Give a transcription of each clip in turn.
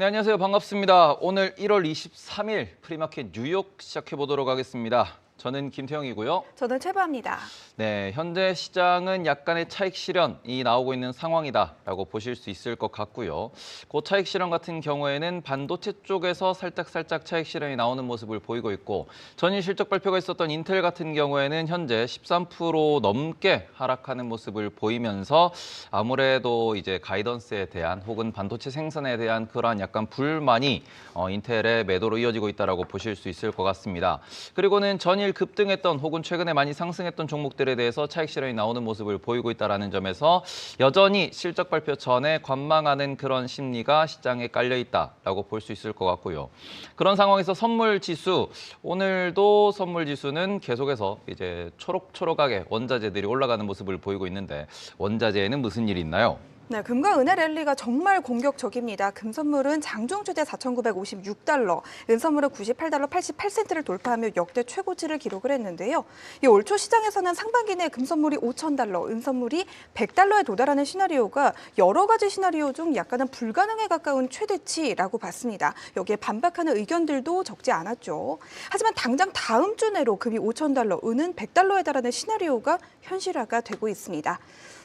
네, 안녕하세요. 반갑습니다. 오늘 1월 23일 프리마켓 뉴욕 시작해 보도록 하겠습니다. 저는 김태형이고요. 저는 최부아입니다. 네, 현재 시장은 약간의 차익 실현이 나오고 있는 상황이다라고 보실 수 있을 것 같고요. 그 차익 실현 같은 경우에는 반도체 쪽에서 살짝 차익 실현이 나오는 모습을 보이고 있고, 전일 실적 발표가 있었던 인텔 같은 경우에는 현재 13% 넘게 하락하는 모습을 보이면서 아무래도 이제 가이던스에 대한 혹은 반도체 생산에 대한 그러한 약간 불만이 인텔의 매도로 이어지고 있다라고 보실 수 있을 것 같습니다. 그리고는 전일 급등했던 혹은 최근에 많이 상승했던 종목들에 대해서 차익 실현이 나오는 모습을 보이고 있다는 점에서 여전히 실적 발표 전에 관망하는 그런 심리가 시장에 깔려 있다라고 볼 수 있을 것 같고요. 그런 상황에서 선물 지수, 오늘도 선물 지수는 계속해서 이제 초록초록하게 원자재들이 올라가는 모습을 보이고 있는데, 원자재에는 무슨 일이 있나요? 네, 금과 은의 랠리가 정말 공격적입니다. 금 선물은 장중 최대 4,956달러, 은 선물은 98달러 88센트를 돌파하며 역대 최고치를 기록을 했는데요. 이 올 초 시장에서는 상반기 내 금 선물이 5,000달러, 은 선물이 100달러에 도달하는 시나리오가 여러 가지 시나리오 중 약간은 불가능에 가까운 최대치라고 봤습니다. 여기에 반박하는 의견들도 적지 않았죠. 하지만 당장 다음 주 내로 금이 5,000달러, 은은 100달러에 달하는 시나리오가 현실화가 되고 있습니다.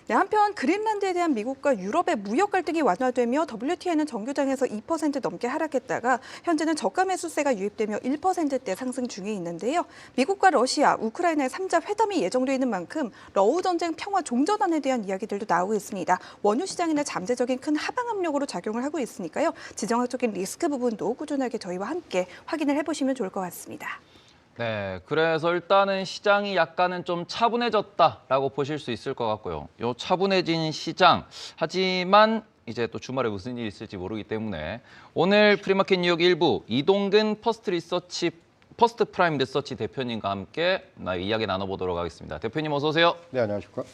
네, 한편 그린란드에 대한 미국과 유럽의 무역 갈등이 완화되며 WTI는 정규장에서 2% 넘게 하락했다가 현재는 저가 매수세가 유입되며 1%대 상승 중에 있는데요. 미국과 러시아, 우크라이나의 3자 회담이 예정돼 있는 만큼 러우 전쟁 평화 종전안에 대한 이야기들도 나오고 있습니다. 원유 시장에는 잠재적인 큰 하방 압력으로 작용을 하고 있으니까요. 지정학적인 리스크 부분도 꾸준하게 저희와 함께 확인을 해보시면 좋을 것 같습니다. 네, 그래서 일단은 시장이 약간은 좀 차분해졌다라고 보실 수 있을 것 같고요. 요 차분해진 시장, 하지만 이제 또 주말에 무슨 일이 있을지 모르기 때문에 오늘 프리마켓 뉴욕 일부 이동근 퍼스트 프라임 리서치 대표님과 함께 이야기 나눠보도록 하겠습니다. 대표님 어서 오세요. 네, 안녕하십니까.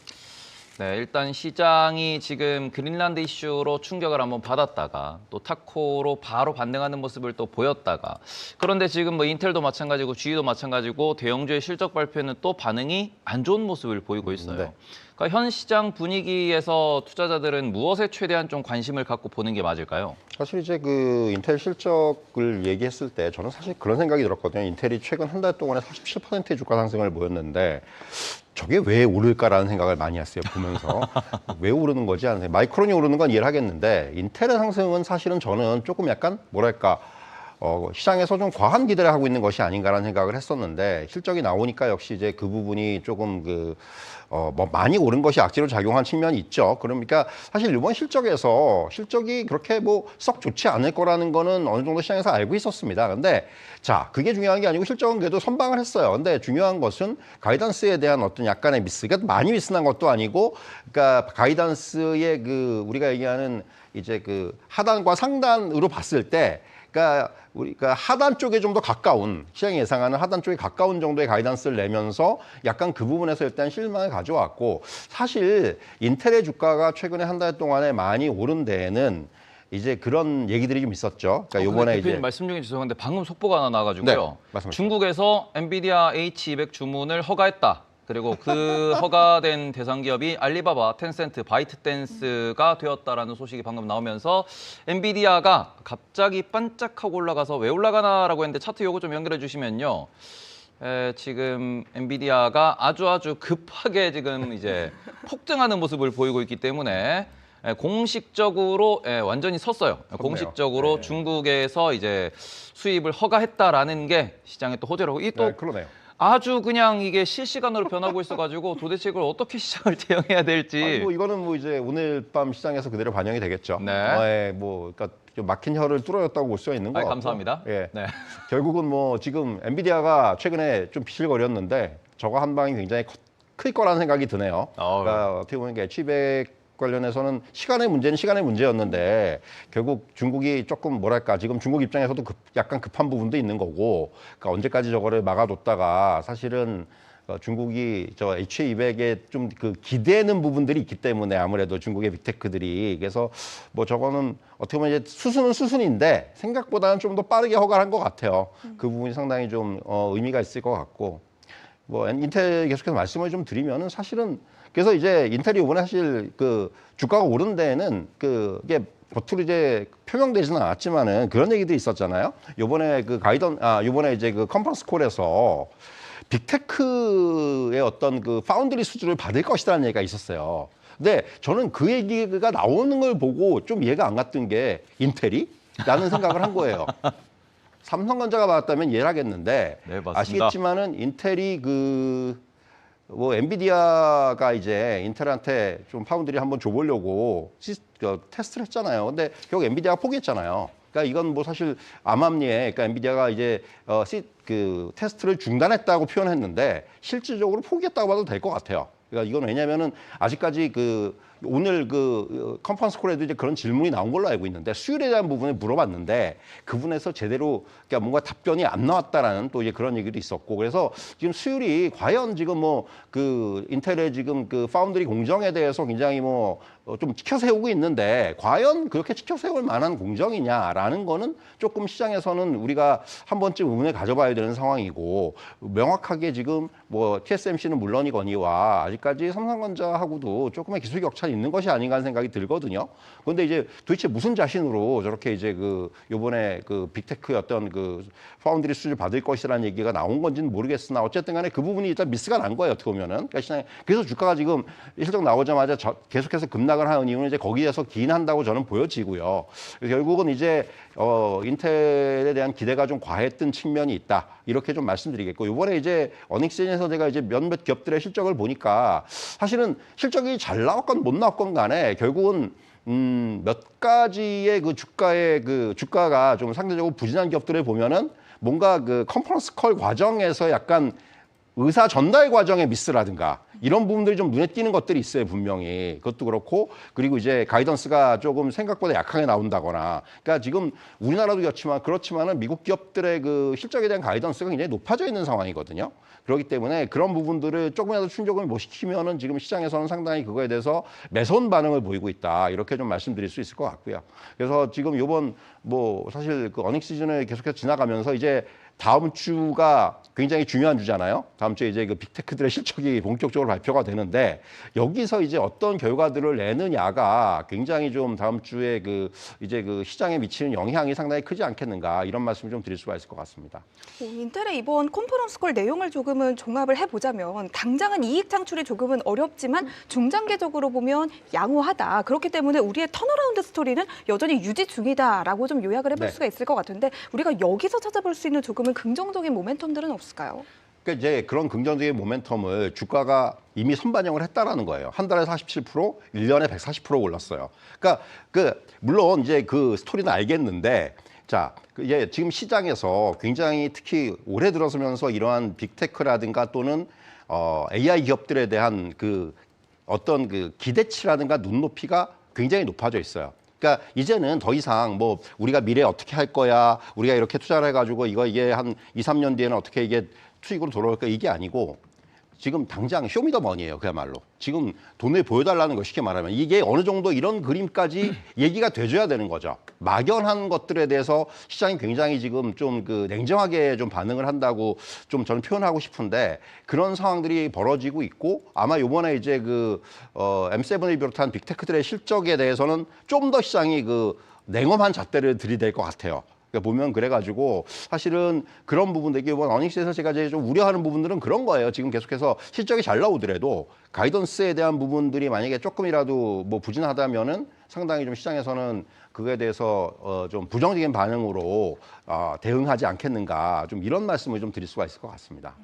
네, 일단 시장이 지금 그린란드 이슈로 충격을 한번 받았다가 또 타코로 바로 반등하는 모습을 또 보였다가, 그런데 지금 뭐 인텔도 마찬가지고 GE도 마찬가지고 대형주의 실적 발표는 또 반응이 안 좋은 모습을 보이고 있어요. 네. 그러니까 현 시장 분위기에서 투자자들은 무엇에 최대한 좀 관심을 갖고 보는 게 맞을까요? 사실 이제 그 인텔 실적을 얘기했을 때 저는 사실 그런 생각이 들었거든요. 인텔이 최근 한 달 동안에 47%의 주가 상승을 보였는데 저게 왜 오를까라는 생각을 많이 했어요, 보면서. 왜 오르는 거지? 하는 마이크론이 오르는 건 이해를 하겠는데 인텔의 상승은 사실은 저는 조금 약간 뭐랄까 시장에서 좀 과한 기대를 하고 있는 것이 아닌가라는 생각을 했었는데, 실적이 나오니까 역시 이제 그 부분이 조금 뭐 많이 오른 것이 악재로 작용한 측면이 있죠. 그러니까 사실 이번 실적이 그렇게 뭐 썩 좋지 않을 거라는 거는 어느 정도 시장에서 알고 있었습니다. 근데 자, 그게 중요한 게 아니고 실적은 그래도 선방을 했어요. 근데 중요한 것은 가이던스에 대한 어떤 약간의 미스, 그러니까 많이 미스난 것도 아니고, 그러니까 가이던스의 우리가 얘기하는 이제 하단과 상단으로 봤을 때, 그러니까 우리가 하단 쪽에 좀 더 가까운, 시장이 예상하는 하단 쪽에 가까운 정도의 가이던스를 내면서 약간 그 부분에서 일단 실망을 가져왔고, 사실 인텔의 주가가 최근에 한 달 동안에 많이 오른 데에는 이제 그런 얘기들이 좀 있었죠. 그러니까 요번에 대표님 이제 말씀 중에 죄송한데 방금 속보가 하나 나와가지고요. 네, 말씀하세요. 중국에서 엔비디아 H200 주문을 허가했다. 그리고 그 허가된 대상 기업이 알리바바, 텐센트, 바이트댄스가 되었다라는 소식이 방금 나오면서 엔비디아가 갑자기 반짝하고 올라가서 왜 올라가나라고 했는데 차트 요거 좀 연결해 주시면요. 지금 엔비디아가 아주 급하게 지금 이제 폭등하는 모습을 보이고 있기 때문에 공식적으로 완전히 섰어요. 섰네요. 공식적으로 네. 중국에서 이제 수입을 허가했다라는 게 시장에 또 호재로 이 또 네, 그러네요. 아주 그냥 이게 실시간으로 변하고 있어가지고 도대체 이걸 어떻게 시장을 대응해야 될지. 뭐 이거는 뭐 이제 오늘 밤 시장에서 그대로 반영이 되겠죠. 네. 그러니까 좀 막힌 혀를 뚫어졌다고 볼 수가 있는 거 같고. 감사합니다. 예. 네. 결국은 뭐 지금 엔비디아가 최근에 좀 비실거렸는데 저거 한 방이 굉장히 클 거라는 생각이 드네요. 그러니까 어떻게 보면 H200 관련해서는 시간의 문제였는데 결국 중국이 조금 뭐랄까, 지금 중국 입장에서도 약간 급한 부분도 있는 거고, 그러니까 언제까지 저거를 막아뒀다가 사실은 중국이 저 H200에 좀 기대는 부분들이 있기 때문에 아무래도 중국의 빅테크들이, 그래서 뭐 저거는 어떻게 보면 이제 수순은 수순인데 생각보다는 좀 더 빠르게 허가를 한 것 같아요. 그 부분이 상당히 좀 의미가 있을 것 같고, 뭐 인텔 계속해서 말씀을 좀 드리면은 사실은 그래서 이제 인텔이 이번에 사실 그 주가가 오른 데에는 이게 겉으로 이제 표명되지는 않았지만은 그런 얘기도 있었잖아요. 요번에 요번에 이제 그 컨퍼런스 콜에서 빅테크의 어떤 그 파운드리 수주를 받을 것이라는 얘기가 있었어요. 근데 저는 그 얘기가 나오는 걸 보고 좀 이해가 안 갔던 게 인텔이? 라는 생각을 한 거예요. 삼성전자가 받았다면 이해를 하겠는데 네, 맞습니다. 아시겠지만은 인텔이 엔비디아가 이제 인텔한테 좀 파운드리 한번 줘보려고 테스트를 했잖아요. 근데 결국 엔비디아가 포기했잖아요. 그러니까 이건 뭐 사실 암암리에, 그러니까 엔비디아가 이제 테스트를 중단했다고 표현했는데 실질적으로 포기했다고 봐도 될 것 같아요. 그러니까 이건 왜냐면은 아직까지 오늘 컨퍼런스 콜에도 이제 그런 질문이 나온 걸로 알고 있는데 수율에 대한 부분을 물어봤는데 그 부분에서 제대로 그러니까 뭔가 답변이 안 나왔다라는 또 이제 그런 얘기도 있었고 그래서 지금 수율이 과연 지금 인텔의 지금 파운드리 공정에 대해서 굉장히 좀 지켜 세우고 있는데 과연 그렇게 지켜 세울 만한 공정이냐라는 거는 조금 시장에서는 우리가 한 번쯤 의문을 가져봐야 되는 상황이고 명확하게 지금 TSMC는 물론이거니와 아직까지 삼성전자하고도 조금의 기술 격차는 있는 것이 아닌가 하는 생각이 들거든요. 그런데 이제 도대체 무슨 자신으로 저렇게 이제 요번에 빅테크의 어떤 파운드리 수주를 받을 것이라는 얘기가 나온 건지는 모르겠으나 어쨌든 간에 그 부분이 일단 미스가 난 거예요. 어떻게 보면은. 그러니까 시장에 그래서 주가가 지금 실적 나오자마자 계속해서 급락을 하는 이유는 이제 거기에서 기인한다고 저는 보여지고요. 그래서 결국은 이제 인텔에 대한 기대가 좀 과했던 측면이 있다. 이렇게 좀 말씀드리겠고 이번에 이제 어닝시즌에서 제가 이제 몇몇 기업들의 실적을 보니까 사실은 실적이 잘 나왔건 못 나왔건 간에 결국은 몇 가지의 주가가 좀 상대적으로 부진한 기업들을 보면은 뭔가 컨퍼런스 콜 과정에서 약간 의사 전달 과정의 미스라든가 이런 부분들이 좀 눈에 띄는 것들이 있어요, 분명히. 그것도 그렇고 그리고 이제 가이던스가 조금 생각보다 약하게 나온다거나 그러니까 지금 우리나라도 그렇지만은 미국 기업들의 실적에 대한 가이던스가 굉장히 높아져 있는 상황이거든요. 그렇기 때문에 그런 부분들을 조금이라도 충족을 못 시키면은 지금 시장에서는 상당히 그거에 대해서 매서운 반응을 보이고 있다. 이렇게 좀 말씀드릴 수 있을 것 같고요. 그래서 지금 요번 사실 어닝 시즌을 계속해서 지나가면서 이제 다음 주가 굉장히 중요한 주잖아요. 다음 주에 이제 빅테크들의 실적이 본격적으로 발표가 되는데 여기서 이제 어떤 결과들을 내느냐가 굉장히 좀 다음 주에 시장에 미치는 영향이 상당히 크지 않겠는가 이런 말씀을 좀 드릴 수가 있을 것 같습니다. 인텔의 이번 컨퍼런스 콜 내용을 조금은 종합을 해보자면 당장은 이익 창출이 조금은 어렵지만 중장기적으로 보면 양호하다. 그렇기 때문에 우리의 턴어라운드 스토리는 여전히 유지 중이다라고 좀 요약을 해볼 네. 수가 있을 것 같은데 우리가 여기서 찾아볼 수 있는 조금은 긍정적인 모멘텀들은 없을까요? 그러니까 이제 그런 긍정적인 모멘텀을 주가가 이미 선반영을 했다라는 거예요. 한 달에 47%, 1년에 140% 올랐어요. 그러니까 물론 이제 스토리는 알겠는데 자, 이제 지금 시장에서 굉장히 특히 올해 들어서면서 이러한 빅테크라든가 또는 AI 기업들에 대한 어떤 기대치라든가 눈높이가 굉장히 높아져 있어요. 그러니까 이제는 더 이상 우리가 미래에 어떻게 할 거야, 우리가 이렇게 투자를 해가지고 이게 한 2, 3년 뒤에는 어떻게 이게 수익으로 돌아올 거야 이게 아니고 지금 당장 쇼미더머니예요. 그야말로. 지금 돈을 보여달라는 거 쉽게 말하면 이게 어느 정도 이런 그림까지 얘기가 돼줘야 되는 거죠. 막연한 것들에 대해서 시장이 굉장히 지금 좀 냉정하게 좀 반응을 한다고 좀 저는 표현하고 싶은데 그런 상황들이 벌어지고 있고 아마 요번에 이제 M7을 비롯한 빅테크들의 실적에 대해서는 좀 더 시장이 냉엄한 잣대를 들이댈 것 같아요. 보면 그래가지고 사실은 그런 부분들 이번 어닝시에서 제가 이제 좀 우려하는 부분들은 그런 거예요. 지금 계속해서 실적이 잘 나오더라도 가이던스에 대한 부분들이 만약에 조금이라도 부진하다면은 상당히 좀 시장에서는 그거에 대해서 좀 부정적인 반응으로 대응하지 않겠는가 좀 이런 말씀을 좀 드릴 수가 있을 것 같습니다.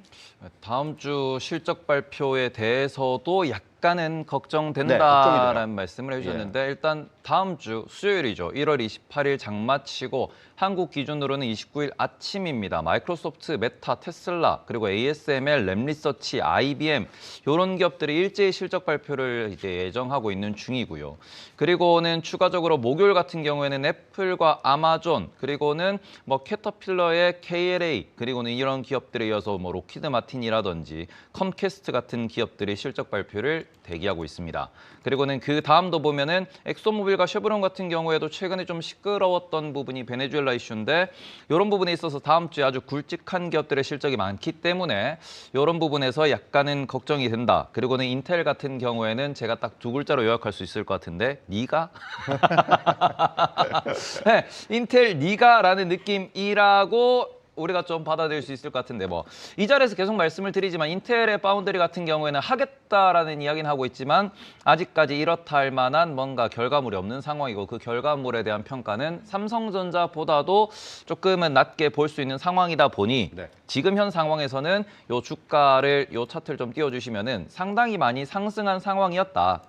다음 주 실적 발표에 대해서도 약간은 네, 걱정이 걱정된다라는 돼요. 말씀을 해주셨는데 일단 다음 주 수요일이죠. 1월 28일 장마치고 한국 기준으로는 29일 아침입니다. 마이크로소프트, 메타, 테슬라, 그리고 ASML, 램리서치, IBM 이런 기업들이 일제히 실적 발표를 이제 예정하고 있는 중이고요. 그리고 그리고는 추가적으로 목요일 같은 경우에는 애플과 아마존, 그리고는 뭐 캐터필러의 KLA, 그리고는 이런 기업들에 이어서 뭐 로키드 마틴이라든지 컴캐스트 같은 기업들이 실적 발표를 대기하고 있습니다. 그리고는 그 다음도 보면은 엑소모빌과 쉐브론 같은 경우에도 최근에 좀 시끄러웠던 부분이 베네수엘라 이슈인데 이런 부분에 있어서 다음 주에 아주 굵직한 기업들의 실적이 많기 때문에 이런 부분에서 약간은 걱정이 된다. 그리고는 인텔 같은 경우에는 제가 딱 두 글자로 요약할 수 있을 것 같은데 니가? 네, 인텔 니가라는 느낌이라고 우리가 좀 받아들일 수 있을 것 같은데 뭐 이 자리에서 계속 말씀을 드리지만 인텔의 파운드리 같은 경우에는 하겠다라는 이야기는 하고 있지만 아직까지 이렇다 할 만한 뭔가 결과물이 없는 상황이고 그 결과물에 대한 평가는 삼성전자보다도 조금은 낮게 볼 수 있는 상황이다 보니 네. 지금 현 상황에서는 요 주가를 요 차트를 좀 띄워주시면은 상당히 많이 상승한 상황이었다.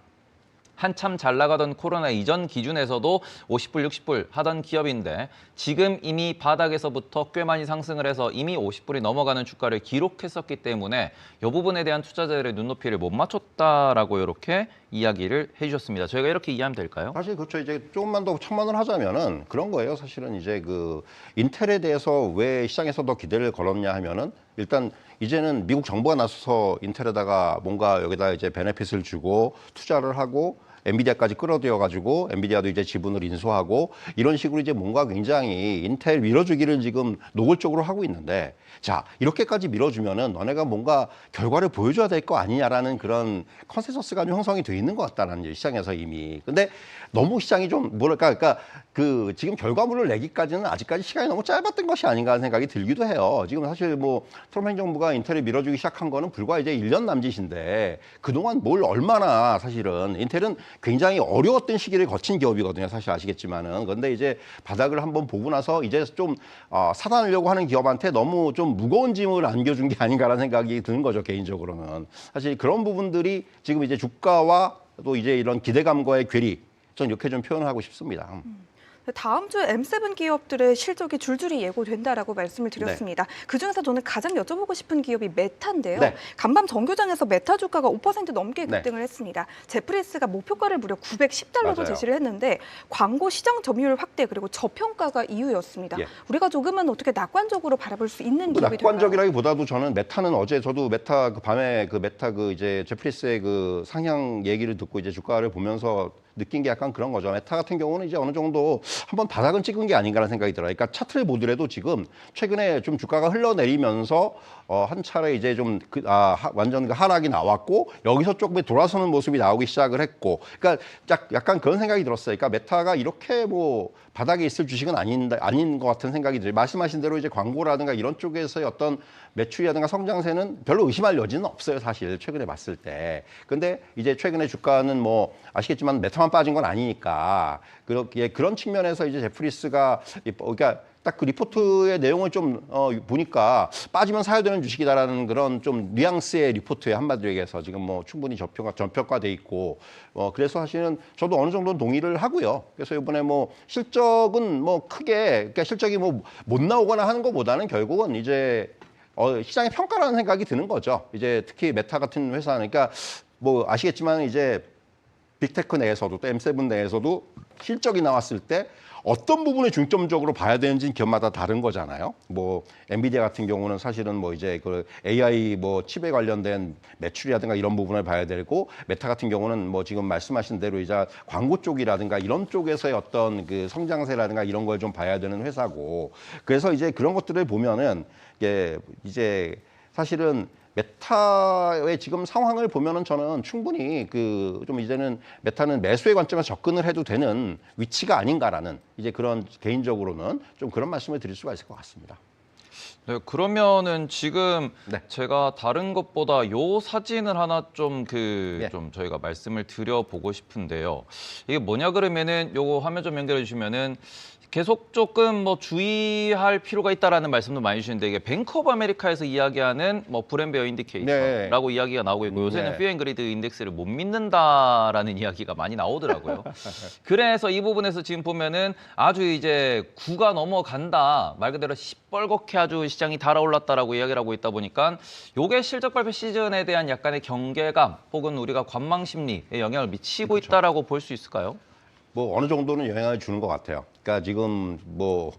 한참 잘 나가던 코로나 이전 기준에서도 50불, 60불 하던 기업인데 지금 이미 바닥에서부터 꽤 많이 상승을 해서 이미 50불이 넘어가는 주가를 기록했었기 때문에 이 부분에 대한 투자자들의 눈높이를 못 맞췄다라고 이렇게 이야기를 해주셨습니다. 저희가 이렇게 이해하면 될까요? 사실 그렇죠. 이제 조금만 더 첨언을 하자면은 그런 거예요. 사실은 이제 그 인텔에 대해서 왜 시장에서 더 기대를 걸었냐 하면은 일단 이제는 미국 정부가 나서서 인텔에다가 뭔가 여기다 이제 베네핏을 주고 투자를 하고 엔비디아까지 끌어들여 가지고 엔비디아도 이제 지분을 인수하고 이런 식으로 이제 뭔가 굉장히 인텔 밀어주기를 지금 노골적으로 하고 있는데 자 이렇게까지 밀어주면은 너네가 뭔가 결과를 보여줘야 될 거 아니냐라는 그런 컨센서스가 좀 형성이 돼 있는 것 같다는 이제 시장에서 이미. 근데 너무 시장이 좀 뭐랄까 그러니까 그 지금 결과물을 내기까지는 아직까지 시간이 너무 짧았던 것이 아닌가 하는 생각이 들기도 해요. 지금 사실 뭐 트럼프 행정부가 인텔을 밀어주기 시작한 거는 불과 이제 1년 남짓인데 그동안 뭘 얼마나 사실은 인텔은 굉장히 어려웠던 시기를 거친 기업이거든요. 사실 아시겠지만은. 그런데 이제 바닥을 한번 보고 나서 이제 좀 살아나려고 하는 기업한테 너무 좀 무거운 짐을 안겨준 게 아닌가라는 생각이 드는 거죠. 개인적으로는. 사실 그런 부분들이 지금 이제 주가와 또 이제 이런 기대감과의 괴리 전 이렇게 좀 표현을 하고 싶습니다. 다음 주 M7 기업들의 실적이 줄줄이 예고된다라고 말씀을 드렸습니다. 그중에서 저는 가장 여쭤보고 싶은 기업이 메타인데요. 네. 간밤 정교장에서 메타 주가가 5% 넘게 네. 급등을 했습니다. 제프리스가 목표가를 무려 910달러도 맞아요. 제시를 했는데 광고 시장 점유율 확대 그리고 저평가가 이유였습니다. 예. 우리가 조금은 어떻게 낙관적으로 바라볼 수 있는 기업이 될까요? 낙관적이라기보다도 저는 메타는 어제 저도 메타 그 밤에 그 메타 그 이제 제프리스의 그 상향 얘기를 듣고 이제 주가를 보면서 느낀 게 약간 그런 거죠. 메타 같은 경우는 이제 어느 정도 한번 바닥은 찍은 게 아닌가라는 생각이 들어요. 그러니까 차트를 보더라도 지금 최근에 좀 주가가 흘러내리면서 한 차례 이제 좀 완전 그 하락이 나왔고 여기서 조금 돌아서는 모습이 나오기 시작을 했고, 그러니까 약간 그런 생각이 들었어요. 그러니까 메타가 이렇게 뭐 바닥에 있을 주식은 아닌 것 같은 생각이 들어요. 말씀하신 대로 이제 광고라든가 이런 쪽에서의 어떤 매출이라든가 성장세는 별로 의심할 여지는 없어요. 사실 최근에 봤을 때. 근데 이제 최근에 주가는 뭐 아시겠지만 메타만 빠진 건 아니니까 그렇게 그런 측면에서 이제 제프리스가 그러니까 딱 그 리포트의 내용을 좀 보니까 빠지면 사야 되는 주식이다라는 그런 좀 뉘앙스의 리포트에 한마디로 얘기해서 지금 뭐 충분히 전평가돼 있고 그래서 사실은 저도 어느 정도는 동의를 하고요. 그래서 이번에 뭐 실적은 뭐 크게 그러니까 실적이 뭐 못 나오거나 하는 것보다는 결국은 이제 시장의 평가라는 생각이 드는 거죠. 이제 특히 메타 같은 회사는 그러니까 뭐 아시겠지만 이제 빅테크 내에서도 또 M7 내에서도 실적이 나왔을 때 어떤 부분을 중점적으로 봐야 되는지는 기업마다 다른 거잖아요. 뭐 엔비디아 같은 경우는 사실은 뭐 이제 그 AI 뭐 칩에 관련된 매출이라든가 이런 부분을 봐야 되고 메타 같은 경우는 뭐 지금 말씀하신 대로 이제 광고 쪽이라든가 이런 쪽에서의 어떤 그 성장세라든가 이런 걸 좀 봐야 되는 회사고 그래서 이제 그런 것들을 보면은 이제 사실은 메타의 지금 상황을 보면은 저는 충분히 그 좀 이제는 메타는 매수의 관점에서 접근을 해도 되는 위치가 아닌가라는 이제 그런 개인적으로는 좀 그런 말씀을 드릴 수가 있을 것 같습니다. 네, 그러면은 지금 네. 제가 다른 것보다 요 사진을 하나 좀 예. 좀 저희가 말씀을 드려보고 싶은데요. 이게 뭐냐 그러면은 요거 화면 좀 연결해 주시면은 계속 조금 뭐 주의할 필요가 있다라는 말씀도 많이 주시는데 이게 뱅크 오브 아메리카에서 이야기하는 뭐 브랜베어 인디케이터라고 네. 이야기가 나오고 있고 요새는 네. 퓨앤그리드 인덱스를 못 믿는다라는 이야기가 많이 나오더라고요. 그래서 이 부분에서 지금 보면은 아주 이제 9가 넘어간다 말 그대로 시뻘겋게 아주 시장이 달아올랐다라고 이야기를 하고 있다 보니까 요게 실적 발표 시즌에 대한 약간의 경계감 혹은 우리가 관망 심리에 영향을 미치고 있다라고 볼 수 있을까요? 뭐 어느 정도는 영향을 주는 것 같아요. 그러니까 지금 뭐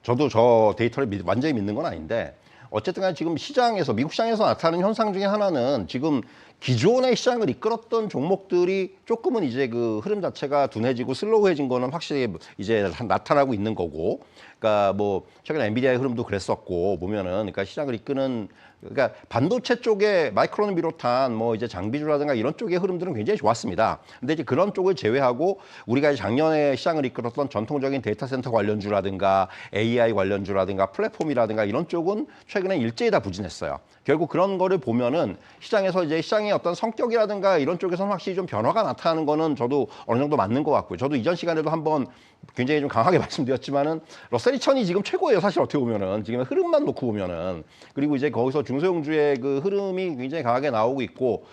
저도 저 데이터를 완전히 믿는 건 아닌데 어쨌든 간에 지금 시장에서 미국 시장에서 나타나는 현상 중에 하나는 지금 기존의 시장을 이끌었던 종목들이 조금은 이제 그 흐름 자체가 둔해지고 슬로우해진 거는 확실히 이제 나타나고 있는 거고, 그러니까 뭐 최근 엔비디아의 흐름도 그랬었고 보면은 그러니까 시장을 이끄는 그러니까 반도체 쪽에 마이크론을 비롯한 뭐 이제 장비주라든가 이런 쪽의 흐름들은 굉장히 좋았습니다. 근데 이제 그런 쪽을 제외하고 우리가 이제 작년에 시장을 이끌었던 전통적인 데이터 센터 관련주라든가 AI 관련주라든가 플랫폼이라든가 이런 쪽은 최근에 일제히 다 부진했어요. 결국 그런 거를 보면은 시장에서 이제 시장의 어떤 성격이라든가 이런 쪽에서는 확실히 좀 변화가 나타나는 거는 저도 어느 정도 맞는 것 같고요. 저도 이전 시간에도 한번 굉장히 좀 강하게 말씀드렸지만은 러셀 2000이 지금 최고예요. 사실 어떻게 보면은 지금 흐름만 놓고 보면은. 그리고 이제 거기서 중소형주의 그 흐름이 굉장히 강하게 나오고 있고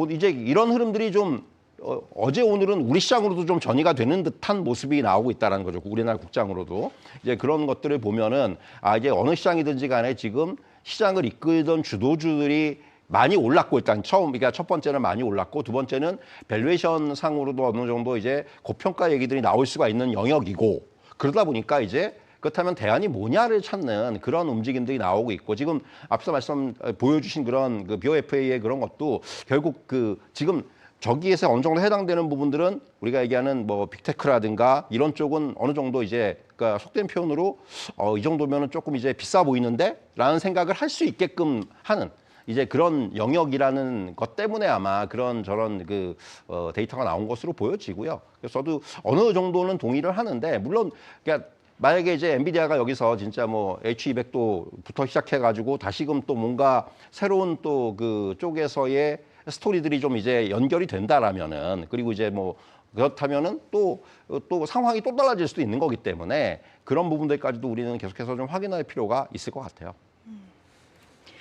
이제 이런 흐름들이 좀 어제 오늘은 우리 시장으로도 좀 전이가 되는 듯한 모습이 나오고 있다는 거죠. 우리나라 국장으로도 이제 그런 것들을 보면은 이제 어느 시장이든지 간에 지금 시장을 이끌던 주도주들이 많이 올랐고 일단 그러니까 첫 번째는 많이 올랐고 두 번째는 밸류에이션 상으로도 어느 정도 이제 고평가 얘기들이 나올 수가 있는 영역이고 그러다 보니까 이제 그렇다면 대안이 뭐냐를 찾는 그런 움직임들이 나오고 있고 지금 앞서 보여주신 그런 그 BOFA의 그런 것도 결국 그 지금 저기에서 어느 정도 해당되는 부분들은 우리가 얘기하는 뭐 빅테크라든가 이런 쪽은 어느 정도 이제 그러니까 속된 표현으로 이 정도면은 조금 이제 비싸 보이는데라는 생각을 할 수 있게끔 하는 이제 그런 영역이라는 것 때문에 아마 그런 저런 그 데이터가 나온 것으로 보여지고요. 그래서 저도 어느 정도는 동의를 하는데 물론 그러니까 만약에 이제 엔비디아가 여기서 진짜 뭐 H200도부터 시작해가지고 다시금 또 뭔가 새로운 또 그 쪽에서의 스토리들이 좀 이제 연결이 된다라면은 그리고 이제 뭐 그렇다면은 또 상황이 또 달라질 수도 있는 거기 때문에 그런 부분들까지도 우리는 계속해서 좀 확인할 필요가 있을 것 같아요.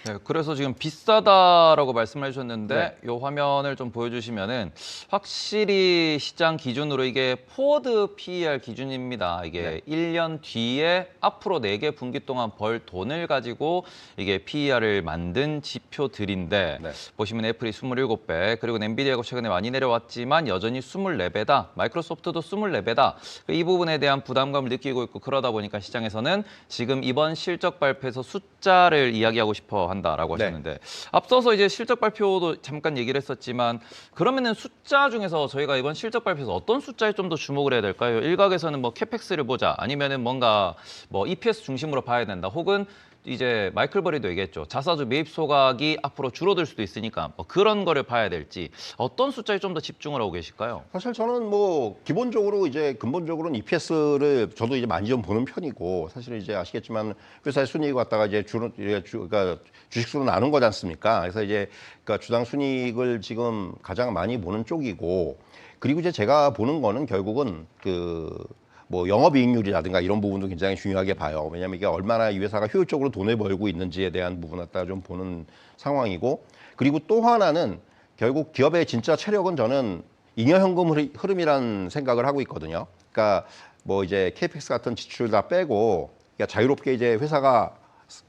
네, 그래서 지금 비싸다라고 말씀해 주셨는데 네. 이 화면을 좀 보여주시면은 확실히 시장 기준으로 이게 포워드 PER 기준입니다. 이게 1년 뒤에 앞으로 4개 분기 동안 벌 돈을 가지고 이게 PER을 만든 지표들인데 네. 보시면 애플이 27배, 그리고 엔비디아가 최근에 많이 내려왔지만 여전히 24배다. 마이크로소프트도 24배다. 이 부분에 대한 부담감을 느끼고 있고 그러다 보니까 시장에서는 지금 이번 실적 발표에서 숫자를 이야기하고 싶어 한다라고 하셨는데 앞서서 이제 실적 발표도 잠깐 얘기를 했었지만 그러면은 숫자 중에서 저희가 이번 실적 발표에서 어떤 숫자에 좀 더 주목을 해야 될까요? 일각에서는 뭐 캐펙스를 보자 아니면은 뭔가 뭐 EPS 중심으로 봐야 된다 혹은 이제 마이클 버리도 얘기했죠. 자사주 매입 소각이 앞으로 줄어들 수도 있으니까 뭐 그런 거를 봐야 될지 어떤 숫자에 좀 더 집중을 하고 계실까요? 사실 저는 뭐 기본적으로 이제 근본적으로는 EPS를 저도 이제 많이 좀 보는 편이고 사실 이제 아시겠지만 회사의 순이익 갖다가 이제 그러니까 주식수로 나눈 거지 않습니까? 그래서 이제 그러니까 주당 순이익을 지금 가장 많이 보는 쪽이고 그리고 이제 제가 보는 거는 결국은 뭐 영업이익률이라든가 이런 부분도 굉장히 중요하게 봐요. 왜냐하면 이게 얼마나 이 회사가 효율적으로 돈을 벌고 있는지에 대한 부분 갖다가 좀 보는 상황이고 그리고 또 하나는 결국 기업의 진짜 체력은 저는 잉여현금 흐름이라는 생각을 하고 있거든요. 그러니까 뭐 이제 KPX 같은 지출 다 빼고 그러니까 자유롭게 이제 회사가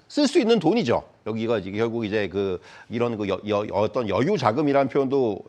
쓸 수 있는 돈이죠. 여기가 이제 결국 이제 이런 어떤 여유 자금이라는 표현도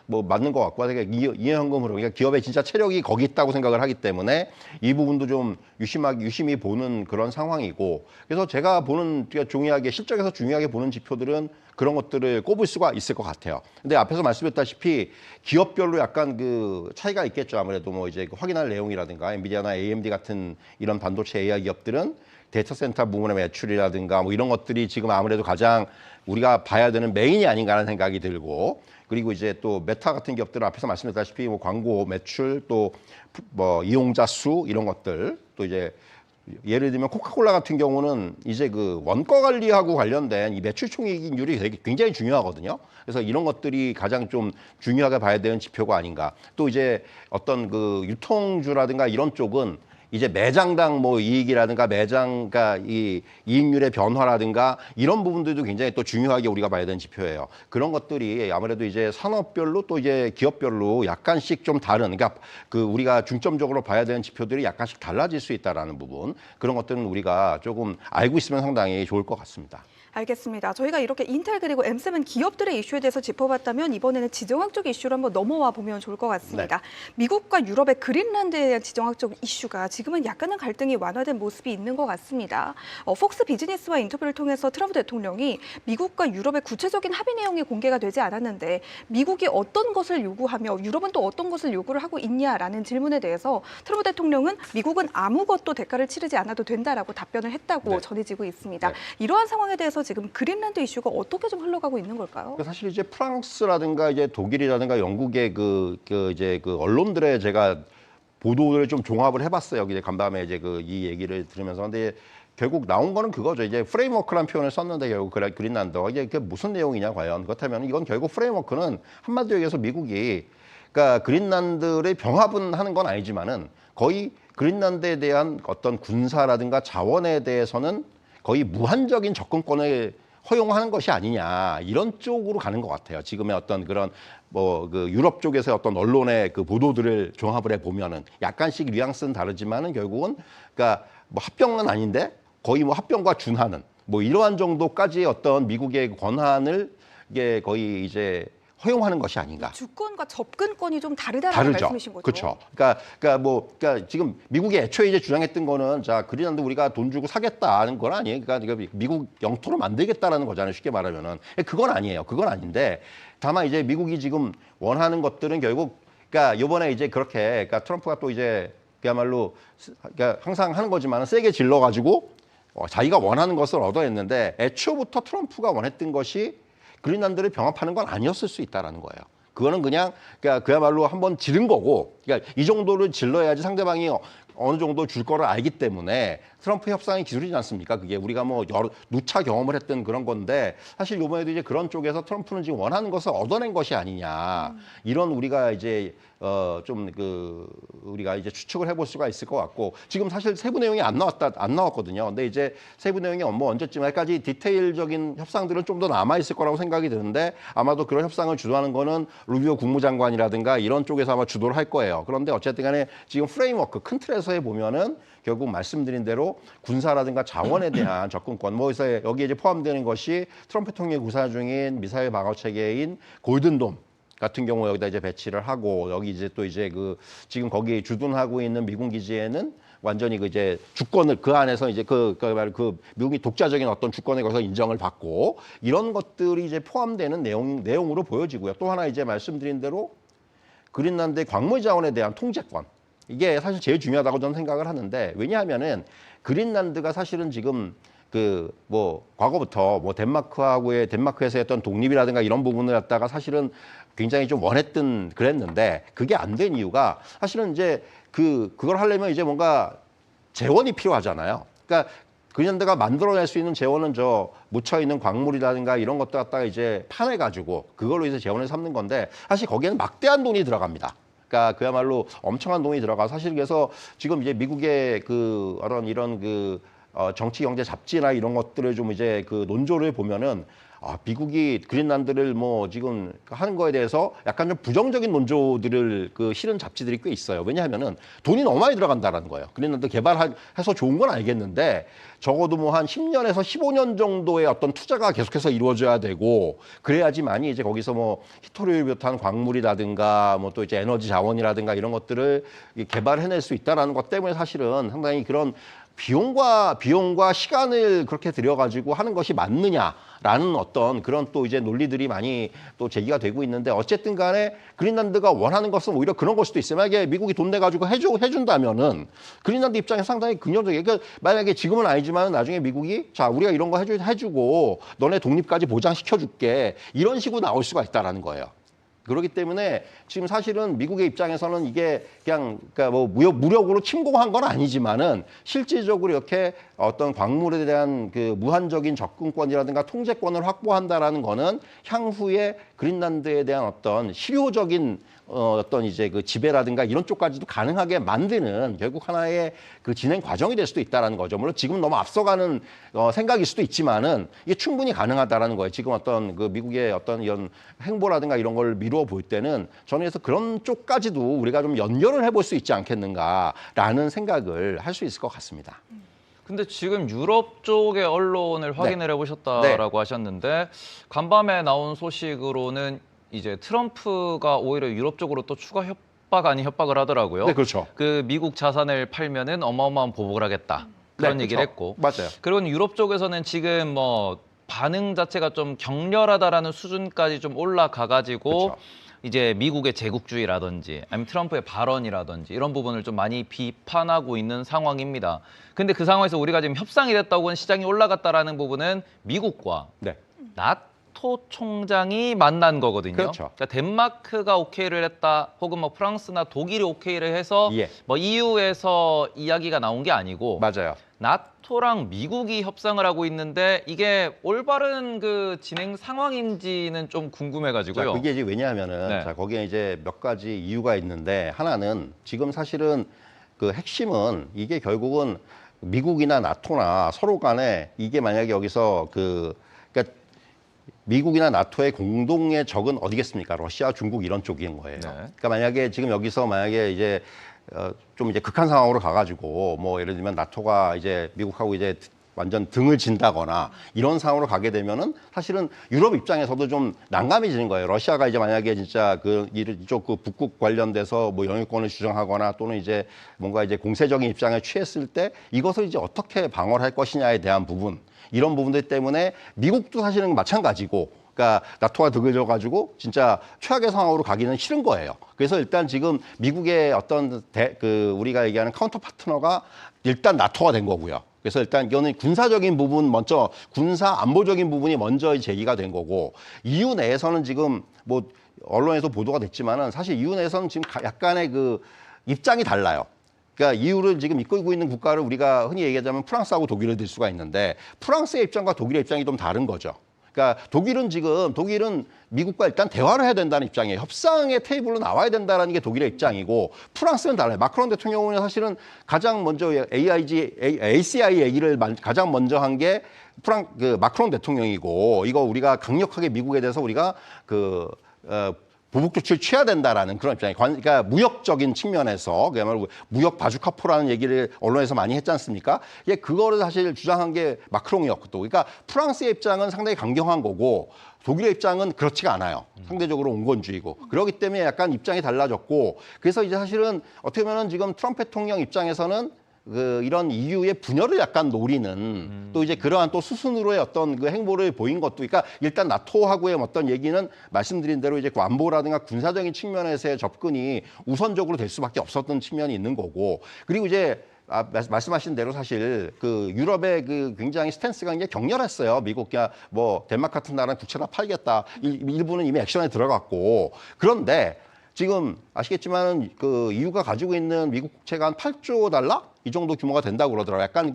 뭐 맞는 것 같고, 그러니까 잉여현금 흐름, 그러니까 기업의 진짜 체력이 거기 있다고 생각을 하기 때문에 이 부분도 좀 유심히 보는 그런 상황이고, 그래서 제가 보는 중요하게 실적에서 중요하게 보는 지표들은 그런 것들을 꼽을 수가 있을 것 같아요. 근데 앞에서 말씀드렸다시피 기업별로 약간 그 차이가 있겠죠. 아무래도 뭐 이제 확인할 내용이라든가 엔비디아나 AMD 같은 이런 반도체 AI 기업들은 데이터 센터 부문의 매출이라든가 뭐 이런 것들이 지금 아무래도 가장 우리가 봐야 되는 메인이 아닌가 하는 생각이 들고, 그리고 이제 또 메타 같은 기업들은 앞에서 말씀드렸다시피 뭐 광고 매출 또 뭐 이용자 수 이런 것들, 또 이제 예를 들면 코카콜라 같은 경우는 이제 그 원가 관리하고 관련된 이 매출 총이익률이 굉장히 중요하거든요. 그래서 이런 것들이 가장 좀 중요하게 봐야 되는 지표가 아닌가. 또 이제 어떤 그 유통주라든가 이런 쪽은 이제 매장당 뭐 이익이라든가 매장, 그러니까 이 이익률의 변화라든가 이런 부분들도 굉장히 또 중요하게 우리가 봐야 되는 지표예요. 그런 것들이 아무래도 이제 산업별로 또 이제 기업별로 약간씩 좀 다른, 그러니까 그 우리가 중점적으로 봐야 되는 지표들이 약간씩 달라질 수 있다라는 부분, 그런 것들은 우리가 조금 알고 있으면 상당히 좋을 것 같습니다. 알겠습니다. 저희가 이렇게 인텔 그리고 M7 기업들의 이슈에 대해서 짚어봤다면 이번에는 지정학적 이슈로 한번 넘어와 보면 좋을 것 같습니다. 미국과 유럽의 그린란드에 대한 지정학적 이슈가 지금은 약간은 갈등이 완화된 모습이 있는 것 같습니다. 폭스 비즈니스와 인터뷰를 통해서 트럼프 대통령이 미국과 유럽의 구체적인 합의 내용이 공개가 되지 않았는데 미국이 어떤 것을 요구하며 유럽은 또 어떤 것을 요구를 하고 있냐라는 질문에 대해서 트럼프 대통령은 미국은 아무것도 대가를 치르지 않아도 된다라고 답변을 했다고 전해지고 있습니다. 이러한 상황에 대해서 지금 그린란드 이슈가 어떻게 좀 흘러가고 있는 걸까요? 사실 이제 프랑스라든가 이제 독일이라든가 영국의 이제 그 언론들의 제가 보도를 좀 종합을 해봤어요. 이제 간밤에 이제 이 얘기를 들으면서. 근데 결국 나온 거는 그거죠. 이제 프레임워크라는 표현을 썼는데 결국 그린란드가 이게 그게 무슨 내용이냐 과연. 그렇다면 이건 결국 프레임워크는 한마디로 얘기해서 미국이 그러니까 그린란드를 병합은 하는 건 아니지만은 거의 그린란드에 대한 어떤 군사라든가 자원에 대해서는 거의 무한적인 접근권을 허용하는 것이 아니냐 이런 쪽으로 가는 것 같아요. 지금의 어떤 그런 뭐 그 유럽 쪽에서의 어떤 언론의 그 보도들을 종합을 해 보면은 약간씩 뉘앙스는 다르지만은 결국은 그러니까 뭐 합병은 아닌데 거의 뭐 합병과 준하는 뭐 이러한 정도까지의 어떤 미국의 권한을 이게 거의 이제 허용하는 것이 아닌가. 주권과 접근권이 좀 다르다는 말씀이신 거죠? 그렇죠. 그러니까 지금 미국이 애초에 이제 주장했던 거는 자 그린란드 우리가 돈 주고 사겠다는 건 아니에요. 그러니까 미국 영토로 만들겠다라는 거잖아요. 쉽게 말하면은 그건 아니에요. 그건 아닌데 다만 이제 미국이 지금 원하는 것들은 결국 그러니까 이번에 이제 그렇게 그러니까 트럼프가 또 이제 그야말로 그러니까 항상 하는 거지만 세게 질러가지고 자기가 원하는 것을 얻어냈는데 애초부터 트럼프가 원했던 것이 그린란드를 병합하는 건 아니었을 수 있다라는 거예요. 그거는 그냥 그러니까 그야말로 한번 지른 거고, 그러니까 이 정도를 질러야지 상대방이 어느 정도 줄 거를 알기 때문에 트럼프 협상의 기술이지 않습니까? 그게 우리가 뭐 여러 누차 경험을 했던 그런 건데 사실 이번에도 이제 그런 쪽에서 트럼프는 지금 원하는 것을 얻어낸 것이 아니냐 이런 우리가 이제 좀 우리가 이제 추측을 해볼 수가 있을 것 같고 지금 사실 세부 내용이 안 나왔거든요. 근데 이제 세부 내용이 뭐 언제쯤까지 디테일적인 협상들은 좀 더 남아 있을 거라고 생각이 드는데 아마도 그런 협상을 주도하는 거는 루비오 국무장관이라든가 이런 쪽에서 아마 주도를 할 거예요. 그런데 어쨌든 간에 지금 프레임워크 큰 틀에서 보면은 결국 말씀드린 대로 군사라든가 자원에 대한 접근권, 뭐 그래서 여기에 이제 포함되는 것이 트럼프 대통령이 구사 중인 미사일 방어 체계인 골든돔 같은 경우 여기다 이제 배치를 하고 여기 이제 또 이제 지금 거기 주둔하고 있는 미군 기지에는 완전히 이제 주권을 그 안에서 이제 미국이 독자적인 어떤 주권에 거기서 인정을 받고 이런 것들이 이제 포함되는 내용으로 보여지고요. 또 하나 이제 말씀드린 대로 그린란드의 광물 자원에 대한 통제권. 이게 사실 제일 중요하다고 저는 생각을 하는데 왜냐하면은 그린란드가 사실은 지금 과거부터 덴마크에서 했던 독립이라든가 이런 부분을 갖다가 사실은 굉장히 좀 그랬는데 그게 안 된 이유가 사실은 이제 그걸 하려면 이제 뭔가 재원이 필요하잖아요. 그러니까 그린란드가 만들어낼 수 있는 재원은 묻혀 있는 광물이라든가 이런 것도 갖다가 이제 파내가지고 그걸로 이제 재원을 삼는 건데 사실 거기에는 막대한 돈이 들어갑니다. 그러니까 그야말로 엄청난 돈이 들어가 사실 그래서 지금 이제 미국의 정치 경제 잡지나 이런 것들을 좀 이제 논조를 보면은 미국이 그린란드를 지금 하는 거에 대해서 약간 좀 부정적인 논조들을 실은 잡지들이 꽤 있어요. 왜냐하면은 돈이 너무 많이 들어간다라는 거예요. 그린란드 개발해서 좋은 건 알겠는데 적어도 한 10년에서 15년 정도의 어떤 투자가 계속해서 이루어져야 되고 그래야지만이 이제 거기서 히토리를 비롯한 광물이라든가 또 이제 에너지 자원이라든가 이런 것들을 개발해낼 수 있다라는 것 때문에 사실은 상당히 그런 비용과 시간을 그렇게 들여가지고 하는 것이 맞느냐라는 어떤 그런 또 이제 논리들이 많이 또 제기가 되고 있는데 어쨌든 간에 그린란드가 원하는 것은 오히려 그런 걸 수도 있어요. 만약에 미국이 돈 내가지고 해준다면은 그린란드 입장에서 상당히 긍정적이에요. 그러니까 만약에 지금은 아니지만 나중에 미국이 자, 우리가 이런 거 해주고 너네 독립까지 보장시켜줄게. 이런 식으로 나올 수가 있다라는 거예요. 그렇기 때문에 지금 사실은 미국의 입장에서는 이게 그러니까 무력으로 침공한 건 아니지만은 실질적으로 이렇게 어떤 광물에 대한 무한적인 접근권이라든가 통제권을 확보한다라는 거는 향후에 그린란드에 대한 어떤 실효적인 어떤 이제 그 지배라든가 이런 쪽까지도 가능하게 만드는 결국 하나의 그 진행 과정이 될 수도 있다라는 거죠. 물론 지금 너무 앞서가는 생각일 수도 있지만은 이게 충분히 가능하다라는 거예요. 지금 어떤 그 미국의 어떤 이런 행보라든가 이런 걸 미루어 볼 때는 저는 그래서 그런 쪽까지도 우리가 좀 연결을 해볼 수 있지 않겠는가라는 생각을 할 수 있을 것 같습니다. 근데 지금 유럽 쪽의 언론을 확인을 해보셨다라고 하셨는데 간밤에 나온 소식으로는 이제 트럼프가 오히려 유럽 쪽으로 또 추가 협박 아닌 협박을 하더라고요. 네, 그렇죠. 그 미국 자산을 팔면은 어마어마한 보복을 하겠다. 그런 네, 얘기를 그렇죠. 했고. 맞아요. 그리고 유럽 쪽에서는 지금 뭐 반응 자체가 좀 격렬하다라는 수준까지 좀 올라가가지고 그렇죠. 이제 미국의 제국주의라든지 아니면 트럼프의 발언이라든지 이런 부분을 좀 많이 비판하고 있는 상황입니다. 근데 그 상황에서 우리가 지금 협상이 됐다고 혹은 시장이 올라갔다라는 부분은 미국과 네. 나토 총장이 만난 거거든요. 그렇죠. 그러니까 덴마크가 오케이를 했다, 혹은 뭐 프랑스나 독일이 오케이를 해서 예. 뭐 EU에서 이야기가 나온 게 아니고 맞아요. 나토랑 미국이 협상을 하고 있는데 이게 올바른 그 진행 상황인지는 좀 자, 궁금해가지고요. 그게 이제 왜냐하면은 네. 자, 거기에 이제 몇 가지 이유가 있는데 하나는 지금 사실은 그 핵심은 이게 결국은 미국이나 나토나 서로 간에 이게 만약에 여기서 그러니까 미국이나 나토의 공동의 적은 어디겠습니까? 러시아, 중국 이런 쪽인 거예요. 네. 그러니까 만약에 지금 여기서 만약에 이제 좀 이제 극한 상황으로 가가지고 뭐 예를 들면 나토가 이제 미국하고 이제 완전 등을 진다거나 이런 상황으로 가게 되면은 사실은 유럽 입장에서도 좀 난감해지는 거예요. 러시아가 이제 만약에 진짜 이쪽 그 북극 관련돼서 뭐 영유권을 주장하거나 또는 이제 뭔가 이제 공세적인 입장을 취했을 때 이것을 이제 어떻게 방어를 할 것이냐에 대한 부분 이런 부분들 때문에 미국도 사실은 마찬가지고 그러니까 나토가 득을 져가지고 진짜 최악의 상황으로 가기는 싫은 거예요. 그래서 일단 지금 미국의 어떤 우리가 얘기하는 카운터 파트너가 일단 나토가 된 거고요. 그래서 일단 이거는 군사적인 부분 먼저 군사 안보적인 부분이 먼저 제기가 된 거고 EU 내에서는 지금 뭐 언론에서 보도가 됐지만은 사실 EU 내에서는 지금 약간의 그 입장이 달라요. 그러니까 EU를 지금 이끌고 있는 국가를 우리가 흔히 얘기하자면 프랑스하고 독일을 들 수가 있는데 프랑스의 입장과 독일의 입장이 좀 다른 거죠. 그러니까 독일은 미국과 일단 대화를 해야 된다는 입장이에요. 협상의 테이블로 나와야 된다는 게 독일의 입장이고 프랑스는 달라요. 마크롱 대통령은 사실은 가장 먼저 ACI 얘기를 가장 먼저 한 게 마크롱 대통령이고 이거 우리가 강력하게 미국에 대해서 우리가 보복 조치를 취해야 된다라는 그런 입장이에요. 그러니까 무역적인 측면에서 그야말로 무역 바주카포라는 얘기를 언론에서 많이 했지 않습니까? 예, 그거를 사실 주장한 게 마크롱이었고 또 그러니까 프랑스의 입장은 상당히 강경한 거고 독일의 입장은 그렇지가 않아요. 상대적으로 온건주의고 그렇기 때문에 약간 입장이 달라졌고 그래서 이제 사실은 어떻게 보면 지금 트럼프 대통령 입장에서는 이런 EU의 분열을 약간 노리는 또 이제 그러한 또 수순으로의 어떤 그 행보를 보인 것도 그러니까 일단 나토하고의 어떤 얘기는 말씀드린 대로 이제 안보라든가 군사적인 측면에서의 접근이 우선적으로 될 수밖에 없었던 측면이 있는 거고 그리고 이제 말씀하신 대로 사실 유럽의 굉장히 스탠스가 굉장히 격렬했어요. 미국이야 뭐 덴마크 같은 나라는 국채 다 팔겠다. 일부는 이미 액션에 들어갔고 그런데 지금 아시겠지만 EU가 가지고 있는 미국 국채가 한 8조 달러 이 정도 규모가 된다고 그러더라고요. 약간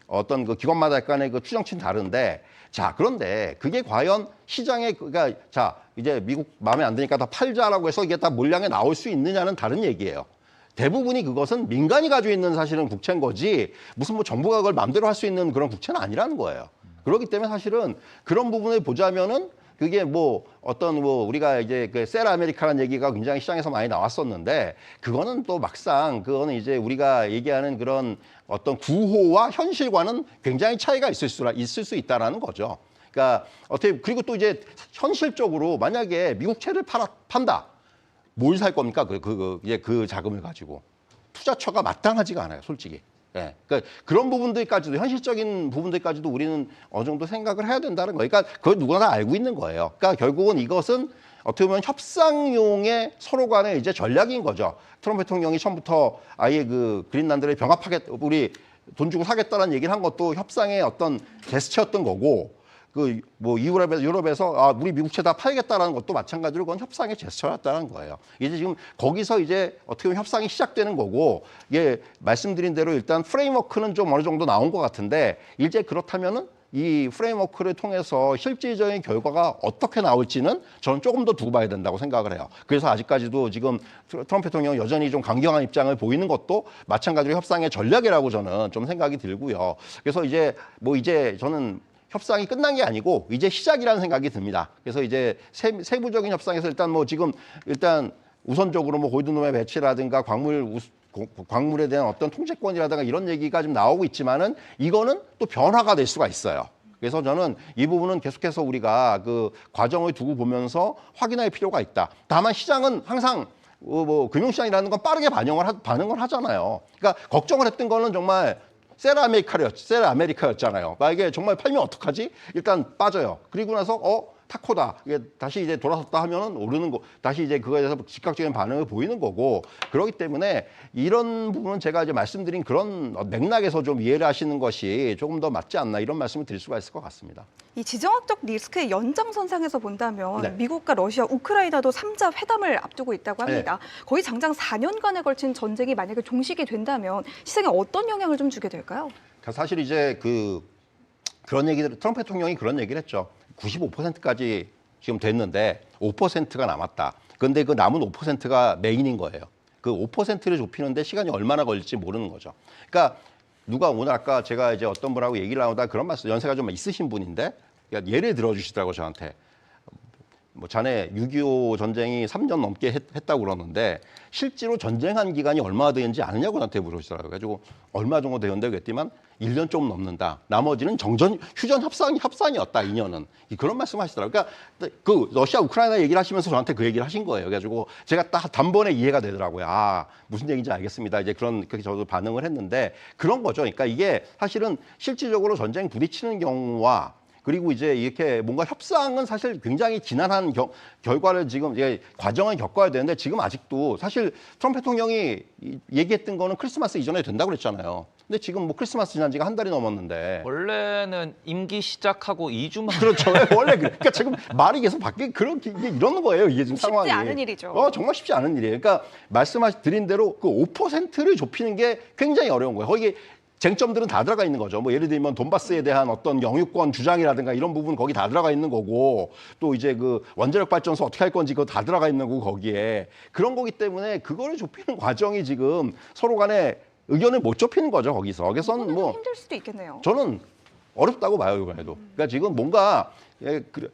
어떤 기관마다 약간의 추정치는 다른데 자 그런데 그게 과연 시장에 그러니까 자 이제 미국 마음에 안 드니까 다 팔자라고 해서 이게 다 물량에 나올 수 있느냐는 다른 얘기예요. 대부분이 그것은 민간이 가지고 있는 사실은 국채인 거지 무슨 뭐 정부가 그걸 마음대로 할 수 있는 그런 국채는 아니라는 거예요. 그렇기 때문에 사실은 그런 부분을 보자면은 그게 우리가 이제 셀 아메리카라는 얘기가 굉장히 시장에서 많이 나왔었는데 그거는 또 막상 그거는 이제 우리가 얘기하는 그런 어떤 구호와 현실과는 굉장히 차이가 있을 수 있다라는 거죠. 그러니까 그리고 또 이제 현실적으로 만약에 미국채를 판다. 뭘 살 겁니까? 그 자금을 가지고 투자처가 마땅하지가 않아요, 솔직히. 예, 그러니까 그런 부분들까지도 현실적인 부분들까지도 우리는 어느 정도 생각을 해야 된다는 거예요. 그러니까 그걸 누구나 다 알고 있는 거예요. 그러니까 결국은 이것은 어떻게 보면 협상용의 서로 간의 이제 전략인 거죠. 트럼프 대통령이 처음부터 아예 그린란드를 우리 돈 주고 사겠다는 얘기를 한 것도 협상의 어떤 제스처였던 거고. 유럽에서 우리 미국채 다 팔겠다라는 것도 마찬가지로 그건 협상의 제스처였다는 거예요. 이제 지금 거기서 이제 어떻게 보면 협상이 시작되는 거고, 이게 말씀드린 대로 일단 프레임워크는 좀 어느 정도 나온 것 같은데, 이제 그렇다면은 이 프레임워크를 통해서 실질적인 결과가 어떻게 나올지는 저는 조금 더 두고 봐야 된다고 생각을 해요. 그래서 아직까지도 지금 트럼프 대통령 여전히 좀 강경한 입장을 보이는 것도 마찬가지로 협상의 전략이라고 저는 좀 생각이 들고요. 그래서 이제 저는 협상이 끝난 게 아니고 이제 시작이라는 생각이 듭니다. 그래서 이제 세부적인 협상에서 일단 우선적으로 뭐 골드놈의 배치라든가 광물에 대한 어떤 통제권이라든가 이런 얘기가 좀 나오고 있지만은 이거는 또 변화가 될 수가 있어요. 그래서 저는 이 부분은 계속해서 우리가 그 과정을 두고 보면서 확인할 필요가 있다. 다만 시장은 항상 뭐 금융시장이라는 건 빠르게 반응을 하잖아요. 그러니까 걱정을 했던 거는 정말 세라 아메리카였잖아요. 만약에 정말 팔면 어떡하지? 일단 빠져요. 그리고 나서 타코다. 이게 다시 이제 돌아섰다 하면은 오르는 거, 다시 이제 그거에 대해서 즉각적인 반응을 보이는 거고, 그렇기 때문에 이런 부분은 제가 이제 말씀드린 그런 맥락에서 좀 이해를 하시는 것이 조금 더 맞지 않나 이런 말씀을 드릴 수가 있을 것 같습니다. 이 지정학적 리스크의 연장선상에서 본다면 네. 미국과 러시아, 우크라이나도 3자 회담을 앞두고 있다고 합니다. 거의 장장 4년간에 걸친 전쟁이 만약에 종식이 된다면 시장에 어떤 영향을 좀 주게 될까요? 사실 이제 그런 얘기들, 트럼프 대통령이 그런 얘기를 했죠. 95%까지 지금 됐는데 5%가 남았다. 그런데 그 남은 5%가 메인인 거예요. 그 5%를 좁히는데 시간이 얼마나 걸릴지 모르는 거죠. 그러니까 누가 오늘 아까 제가 이제 어떤 분하고 얘기를 나누다 그런 말씀, 연세가 좀 있으신 분인데 예를 들어주시더라고 저한테. 뭐 자네 6.25 전쟁이 3년 넘게 했다고 그러는데 실제로 전쟁한 기간이 얼마나 되는지 아느냐고 나한테 물으시더라고요. 그래가지고 얼마 정도 되는데 그랬더니만 1년 좀 넘는다. 나머지는 휴전 협상이었다. 2년은. 그런 말씀하시더라고요. 그러니까 그 러시아 우크라이나 얘기를 하시면서 저한테 그 얘기를 하신 거예요. 그래가지고 제가 딱 단번에 이해가 되더라고요. 아, 무슨 얘기인지 알겠습니다. 이제 그렇게 저도 반응을 했는데 그런 거죠. 그러니까 이게 사실은 실질적으로 전쟁 부딪히는 경우와 그리고 이제 이렇게 뭔가 협상은 사실 굉장히 지난한 결과를 지금 이제 과정을 겪어야 되는데 지금 아직도 사실 트럼프 대통령이 얘기했던 거는 크리스마스 이전에 된다고 그랬잖아요. 근데 지금 뭐 크리스마스 지난 지가 한 달이 넘었는데. 원래는 임기 시작하고 2주만. 그렇죠. 원래 그러니까 지금 말이 계속 바뀌게 이게 이러는 거예요. 이게 지금 상황이. 쉽지 않은 일이죠. 정말 쉽지 않은 일이에요. 그러니까 말씀드린 대로 그 5%를 좁히는 게 굉장히 어려운 거예요. 거기 쟁점들은 다 들어가 있는 거죠. 뭐 예를 들면 돈바스에 대한 어떤 영유권 주장이라든가 이런 부분 거기 다 들어가 있는 거고 또 이제 그 원자력 발전소 어떻게 할 건지 그거 다 들어가 있는 거고 거기에 그런 거기 때문에 그거를 좁히는 과정이 지금 서로 간에 의견을 못 좁히는 거죠. 거기서. 그래서는 뭐 힘들 수도 있겠네요. 저는 어렵다고 봐요, 이번에도. 그러니까 지금 뭔가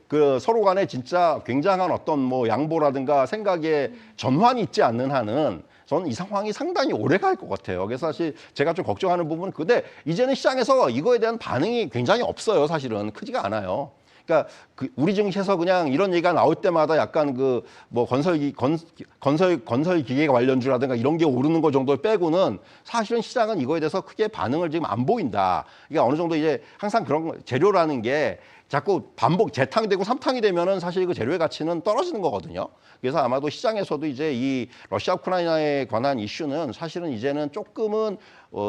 그 서로 간에 진짜 굉장한 어떤 뭐 양보라든가 생각에 전환이 있지 않는 한은 저는 이 상황이 상당히 오래 갈 것 같아요. 그래서 사실 제가 좀 걱정하는 부분은 근데 이제는 시장에서 이거에 대한 반응이 굉장히 없어요. 사실은 크지가 않아요. 그러니까 우리 증시에서 그냥 이런 얘기가 나올 때마다 약간 그 뭐 건설 기계 관련주라든가 이런 게 오르는 거 정도 빼고는 사실은 시장은 이거에 대해서 크게 반응을 지금 안 보인다. 그러니까 어느 정도 이제 항상 그런 재료라는 게 자꾸 반복 재탕되고 삼탕이 되면은 사실 그 재료의 가치는 떨어지는 거거든요. 그래서 아마도 시장에서도 이제 이 러시아 우크라이나에 관한 이슈는 사실은 이제는 조금은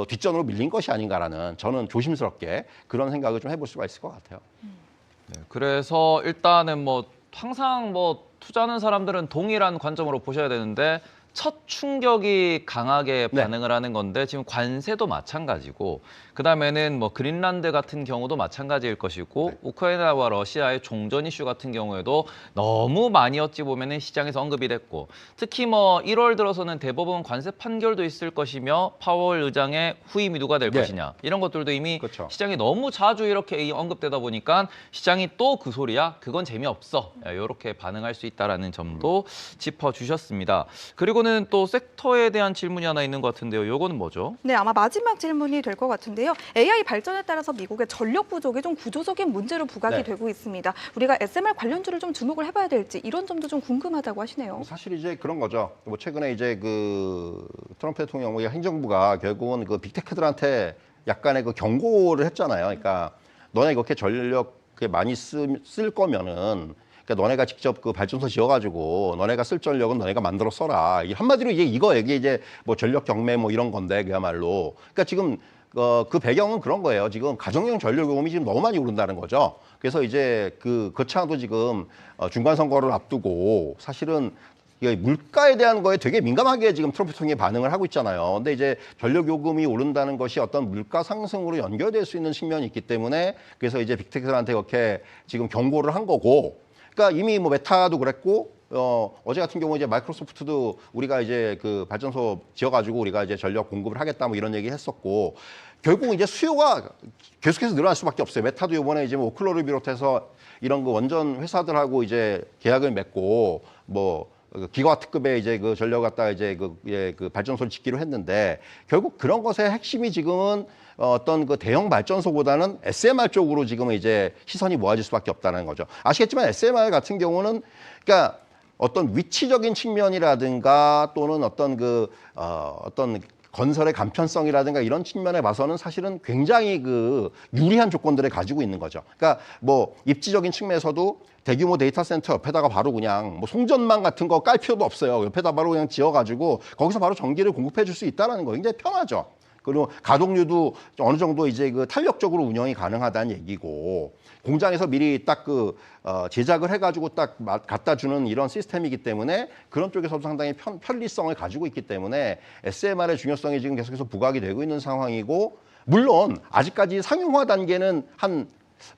뒷전으로 밀린 것이 아닌가라는 저는 조심스럽게 그런 생각을 좀 해볼 수가 있을 것 같아요. 네, 그래서 일단은 뭐 항상 뭐 투자하는 사람들은 동일한 관점으로 보셔야 되는데 첫 충격이 강하게 반응을 하는 건데 지금 관세도 마찬가지고 그다음에는 뭐 그린란드 같은 경우도 마찬가지일 것이고 우크라이나와 러시아의 종전 이슈 같은 경우에도 너무 많이 어찌 보면은 시장에서 언급이 됐고 특히 뭐 1월 들어서는 대법원 관세 판결도 있을 것이며 파월 의장의 후임이 누가 될 것이냐 이런 것들도 이미 그렇죠. 시장에 너무 자주 이렇게 언급되다 보니까 시장이 또 그 소리야 그건 재미없어 이렇게 반응할 수 있다라는 점도 짚어주셨습니다. 그리고는 또 섹터에 대한 질문이 하나 있는 것 같은데요. 요거는 뭐죠? 네, 아마 마지막 질문이 될 것 같은데요. AI 발전에 따라서 미국의 전력 부족이 좀 구조적인 문제로 부각이 되고 있습니다. 우리가 SMR 관련주를 좀 주목을 해봐야 될지 이런 점도 좀 궁금하다고 하시네요. 사실 이제 그런 거죠. 뭐 최근에 이제 그 트럼프 대통령 행정부가 결국은 그 빅테크들한테 약간의 그 경고를 했잖아요. 그러니까 너네 그렇게 전력 많이 쓸 거면은. 그러니까 너네가 직접 그 발전소 지어가지고 너네가 쓸 전력은 너네가 만들어 써라. 한마디로 이게 이게 뭐 전력 경매 뭐 이런 건데 그야말로. 그러니까 지금 그 배경은 그런 거예요. 지금 가정용 전력 요금이 지금 너무 많이 오른다는 거죠. 그래서 이제 그렇지 않아도 지금 중간 선거를 앞두고 사실은 이게 물가에 대한 거에 되게 민감하게 지금 트럼프 대통령이 반응을 하고 있잖아요. 근데 이제 전력 요금이 오른다는 것이 어떤 물가 상승으로 연결될 수 있는 측면이 있기 때문에 그래서 이제 빅테크들한테 이렇게 지금 경고를 한 거고, 그러니까 이미 뭐 메타도 그랬고 어제 같은 경우 이제 마이크로소프트도 우리가 이제 그 발전소 지어가지고 우리가 이제 전력 공급을 하겠다 뭐 이런 얘기 했었고, 결국 이제 수요가 계속해서 늘어날 수밖에 없어요. 메타도 이번에 이제 뭐 오클러를 비롯해서 이런 그 원전 회사들하고 이제 계약을 맺고 뭐 기가와트급의 이제 그 전력 갖다가 이제 그 발전소를 짓기로 했는데, 결국 그런 것의 핵심이 지금은 어떤 그 대형 발전소보다는 SMR 쪽으로 지금 이제 시선이 모아질 수밖에 없다는 거죠. 아시겠지만 SMR 같은 경우는 그러니까 어떤 위치적인 측면이라든가 또는 어떤 어떤 건설의 간편성이라든가 이런 측면에 봐서는 사실은 굉장히 그 유리한 조건들을 가지고 있는 거죠. 그러니까 뭐 입지적인 측면에서도 대규모 데이터 센터 옆에다가 바로 그냥 뭐 송전망 같은 거 깔 필요도 없어요. 옆에다 바로 그냥 지어가지고 거기서 바로 전기를 공급해 줄 수 있다는 거 굉장히 편하죠. 그리고 가동률도 어느 정도 이제 그 탄력적으로 운영이 가능하다는 얘기고, 공장에서 미리 딱 제작을 해가지고 딱 갖다 주는 이런 시스템이기 때문에 그런 쪽에서도 상당히 편리성을 가지고 있기 때문에 SMR의 중요성이 지금 계속해서 부각이 되고 있는 상황이고, 물론 아직까지 상용화 단계는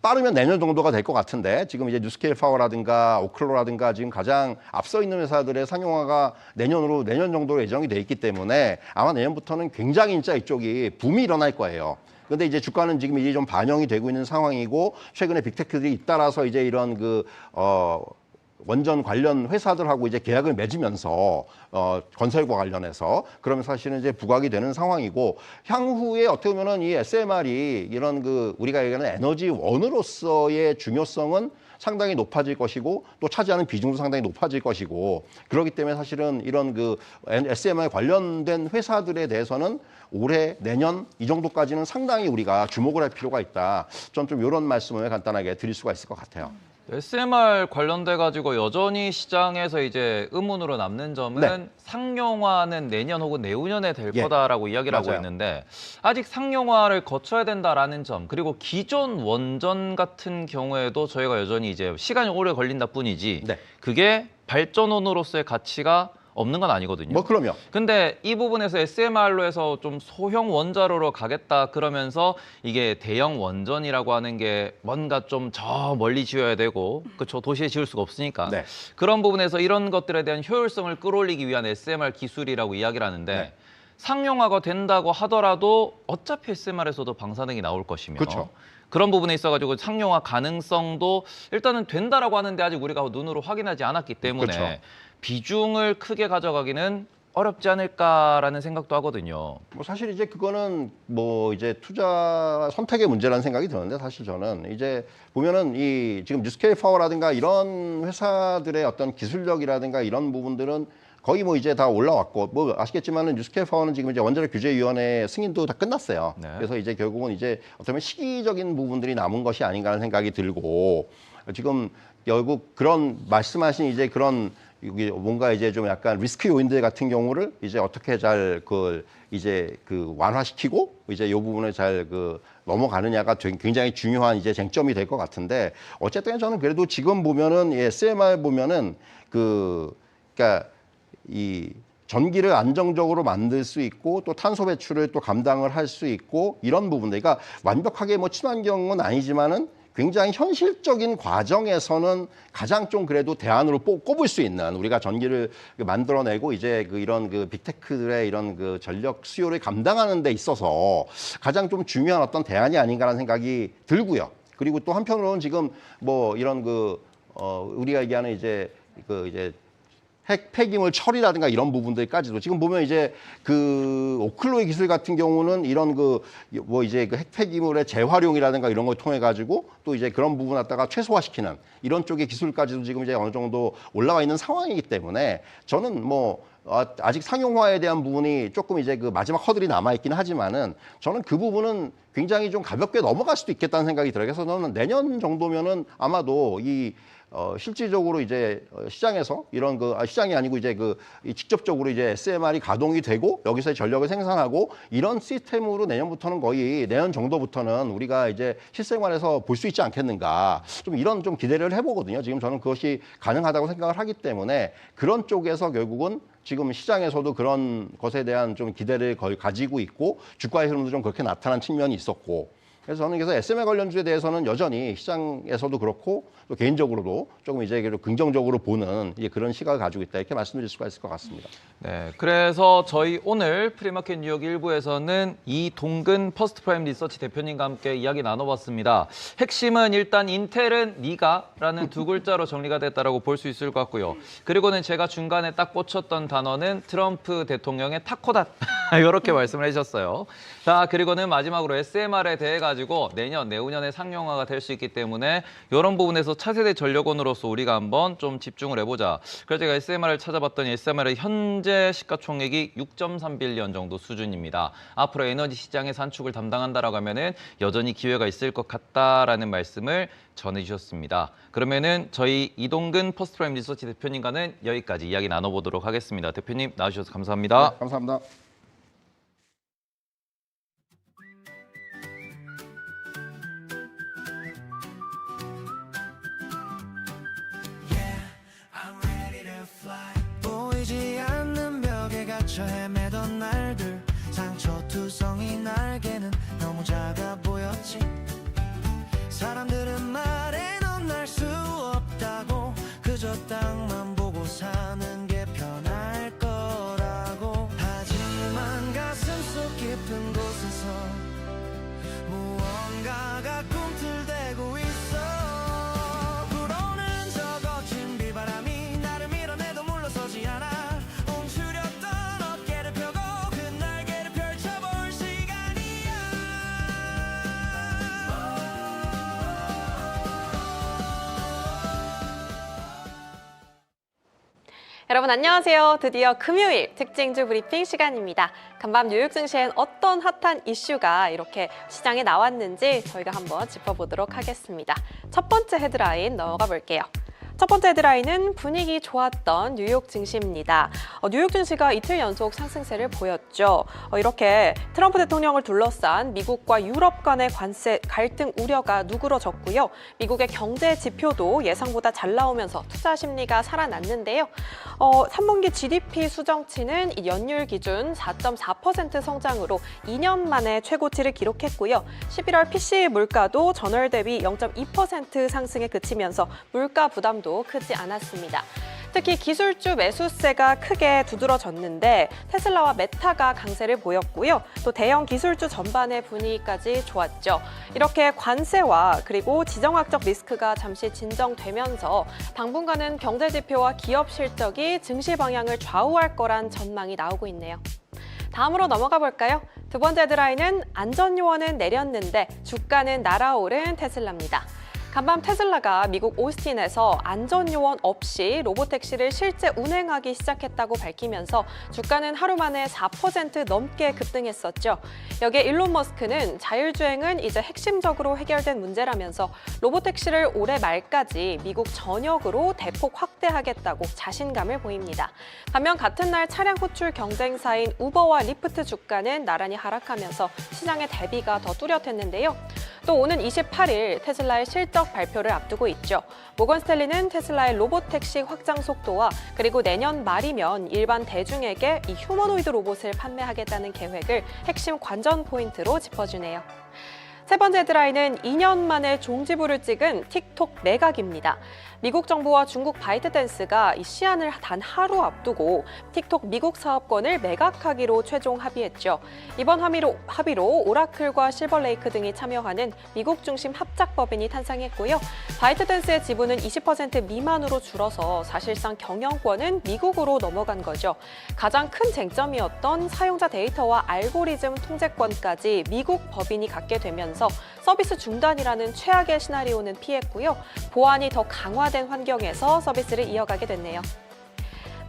빠르면 내년 정도가 될 것 같은데, 지금 이제 뉴스케일 파워라든가 오클로라든가 지금 가장 앞서 있는 회사들의 상용화가 내년 정도로 예정이 돼 있기 때문에 아마 내년부터는 굉장히 진짜 이쪽이 붐이 일어날 거예요. 근데 이제 주가는 지금 이제 좀 반영이 되고 있는 상황이고, 최근에 빅테크들이 잇따라서 이제 이런 원전 관련 회사들하고 이제 계약을 맺으면서 건설과 관련해서 그러면 사실은 이제 부각이 되는 상황이고, 향후에 어떻게 보면은 이 SMR이 이런 우리가 얘기하는 에너지 원으로서의 중요성은 상당히 높아질 것이고, 또 차지하는 비중도 상당히 높아질 것이고, 그렇기 때문에 사실은 이런 SMR 관련된 회사들에 대해서는 올해 내년 이 정도까지는 상당히 우리가 주목을 할 필요가 있다. 좀 이런 말씀을 간단하게 드릴 수가 있을 것 같아요. SMR 관련돼 가지고 여전히 시장에서 이제 의문으로 남는 점은 네. 상용화는 내년 혹은 내후년에 될 예. 거다라고 이야기를 하고 맞아요. 있는데, 아직 상용화를 거쳐야 된다라는 점, 그리고 기존 원전 같은 경우에도 저희가 여전히 이제 시간이 오래 걸린다 뿐이지 네. 그게 발전원으로서의 가치가 없는 건 아니거든요. 뭐 그럼요. 근데 이 부분에서 SMR로 해서 좀 소형 원자로로 가겠다 그러면서 이게 대형 원전이라고 하는 게 뭔가 좀 저 멀리 지어야 되고, 그렇죠, 도시에 지을 수가 없으니까. 네. 그런 부분에서 이런 것들에 대한 효율성을 끌어올리기 위한 SMR 기술이라고 이야기를 하는데, 네. 상용화가 된다고 하더라도 어차피 SMR에서도 방사능이 나올 것이며, 그렇죠. 그런 부분에 있어가지고 상용화 가능성도 일단은 된다라고 하는데 아직 우리가 눈으로 확인하지 않았기 때문에 그렇죠. 비중을 크게 가져가기는 어렵지 않을까라는 생각도 하거든요. 뭐 사실 이제 그거는 뭐 이제 투자 선택의 문제라는 생각이 드는데, 사실 저는 이제 보면은 이 지금 뉴스케일 파워라든가 이런 회사들의 어떤 기술력이라든가 이런 부분들은 거의 뭐 이제 다 올라왔고, 뭐 아시겠지만은 뉴스케일 파워는 지금 이제 원자력 규제위원회 승인도 다 끝났어요. 네. 그래서 이제 결국은 이제 어쩌면 시기적인 부분들이 남은 것이 아닌가 하는 생각이 들고, 지금 결국 그런 말씀하신 이제 그런 여기 뭔가 이제 좀 약간 리스크 요인들 같은 경우를 이제 어떻게 잘 이제 완화시키고 이제 이 부분을 잘 넘어가느냐가 굉장히 중요한 이제 쟁점이 될 것 같은데, 어쨌든 저는 그래도 지금 보면은 SMR 보면은 그러니까 이 전기를 안정적으로 만들 수 있고 또 탄소 배출을 또 감당을 할 수 있고 이런 부분들, 그러니까 완벽하게 뭐 친환경은 아니지만은 굉장히 현실적인 과정에서는 가장 좀 그래도 대안으로 꼽을 수 있는, 우리가 전기를 만들어내고 이제 이런 빅테크들의 이런 전력 수요를 감당하는 데 있어서 가장 좀 중요한 어떤 대안이 아닌가라는 생각이 들고요. 그리고 또 한편으로는 지금 뭐 이런 우리가 얘기하는 이제 핵 폐기물 처리라든가 이런 부분들까지도 지금 보면 이제 오클로의 기술 같은 경우는 이런 뭐 이제 핵 폐기물의 재활용이라든가 이런 걸 통해 가지고 또 이제 그런 부분 갖다가 최소화시키는 이런 쪽의 기술까지도 지금 이제 어느 정도 올라와 있는 상황이기 때문에, 저는 뭐 아직 상용화에 대한 부분이 조금 이제 마지막 허들이 남아 있긴 하지만은 저는 그 부분은 굉장히 좀 가볍게 넘어갈 수도 있겠다는 생각이 들어요. 그래서 저는 내년 정도면은 아마도 실질적으로 이제 시장에서 이런 시장이 아니고 이제 이 직접적으로 이제 SMR이 가동이 되고 여기서 전력을 생산하고 이런 시스템으로 내년부터는 거의 내년 정도부터는 우리가 이제 실생활에서 볼 수 있지 않겠는가. 좀 이런 좀 기대를 해보거든요. 지금 저는 그것이 가능하다고 생각을 하기 때문에 그런 쪽에서 결국은 지금 시장에서도 그런 것에 대한 좀 기대를 거의 가지고 있고 주가의 흐름도 좀 그렇게 나타난 측면이 있었고 그래서 저는 SMR 관련주에 대해서는 여전히 시장에서도 그렇고 또 개인적으로도 조금 이제 긍정적으로 보는 그런 시각을 가지고 있다 이렇게 말씀드릴 수가 있을 것 같습니다. 네, 그래서 저희 오늘 프리마켓 뉴욕 1부에서는 이동근 퍼스트프라임 리서치 대표님과 함께 이야기 나눠봤습니다. 핵심은 일단 인텔은 니가라는 두 글자로 정리가 됐다라고 볼 수 있을 것 같고요. 그리고는 제가 중간에 딱 꽂혔던 단어는 트럼프 대통령의 타코닷 이렇게 말씀을 해주셨어요. 자, 그리고는 마지막으로 SMR에 대해 가지고 내년, 내후년에 상용화가 될 수 있기 때문에 이런 부분에서 차세대 전력원으로서 우리가 한번 좀 집중을 해보자. 그래서 제가 SMR을 찾아봤더니 SMR의 현재 시가총액이 6.3빌리언 정도 수준입니다. 앞으로 에너지 시장의 산축을 담당한다라고 하면은 여전히 기회가 있을 것 같다라는 말씀을 전해주셨습니다. 그러면은 저희 이동근 퍼스트프라임 리서치 대표님과는 여기까지 이야기 나눠보도록 하겠습니다. 대표님 나와주셔서 감사합니다. 네, 감사합니다. 보이지 않는 벽에 갇혀 헤매던 날들 상처투성이 날개는 너무 작아 보였지 사람들은 말해 넌 날 수 없다고 그저 땅만 보고 사는 게 편할 거라고 하지만 가슴속 깊은 곳에서 무언가가 꿈틀대고 있어 불어오는 저 거친 비바람이 나를 밀어내도 물러서지 않아 움츠렸던 어깨를 펴고 그 날개를 펼쳐볼 시간이야 여러분 안녕하세요. 드디어 금요일 특징주 브리핑 시간입니다. 간밤 뉴욕 증시엔 어떤 핫한 이슈가 이렇게 시장에 나왔는지 저희가 한번 짚어보도록 하겠습니다. 첫 번째 헤드라인 넘어가 볼게요. 첫 번째 헤드라인은 분위기 좋았던 뉴욕 증시입니다. 뉴욕 증시가 이틀 연속 상승세를 보였죠. 이렇게 트럼프 대통령을 둘러싼 미국과 유럽 간의 관세 갈등 우려가 누그러졌고요. 미국의 경제 지표도 예상보다 잘 나오면서 투자 심리가 살아났는데요. 3분기 GDP 수정치는 이 연율 기준 4.4% 성장으로 2년 만에 최고치를 기록했고요. 11월 PCE 물가도 전월 대비 0.2% 상승에 그치면서 물가 부담도 크지 않았습니다. 특히 기술주 매수세가 크게 두드러졌는데 테슬라와 메타가 강세를 보였고요. 또 대형 기술주 전반의 분위기까지 좋았죠. 이렇게 관세와 그리고 지정학적 리스크가 잠시 진정되면서 당분간은 경제 지표와 기업 실적이 증시 방향을 좌우할 거란 전망이 나오고 있네요. 다음으로 넘어가 볼까요? 두 번째 헤드라인은 안전요원은 내렸는데 주가는 날아오른 테슬라입니다. 간밤 테슬라가 미국 오스틴에서 안전요원 없이 로보택시를 실제 운행하기 시작했다고 밝히면서 주가는 하루 만에 4% 넘게 급등했었죠. 여기에 일론 머스크는 자율주행은 이제 핵심적으로 해결된 문제라면서 로보택시를 올해 말까지 미국 전역으로 대폭 확대하겠다고 자신감을 보입니다. 반면 같은 날 차량 호출 경쟁사인 우버와 리프트 주가는 나란히 하락하면서 시장의 대비가 더 뚜렷했는데요. 또 오는 28일 테슬라의 실적 발표를 앞두고 있죠. 모건 스탠리는 테슬라의 로봇택시 확장 속도와 그리고 내년 말이면 일반 대중에게 이 휴머노이드 로봇을 판매하겠다는 계획을 핵심 관전 포인트로 짚어주네요. 세 번째 헤드라인은 2년 만에 종지부를 찍은 틱톡 매각입니다. 미국 정부와 중국 바이트댄스가 이 시한을 단 하루 앞두고 틱톡 미국 사업권을 매각하기로 최종 합의했죠. 이번 합의로 오라클과 실버레이크 등이 참여하는 미국 중심 합작법인이 탄생했고요. 바이트댄스의 지분은 20% 미만으로 줄어서 사실상 경영권은 미국으로 넘어간 거죠. 가장 큰 쟁점이었던 사용자 데이터와 알고리즘 통제권까지 미국 법인이 갖게 되면서 서비스 중단이라는 최악의 시나리오는 피했고요. 보안이 더 강화된 환경에서 서비스를 이어가게 됐네요.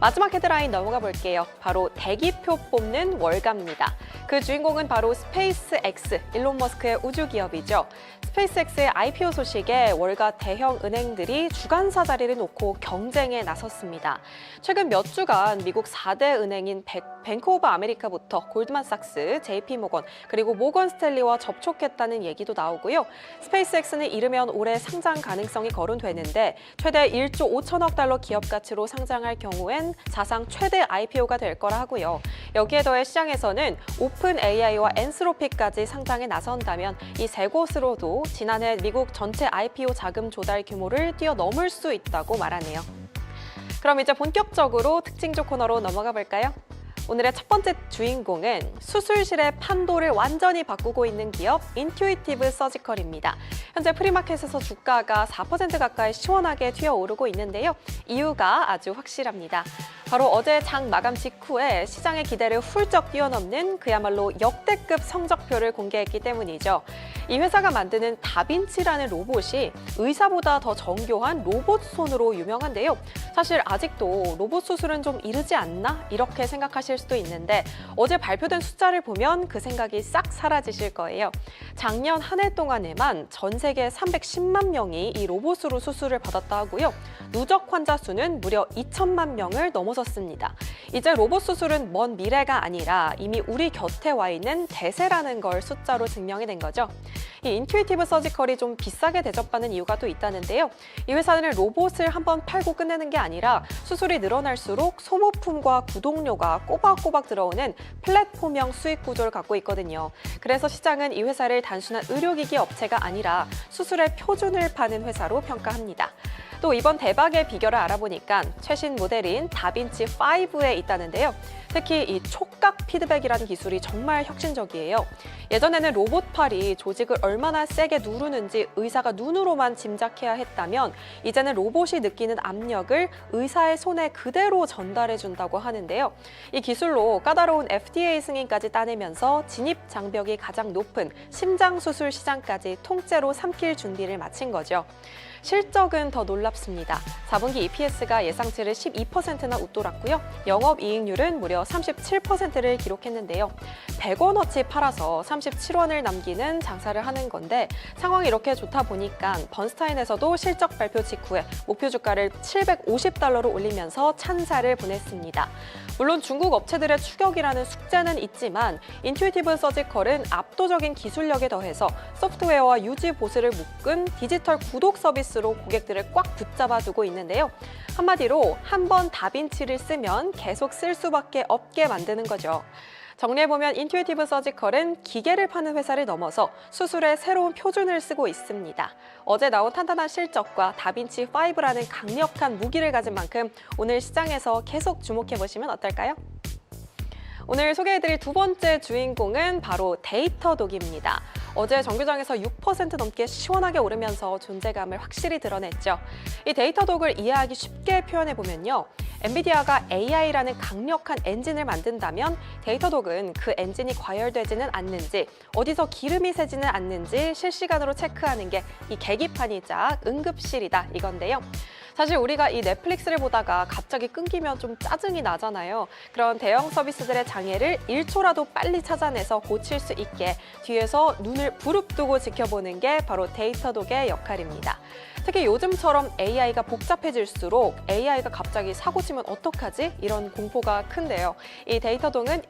마지막 헤드라인 넘어가 볼게요. 바로 대기표 뽑는 월가입니다. 그 주인공은 바로 스페이스X, 일론 머스크의 우주 기업이죠. 스페이스X의 IPO 소식에 월가 대형 은행들이 주관사 자리를 놓고 경쟁에 나섰습니다. 최근 몇 주간 미국 4대 은행인 뱅크 오브 아메리카부터 골드만삭스, JP모건, 그리고 모건 스탠리와 접촉했다는 얘기도 나오고요. 스페이스X는 이르면 올해 상장 가능성이 거론되는데 최대 1조 5천억 달러 기업 가치로 상장할 경우엔 사상 최대 IPO가 될 거라 하고요. 여기에 더해 시장에서는 오픈 AI와 엔스로피까지 상장에 나선다면 이 세 곳으로도 지난해 미국 전체 IPO 자금 조달 규모를 뛰어넘을 수 있다고 말하네요. 그럼 이제 본격적으로 특징주 코너로 넘어가 볼까요? 오늘의 첫 번째 주인공은 수술실의 판도를 완전히 바꾸고 있는 기업 인투이티브 서지컬입니다. 현재 프리마켓에서 주가가 4% 가까이 시원하게 튀어오르고 있는데요. 이유가 아주 확실합니다. 바로 어제 장 마감 직후에 시장의 기대를 훌쩍 뛰어넘는 그야말로 역대급 성적표를 공개했기 때문이죠. 이 회사가 만드는 다빈치라는 로봇이 의사보다 더 정교한 로봇 손으로 유명한데요. 사실 아직도 로봇 수술은 좀 이르지 않나? 이렇게 생각하실 수도 있는데 어제 발표된 숫자를 보면 그 생각이 싹 사라지실 거예요. 작년 한 해 동안에만 전 세계 310만 명이 이 로봇으로 수술을 받았다 하고요. 누적 환자 수는 무려 2천만 명을 넘어섰습니다. 이제 로봇 수술은 먼 미래가 아니라 이미 우리 곁에 와 있는 대세라는 걸 숫자로 증명이 된 거죠. 이 인투이티브 서지컬이 좀 비싸게 대접받는 이유가 또 있다는데요. 이 회사는 로봇을 한번 팔고 끝내는 게 아니라 수술이 늘어날수록 소모품과 구독료가 꼬박꼬박 들어오는 플랫폼형 수익 구조를 갖고 있거든요. 그래서 시장은 이 회사를 단순한 의료기기 업체가 아니라 수술의 표준을 파는 회사로 평가합니다. 또 이번 대박의 비결을 알아보니까 최신 모델인 다빈치 5에 있다는데요. 특히 이 촉각 피드백이라는 기술이 정말 혁신적이에요. 예전에는 로봇팔이 조직을 얼마나 세게 누르는지 의사가 눈으로만 짐작해야 했다면 이제는 로봇이 느끼는 압력을 의사의 손에 그대로 전달해준다고 하는데요. 이 기술로 까다로운 FDA 승인까지 따내면서 진입 장벽이 가장 높은 심장 수술 시장까지 통째로 삼킬 준비를 마친 거죠. 실적은 더 놀랍습니다. 4분기 EPS가 예상치를 12%나 웃돌았고요. 영업이익률은 무려 37%를 기록했는데요. 100원어치 팔아서 37원을 남기는 장사를 하는 건데 상황이 이렇게 좋다 보니까 번스타인에서도 실적 발표 직후에 목표 주가를 750달러로 올리면서 찬사를 보냈습니다. 물론 중국 업체들의 추격이라는 숙제는 있지만 인투이티브 서지컬은 압도적인 기술력에 더해서 소프트웨어와 유지 보수를 묶은 디지털 구독 서비스로 고객들을 꽉 붙잡아 두고 있는데요. 한마디로 한 번 다빈치를 쓰면 계속 쓸 수밖에 없게 만드는 거죠. 정리해보면 인투이티브 서지컬은 기계를 파는 회사를 넘어서 수술의 새로운 표준을 쓰고 있습니다. 어제 나온 탄탄한 실적과 다빈치 5라는 강력한 무기를 가진 만큼 오늘 시장에서 계속 주목해보시면 어떨까요? 오늘 소개해드릴 두 번째 주인공은 바로 데이터독입니다. 어제 정규장에서 6% 넘게 시원하게 오르면서 존재감을 확실히 드러냈죠. 이 데이터독을 이해하기 쉽게 표현해보면요. 엔비디아가 AI라는 강력한 엔진을 만든다면 데이터독은 그 엔진이 과열되지는 않는지 어디서 기름이 새지는 않는지 실시간으로 체크하는 게 이 계기판이자 응급실이다 이건데요. 사실 우리가 이 넷플릭스를 보다가 갑자기 끊기면 좀 짜증이 나잖아요. 그런 대형 서비스들의 장애를 1초라도 빨리 찾아내서 고칠 수 있게 뒤에서 눈을 부릅뜨고 지켜보는 게 바로 데이터독의 역할입니다. 특히 요즘처럼 AI가 복잡해질수록 AI가 갑자기 사고치면 어떡하지? 이런 공포가 큰데요. 이 데이터독은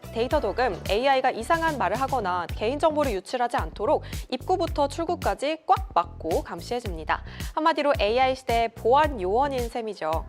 AI가 이상한 말을 하거나 개인정보를 유출하지 않도록 입구부터 출구까지 꽉 막고 감시해줍니다. 한마디로 AI 시대의 보안 요원인 셈이죠.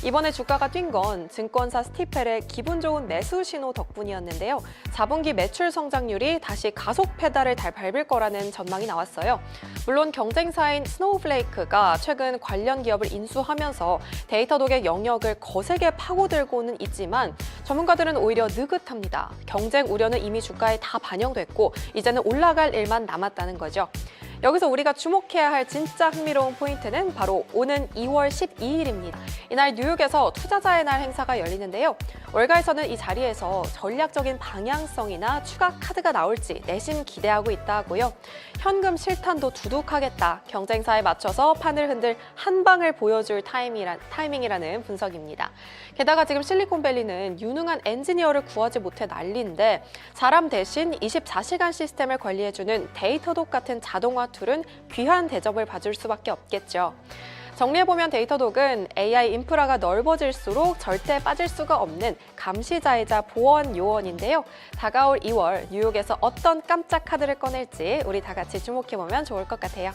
이번에 주가가 뛴 건 증권사 스티펠의 기분 좋은 매수 신호 덕분이었는데요. 4분기 매출 성장률이 다시 가속 페달을 밟을 거라는 전망이 나왔어요. 물론 경쟁사인 스노우플레이크가 최근 관련 기업을 인수하면서 데이터독의 영역을 거세게 파고들고는 있지만 전문가들은 오히려 느긋합니다. 경쟁 우려는 이미 주가에 다 반영됐고 이제는 올라갈 일만 남았다는 거죠. 여기서 우리가 주목해야 할 진짜 흥미로운 포인트는 바로 오는 2월 12일입니다. 이날 뉴욕에서 투자자의 날 행사가 열리는데요. 월가에서는 이 자리에서 전략적인 방향성이나 추가 카드가 나올지 내심 기대하고 있다 하고요. 현금 실탄도 두둑하겠다. 경쟁사에 맞춰서 판을 흔들 한 방을 보여줄 타이밍이라는 분석입니다. 게다가 지금 실리콘밸리는 유능한 엔지니어를 구하지 못해 난리인데 사람 대신 24시간 시스템을 관리해주는 데이터독 같은 자동화 툴은 귀한 대접을 받을 수밖에 없겠죠. 정리해보면 데이터독은 AI 인프라가 넓어질수록 절대 빠질 수가 없는 감시자이자 보안 요원인데요. 다가올 2월 뉴욕에서 어떤 깜짝 카드를 꺼낼지 우리 다 같이 주목해보면 좋을 것 같아요.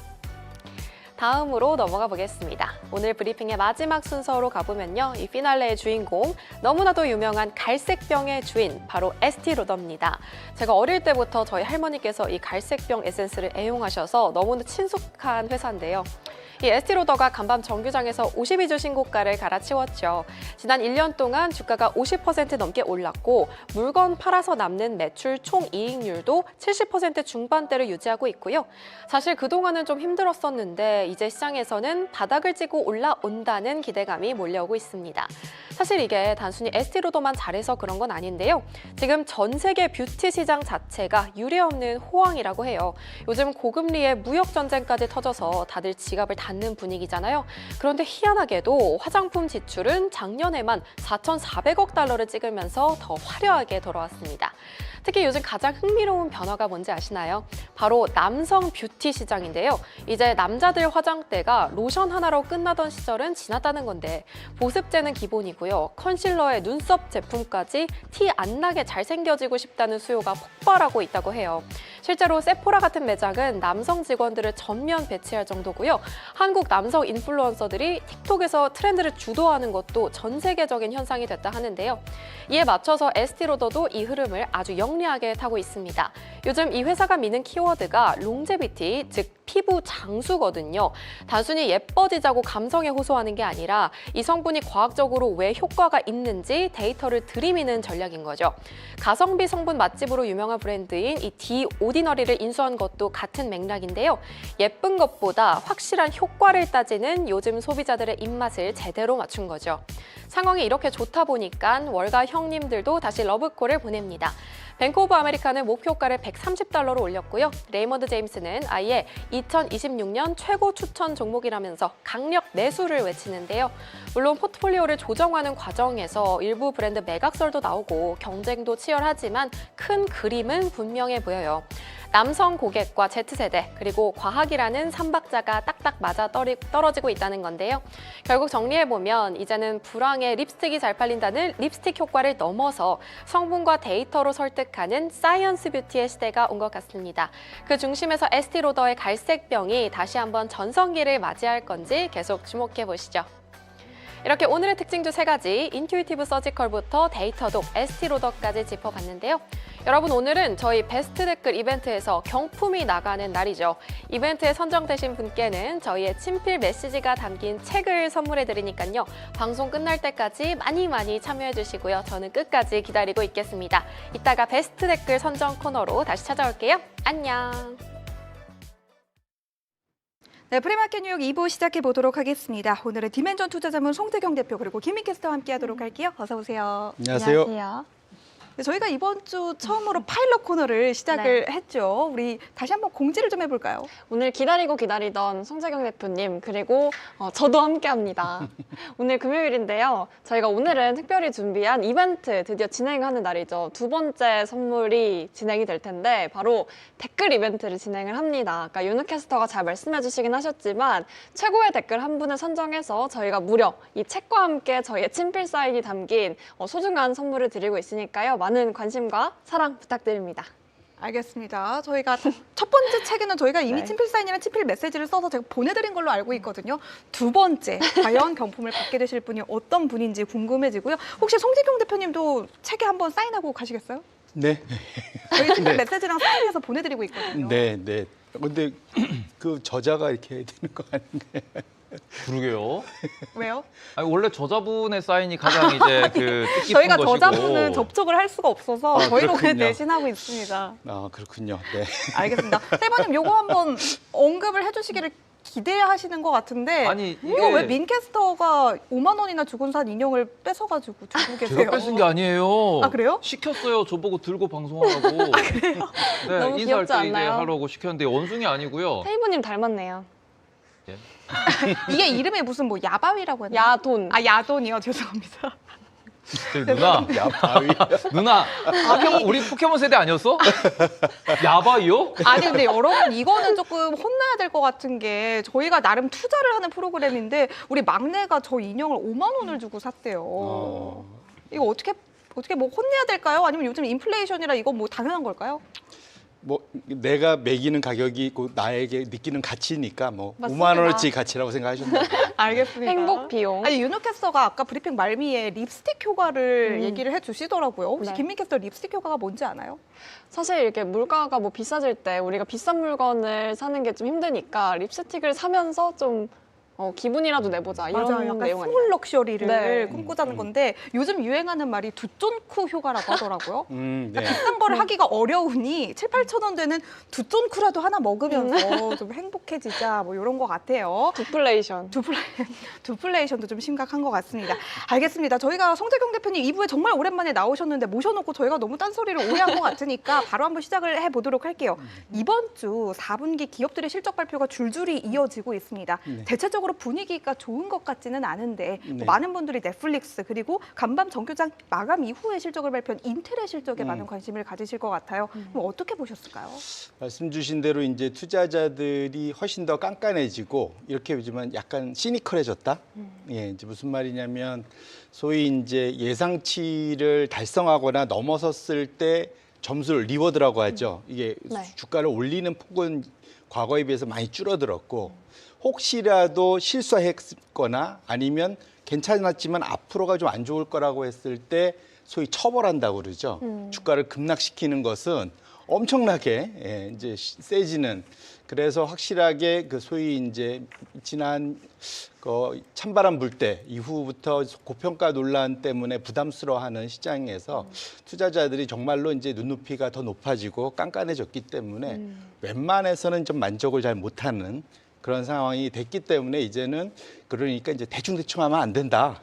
다음으로 넘어가 보겠습니다. 오늘 브리핑의 마지막 순서로 가보면요. 이 피날레의 주인공, 너무나도 유명한 갈색병의 주인, 바로 에스티로더입니다. 제가 어릴 때부터 저희 할머니께서 이 갈색병 에센스를 애용하셔서 너무나 친숙한 회사인데요. 이 에스티로더가 간밤 정규장에서 52주 신고가를 갈아치웠죠. 지난 1년 동안 주가가 50% 넘게 올랐고 물건 팔아서 남는 매출 총이익률도 70% 중반대를 유지하고 있고요. 사실 그동안은 좀 힘들었었는데 이제 시장에서는 바닥을 찌고 올라온다는 기대감이 몰려오고 있습니다. 사실 이게 단순히 에스티로더만 잘해서 그런 건 아닌데요. 지금 전 세계 뷰티 시장 자체가 유례없는 호황이라고 해요. 요즘 고금리에 무역 전쟁까지 터져서 다들 지갑을 닫는 분위기잖아요. 그런데 희한하게도 화장품 지출은 작년에만 4,400억 달러를 찍으면서 더 화려하게 돌아왔습니다. 특히 요즘 가장 흥미로운 변화가 뭔지 아시나요? 바로 남성 뷰티 시장인데요. 이제 남자들 화장대가 로션 하나로 끝나던 시절은 지났다는 건데 보습제는 기본이고요. 컨실러에 눈썹 제품까지 티 안 나게 잘생겨지고 싶다는 수요가 폭발하고 있다고 해요. 실제로 세포라 같은 매장은 남성 직원들을 전면 배치할 정도고요. 한국 남성 인플루언서들이 틱톡에서 트렌드를 주도하는 것도 전 세계적인 현상이 됐다 하는데요. 이에 맞춰서 에스티로더도 이 흐름을 아주 영리하게 타고 있습니다. 요즘 이 회사가 미는 키워드가 롱제비티, 즉 피부 장수거든요. 단순히 예뻐지자고 감성에 호소하는 게 아니라 이 성분이 과학적으로 왜 효과가 있는지 데이터를 들이미는 전략인 거죠. 가성비 성분 맛집으로 유명한 브랜드인 이 디 오디너리를 인수한 것도 같은 맥락인데요. 예쁜 것보다 확실한 효과를 따지는 요즘 소비자들의 입맛을 제대로 맞춘 거죠. 상황이 이렇게 좋다 보니까 월가 형님들도 다시 러브콜을 보냅니다. 뱅크 오브 아메리카는 목표가를 130달러로 올렸고요. 레이먼드 제임스는 아예 2026년 최고 추천 종목이라면서 강력 매수를 외치는데요. 물론 포트폴리오를 조정하는 과정에서 일부 브랜드 매각설도 나오고 경쟁도 치열하지만 큰 그림은 분명해 보여요. 남성 고객과 Z세대 그리고 과학이라는 삼박자가 딱딱 맞아 떨어지고 있다는 건데요. 결국 정리해보면 이제는 불황에 립스틱이 잘 팔린다는 립스틱 효과를 넘어서 성분과 데이터로 설득하는 사이언스 뷰티의 시대가 온 것 같습니다. 그 중심에서 에스티로더의 갈색병이 다시 한번 전성기를 맞이할 건지 계속 주목해보시죠. 이렇게 오늘의 특징주 3가지, 인튜이티브 서지컬부터 데이터독, 에스티로더까지 짚어봤는데요. 여러분 오늘은 저희 베스트 댓글 이벤트에서 경품이 나가는 날이죠. 이벤트에 선정되신 분께는 저희의 친필 메시지가 담긴 책을 선물해 드리니까요. 방송 끝날 때까지 많이 참여해 주시고요. 저는 끝까지 기다리고 있겠습니다. 이따가 베스트 댓글 선정 코너로 다시 찾아올게요. 안녕. 네, 프리마켓 뉴욕 2부 시작해 보도록 하겠습니다. 오늘은 디멘전 투자자문 송태경 대표 그리고 김민 캐스터와 함께하도록 할게요. 어서 오세요. 안녕하세요. 네, 저희가 이번 주 처음으로 파일럿 코너를 시작을 했죠. 우리 다시 한번 공지를 좀 해볼까요? 오늘 기다리던 송재경 대표님 그리고 저도 함께합니다. 오늘 금요일인데요. 저희가 오늘은 특별히 준비한 이벤트 드디어 진행하는 날이죠. 2번째 선물이 진행이 될 텐데 바로 댓글 이벤트를 진행을 합니다. 아까 윤우 캐스터가 잘 말씀해 주시긴 하셨지만 최고의 댓글 한 분을 선정해서 저희가 무려 이 책과 함께 저희의 친필 사인이 담긴 소중한 선물을 드리고 있으니까요. 많은 관심과 사랑 부탁드립니다. 알겠습니다. 저희가 첫 번째 책에는 저희가 이미 네. 친필 사인이나 친필 메시지를 써서 제가 보내드린 걸로 알고 있거든요. 2번째, 과연 경품을 받게 되실 분이 어떤 분인지 궁금해지고요. 혹시 송재경 대표님도 책에 한번 사인하고 가시겠어요? 네. 저희 친필 메시지랑 사인해서 보내드리고 있거든요. 네. 근데 그 저자가 이렇게 해야 되는 거 아닌가요? 그러게요. 왜요? 아니, 원래 저자분의 사인이 가장 이제 그 뜻깊은 저희가 것이고. 저자분은 접촉을 할 수가 없어서 저희로 그냥 그렇군요. 대신하고 있습니다. 아, 그렇군요. 네. 알겠습니다. 세번님 요거 한번 언급을 해주시기를 기대하시는 것 같은데 아니, 이거 이게- 왜 민캐스터가 5만 원이나 주고 산 인형을 뺏어가지고 두고 계세요? 제가 뺏은 게 아니에요. 아, 그래요? 시켰어요. 저보고 들고 방송하라고. 아, 그래요? 네, 너무 인사할 귀엽지 때 이제 않나요? 하려고 시켰는데 원숭이 아니고요. 테이브님 닮았네요. 이게 이름이 무슨 뭐 야바위라고 했나? 야돈. 아 야돈이요. 죄송합니다. 저기 누나, 야, 바위. 누나, 우리 포켓몬 세대 아니었어? 야바이요? 아니 근데 여러분 이거는 조금 혼나야 될 것 같은 게 저희가 나름 투자를 하는 프로그램인데 우리 막내가 저 인형을 5만 원을 주고 샀대요. 이거 어떻게 뭐 혼내야 될까요? 아니면 요즘 인플레이션이라 이거 뭐 당연한 걸까요? 뭐 내가 매기는 가격이 그 나에게 느끼는 가치니까 뭐 맞습니다. 5만 원어치 가치라고 생각하셨나요? 알겠습니다. 행복 비용. 아니 윤호 캐스터가 아까 브리핑 말미에 립스틱 효과를 얘기를 해주시더라고요. 혹시 네. 김민 캐스터 립스틱 효과가 뭔지 아나요? 사실 이렇게 물가가 뭐 비싸질 때 우리가 비싼 물건을 사는 게 좀 힘드니까 립스틱을 사면서 좀 기분이라도 내보자 이런 맞아요. 약간 내용 스몰 아니에요? 럭셔리를 네. 꿈꾸자는 건데 요즘 유행하는 말이 두쫀쿠 효과라고 하더라고요. 네. 비싼 거를 하기가 어려우니 7, 8천 원 되는 두쫀쿠라도 하나 먹으면서 좀 행복해지자 뭐 이런 것 같아요. 디플레이션. 두플레이션도 좀 심각한 것 같습니다. 알겠습니다. 저희가 송재경 대표님 2부에 정말 오랜만에 나오셨는데 모셔놓고 저희가 너무 딴소리를 오래 한 것 같으니까 바로 한번 시작을 해보도록 할게요. 이번 주 4분기 기업들의 실적 발표가 줄줄이 이어지고 있습니다. 대체적으로 분위기가 좋은 것 같지는 않은데 네. 많은 분들이 넷플릭스 그리고 간밤 정규장 마감 이후에 실적을 발표한 인텔의 실적에 많은 관심을 가지실 것 같아요. 그럼 어떻게 보셨을까요? 말씀 주신 대로 이제 투자자들이 훨씬 더 깐깐해지고 이렇게 요즘은 약간 시니컬해졌다. 예, 이제 무슨 말이냐면 소위 이제 예상치를 달성하거나 넘어섰을 때 점수를 리워드라고 하죠. 이게 네. 주가를 올리는 폭은 과거에 비해서 많이 줄어들었고 혹시라도 실수했거나 아니면 괜찮았지만 앞으로가 좀 안 좋을 거라고 했을 때 소위 처벌한다고 그러죠. 주가를 급락시키는 것은 엄청나게 이제 세지는 그래서 확실하게 그 소위 이제 지난 그 찬바람 불 때 이후부터 고평가 논란 때문에 부담스러워하는 시장에서 투자자들이 정말로 이제 눈높이가 더 높아지고 깐깐해졌기 때문에 웬만해서는 좀 만족을 잘 못하는 그런 상황이 됐기 때문에 이제는 그러니까 이제 대충 하면 안 된다.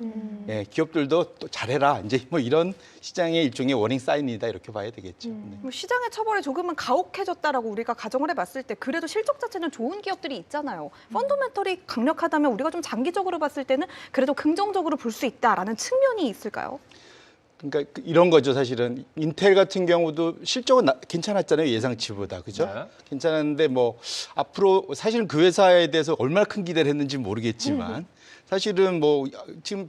예, 기업들도 또 잘해라. 이제 뭐 이런 시장의 일종의 워닝 사인이다 이렇게 봐야 되겠죠. 네. 뭐 시장의 처벌이 조금은 가혹해졌다라고 우리가 가정을 해봤을 때 그래도 실적 자체는 좋은 기업들이 있잖아요. 펀더멘털이 강력하다면 우리가 좀 장기적으로 봤을 때는 그래도 긍정적으로 볼 수 있다라는 측면이 있을까요? 그러니까 이런 거죠, 사실은. 인텔 같은 경우도 실적은 괜찮았잖아요, 예상치보다. 그죠? 네. 괜찮았는데 뭐 앞으로 사실은 그 회사에 대해서 얼마나 큰 기대를 했는지 모르겠지만 사실은 뭐 지금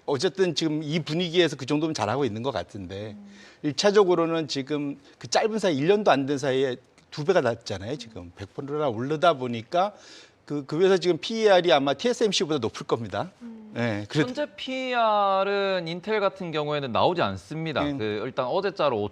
어쨌든 지금 이 분위기에서 그 정도면 잘하고 있는 것 같은데 일차적으로는 지금 그 짧은 사이 1년도 안 된 사이에 2배가 났잖아요, 지금. 100%나 오르다 보니까 그 회사 지금 PER이 아마 TSMC보다 높을 겁니다. 네, 현재 PER은 인텔 같은 경우에는 나오지 않습니다. 네. 그 일단 어제자로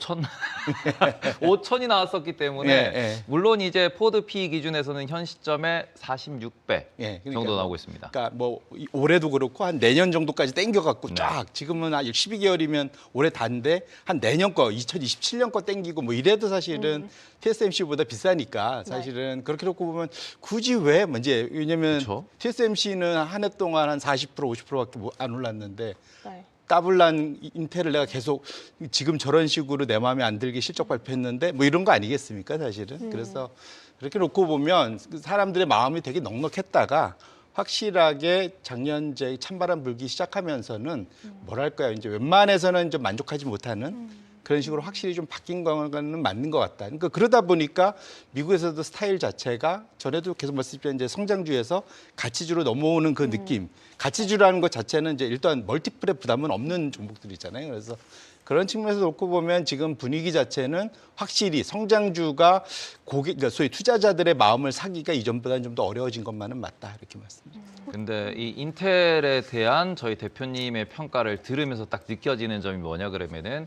5천이 나왔었기 때문에 네. 물론 이제 포드 PE 기준에서는 현 시점에 46배 예, 그러니까 정도 나오고 있습니다. 그러니까 뭐 올해도 그렇고 한 내년 정도까지 땡겨갖고 네. 쫙 지금은 12개월이면 올해 단데 한 내년 거 2027년 거 땡기고 뭐 이래도 사실은 TSMC보다 비싸니까 사실은 그렇게 놓고 보면 굳이 왜 이제 왜냐면 그렇죠. TSMC는 한 해 동안 한 40% 50%밖에 안 올랐는데 네. 까불난 인텔을 내가 계속 지금 저런 식으로 내 마음에 안 들게 실적 발표했는데 뭐 이런 거 아니겠습니까 사실은. 그래서 그렇게 놓고 보면 사람들의 마음이 되게 넉넉했다가 확실하게 작년 제 찬바람 불기 시작하면서는 뭐랄까요 이제 웬만해서는 좀 만족하지 못하는 그런 식으로 확실히 좀 바뀐 거는 맞는 것 같다. 그러니까 그러다 보니까 미국에서도 스타일 자체가 전에도 계속 말씀드린 이제 성장주에서 가치주로 넘어오는 그 느낌. 가치주라는 것 자체는 이제 일단 멀티플의 부담은 없는 종목들이잖아요. 그래서 그런 측면에서 놓고 보면 지금 분위기 자체는 확실히 성장주가 그러니까 소위 투자자들의 마음을 사기가 이전보다는 좀 더 어려워진 것만은 맞다 이렇게 말씀드립니다. 근데 이 인텔에 대한 저희 대표님의 평가를 들으면서 딱 느껴지는 점이 뭐냐 그러면은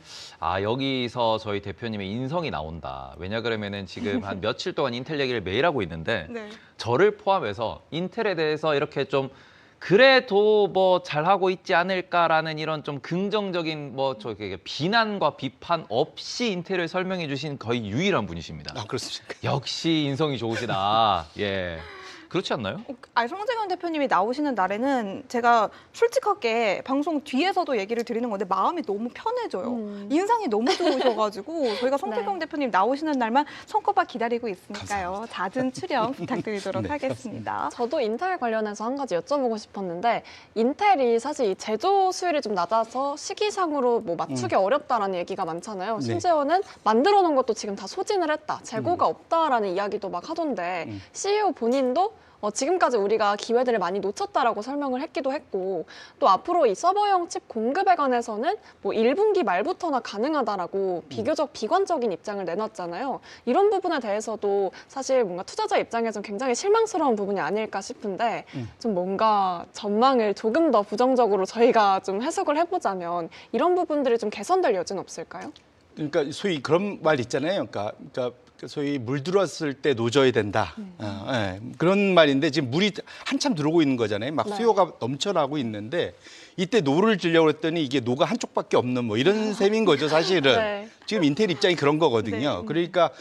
여기서 저희 대표님의 인성이 나온다. 왜냐 그러면은 지금 한 며칠 동안 인텔 얘기를 매일 하고 있는데 네. 저를 포함해서 인텔에 대해서 이렇게 좀 그래도 뭐 잘하고 있지 않을까라는 이런 좀 긍정적인 뭐 저기 비난과 비판 없이 인텔을 설명해 주신 거의 유일한 분이십니다. 그렇습니까? 역시 인성이 좋으시다. 예. 그렇지 않나요? 송재경 대표님이 나오시는 날에는 제가 솔직하게 방송 뒤에서도 얘기를 드리는 건데 마음이 너무 편해져요. 인상이 너무 좋으셔가지고 저희가 송재경 대표님 나오시는 날만 손꼽아 기다리고 있으니까요. 잦은 출연 부탁드리도록 하겠습니다. 저도 인텔 관련해서 한 가지 여쭤보고 싶었는데 인텔이 사실 이 제조 수율이 좀 낮아서 시기상으로 뭐 맞추기 어렵다라는 얘기가 많잖아요. 네. 심지어는 만들어 놓은 것도 지금 다 소진을 했다. 재고가 없다라는 이야기도 막 하던데 CEO 본인도 지금까지 우리가 기회들을 많이 놓쳤다라고 설명을 했기도 했고 또 앞으로 이 서버용 칩 공급에 관해서는 뭐 1분기 말부터나 가능하다라고 비교적 비관적인 입장을 내놨잖아요. 이런 부분에 대해서도 사실 뭔가 투자자 입장에서는 굉장히 실망스러운 부분이 아닐까 싶은데 좀 뭔가 전망을 조금 더 부정적으로 저희가 좀 해석을 해보자면 이런 부분들이 좀 개선될 여지는 없을까요? 그러니까 소위 그런 말 있잖아요. 그러니까 소위 물 들어왔을 때 노져야 된다. 예, 그런 말인데 지금 물이 한참 들어오고 있는 거잖아요. 막 네. 수요가 넘쳐나고 있는데 이때 노를 지려고 했더니 이게 노가 한쪽밖에 없는 뭐 이런 셈인 거죠, 사실은. 네. 지금 인텔 입장이 그런 거거든요. 그러니까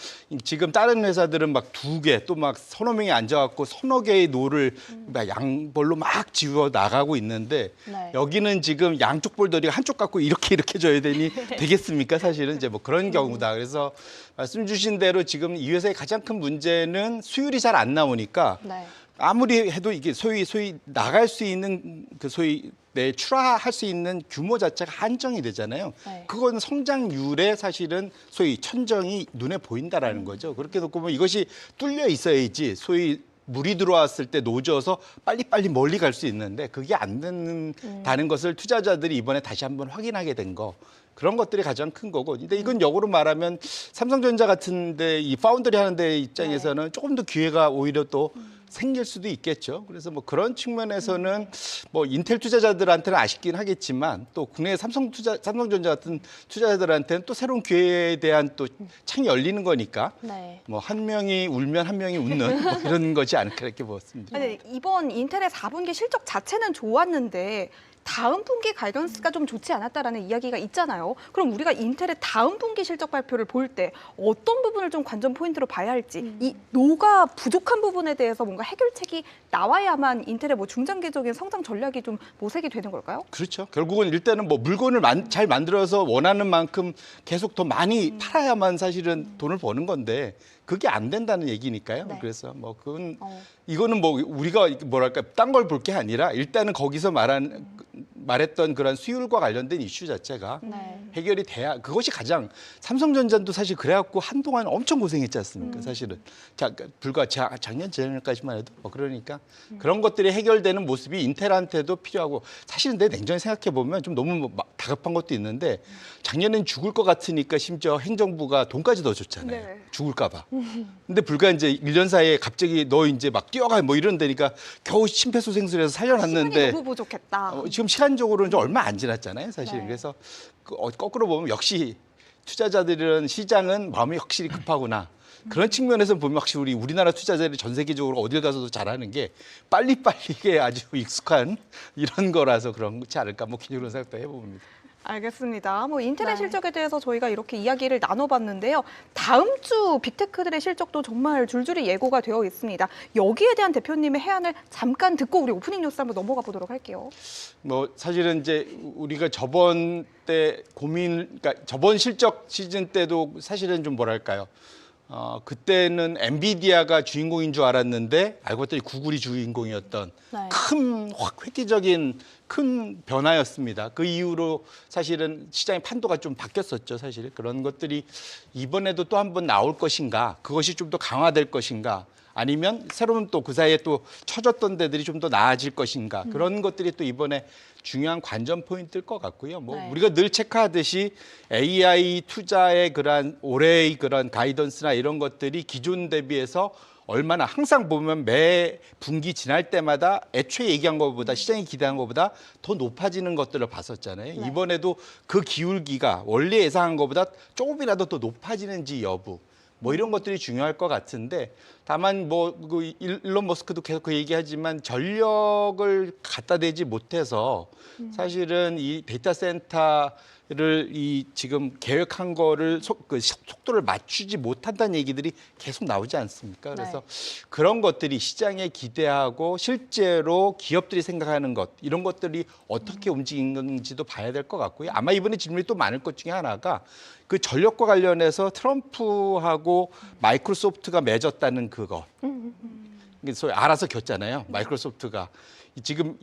지금 다른 회사들은 막 2개 또 막 서너 명이 앉아갖고 서너 개의 노를 막 양볼로 막 지워 나가고 있는데 네. 여기는 지금 양쪽 볼더리가 한쪽 갖고 이렇게 줘야 되니 되겠습니까? 사실은 이제 뭐 그런 경우다. 그래서 말씀 주신 대로 지금 이 회사의 가장 큰 문제는 수율이 잘 안 나오니까 네. 아무리 해도 이게 소위 나갈 수 있는 그 소위 출하할 수 있는 규모 자체가 한정이 되잖아요. 네. 그건 성장률에 사실은 소위 천정이 눈에 보인다라는 거죠. 그렇게 놓고 보면 이것이 뚫려 있어야지 소위 물이 들어왔을 때 노져서 빨리빨리 멀리 갈 수 있는데 그게 안 된다는 것을 투자자들이 이번에 다시 한번 확인하게 된 거. 그런 것들이 가장 큰 거고. 근데 이건 역으로 말하면 삼성전자 같은데 이 파운드리 하는 데 입장에서는 조금 더 기회가 오히려 또 생길 수도 있겠죠. 그래서 뭐 그런 측면에서는 뭐 인텔 투자자들한테는 아쉽긴 하겠지만 또 국내 삼성전자 같은 투자자들한테는 또 새로운 기회에 대한 또 창이 열리는 거니까 네. 뭐 한 명이 울면 한 명이 웃는 뭐 이런 거지 않을까 이렇게 보았습니다. 아니, 이번 인텔의 4분기 실적 자체는 좋았는데 다음 분기 가이던스가 좀 좋지 않았다라는 이야기가 있잖아요. 그럼 우리가 인텔의 다음 분기 실적 발표를 볼 때 어떤 부분을 좀 관전 포인트로 봐야 할지, 이 노가 부족한 부분에 대해서 뭔가 해결책이 나와야만 인텔의 뭐 중장기적인 성장 전략이 좀 모색이 되는 걸까요? 그렇죠. 결국은 일단은 뭐 물건을 잘 만들어서 원하는 만큼 계속 더 많이 팔아야만 사실은 돈을 버는 건데 그게 안 된다는 얘기니까요. 네. 그래서 뭐 그건 이거는 뭐 우리가 뭐랄까 딴 걸 볼 게 아니라 일단은 거기서 말했던 그런 수율과 관련된 이슈 자체가 네. 해결이 돼야 그것이 가장 삼성전자도 사실 그래갖고 한동안 엄청 고생했지 않습니까? 사실은 불과 작년 재작년까지만 해도 뭐 그러니까 그런 것들이 해결되는 모습이 인텔한테도 필요하고 사실은 내 냉정히 생각해 보면 좀 너무 다급한 것도 있는데 작년엔 죽을 것 같으니까 심지어 행정부가 돈까지 넣어줬잖아요. 네. 죽을까 봐. 근데 불과 이제 1년 사이에 갑자기 너 이제 막 뛰어가 뭐 이런다니까 겨우 심폐소생술해서 시간이 살려놨는데 너무 부족했다. 지금 시간적으로는 좀 얼마 안 지났잖아요, 사실. 네. 그래서 거꾸로 보면 역시 투자자들은 시장은 마음이 확실히 급하구나. 그런 측면에서 보면 확실히 우리나라 투자자들이 전 세계적으로 어딜 가서도 잘하는 게 빨리빨리게 아주 익숙한 이런 거라서 그렇지 않을까 뭐 개인적으로 생각도 해봅니다. 알겠습니다. 뭐 인텔의 네. 실적에 대해서 저희가 이렇게 이야기를 나눠봤는데요. 다음 주 빅테크들의 실적도 정말 줄줄이 예고가 되어 있습니다. 여기에 대한 대표님의 해안을 잠깐 듣고 우리 오프닝 뉴스 한번 넘어가 보도록 할게요. 뭐 사실은 이제 우리가 저번 실적 시즌 때도 사실은 좀 뭐랄까요. 그때는 엔비디아가 주인공인 줄 알았는데 알고 봤더니 구글이 주인공이었던 네. 큰 획기적인 큰 변화였습니다. 그 이후로 사실은 시장의 판도가 좀 바뀌었었죠. 사실 그런 것들이 이번에도 또 한 번 나올 것인가, 그것이 좀 더 강화될 것인가, 아니면 새로운 또 그 사이에 또 쳐졌던 데들이 좀 더 나아질 것인가 그런 것들이 또 이번에 중요한 관전 포인트일 것 같고요. 뭐 네. 우리가 늘 체크하듯이 AI 투자의 그러한 올해의 그런 가이던스나 이런 것들이 기존 대비해서 얼마나 항상 보면 매 분기 지날 때마다 애초에 얘기한 것보다 시장이 기대한 것보다 더 높아지는 것들을 봤었잖아요. 네. 이번에도 그 기울기가 원래 예상한 것보다 조금이라도 더 높아지는지 여부 뭐 이런 것들이 중요할 것 같은데 다만 뭐 그 일론 머스크도 계속 그 얘기하지만 전력을 갖다 대지 못해서 사실은 이 데이터 센터를 이 지금 계획한 거를 속도를 맞추지 못한다는 얘기들이 계속 나오지 않습니까? 그래서 그런 것들이 시장에 기대하고 실제로 기업들이 생각하는 것 이런 것들이 어떻게 움직이는지도 봐야 될 것 같고요. 아마 이번에 질문이 또 많을 것 중에 하나가 그 전력과 관련해서 트럼프하고 마이크로소프트가 맺었다는 그거. 소위 알아서 겼잖아요. 마이크로소프트가 지금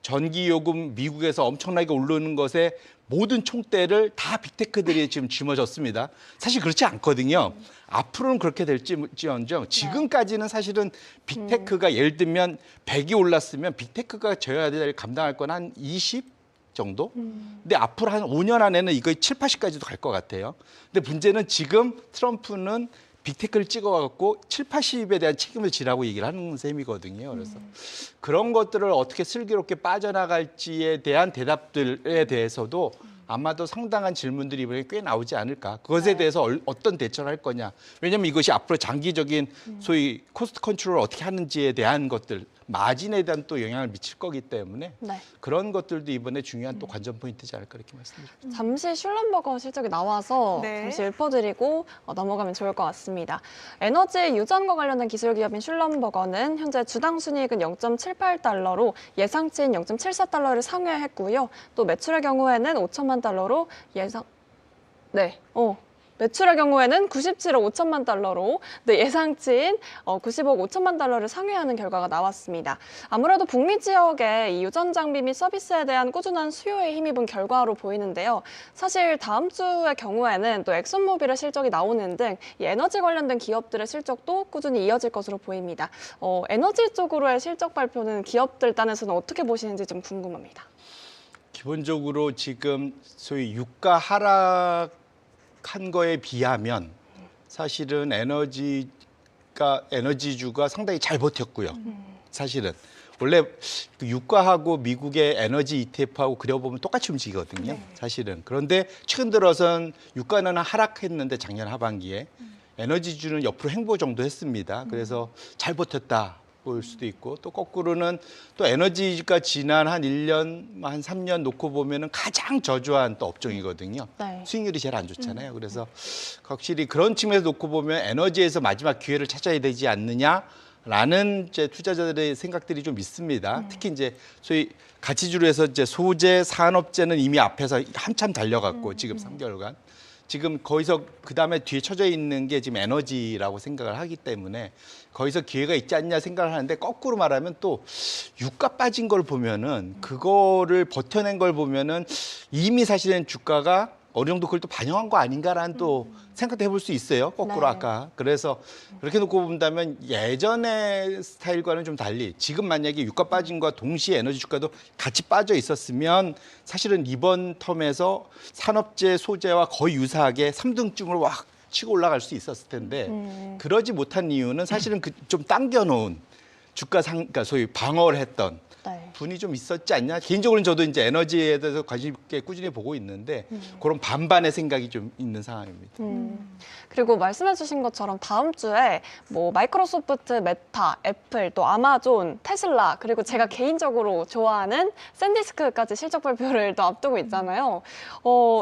전기 요금 미국에서 엄청나게 오르는 것에 모든 총대를 다 빅테크들이 지금 짊어졌습니다. 사실 그렇지 않거든요. 앞으로는 그렇게 될지언정 지금까지는 사실은 빅테크가 예를 들면 100이 올랐으면 빅테크가 져야 될 감당할 건 한 20 정도? 근데 앞으로 한 5년 안에는 이거 7, 80까지도 갈 것 같아요. 근데 문제는 지금 트럼프는 빅테크를 찍어갖고 7, 80에 대한 책임을 지라고 얘기를 하는 셈이거든요. 그래서 그런 것들을 어떻게 슬기롭게 빠져나갈지에 대한 대답들에 대해서도 아마도 상당한 질문들이 이번에 꽤 나오지 않을까. 그것에 대해서 어떤 대처를 할 거냐. 왜냐하면 이것이 앞으로 장기적인 소위 코스트 컨트롤을 어떻게 하는지에 대한 것들, 마진에 대한 또 영향을 미칠 거기 때문에 네. 그런 것들도 이번에 중요한 또 관전 포인트지 않을까 이렇게 말씀드립니다. 잠시 슐럼버거 실적이 나와서 네. 잠시 읊어드리고 넘어가면 좋을 것 같습니다. 에너지 유전과 관련된 기술 기업인 슐럼버거는 현재 주당 순이익은 0.78달러로 예상치인 0.74달러를 상회했고요. 또 매출의 경우에는 5천만 달러로 매출의 경우에는 97억 5천만 달러로 예상치인 95억 5천만 달러를 상회하는 결과가 나왔습니다. 아무래도 북미 지역의 이 유전 장비 및 서비스에 대한 꾸준한 수요에 힘입은 결과로 보이는데요. 사실 다음 주의 경우에는 또 엑슨모빌의 실적이 나오는 등 이 에너지 관련된 기업들의 실적도 꾸준히 이어질 것으로 보입니다. 에너지 쪽으로의 실적 발표는 기업들 단에서는 어떻게 보시는지 좀 궁금합니다. 기본적으로 지금 소위 유가 하락한 거에 비하면 사실은 에너지주가 상당히 잘 버텼고요. 사실은 원래 그 유가하고 미국의 에너지 ETF하고 그려보면 똑같이 움직이거든요. 사실은. 그런데 최근 들어선 유가는 하락했는데 작년 하반기에 에너지주는 옆으로 횡보 정도 했습니다. 그래서 잘 버텼다. 볼 수도 있고 또 거꾸로는 또 에너지가 지난 한 1년, 한 3년 놓고 보면은 가장 저조한 또 업종이거든요. 네. 수익률이 제일 안 좋잖아요. 그래서 확실히 그런 측면에서 놓고 보면 에너지에서 마지막 기회를 찾아야 되지 않느냐라는 이제 투자자들의 생각들이 좀 있습니다. 특히 이제 소위 가치주로 해서 이제 소재, 산업재는 이미 앞에서 한참 달려갔고 지금 3개월간. 지금 거기서 그다음에 뒤에 쳐져 있는 게 지금 에너지라고 생각을 하기 때문에 거기서 기회가 있지 않냐 생각을 하는데 거꾸로 말하면 또 유가 빠진 걸 보면은 그거를 버텨낸 걸 보면은 이미 사실은 주가가 어느 정도 그걸 또 반영한 거 아닌가라는 또 생각도 해볼 수 있어요. 거꾸로 네. 아까. 그래서 그렇게 놓고 본다면 예전의 스타일과는 좀 달리 지금 만약에 유가 빠진과 동시에 에너지 주가도 같이 빠져 있었으면 사실은 이번 텀에서 산업재 소재와 거의 유사하게 3등쯤으로 확 치고 올라갈 수 있었을 텐데 그러지 못한 이유는 사실은 좀 당겨놓은 그러니까 소위 방어를 했던 네. 분이 좀 있었지 않냐. 개인적으로는 저도 이제 에너지에 대해서 관심 있게 꾸준히 보고 있는데 그런 반반의 생각이 좀 있는 상황입니다. 그리고 말씀해주신 것처럼 다음 주에 뭐 마이크로소프트, 메타, 애플, 또 아마존, 테슬라 그리고 제가 개인적으로 좋아하는 샌디스크까지 실적 발표를 또 앞두고 있잖아요.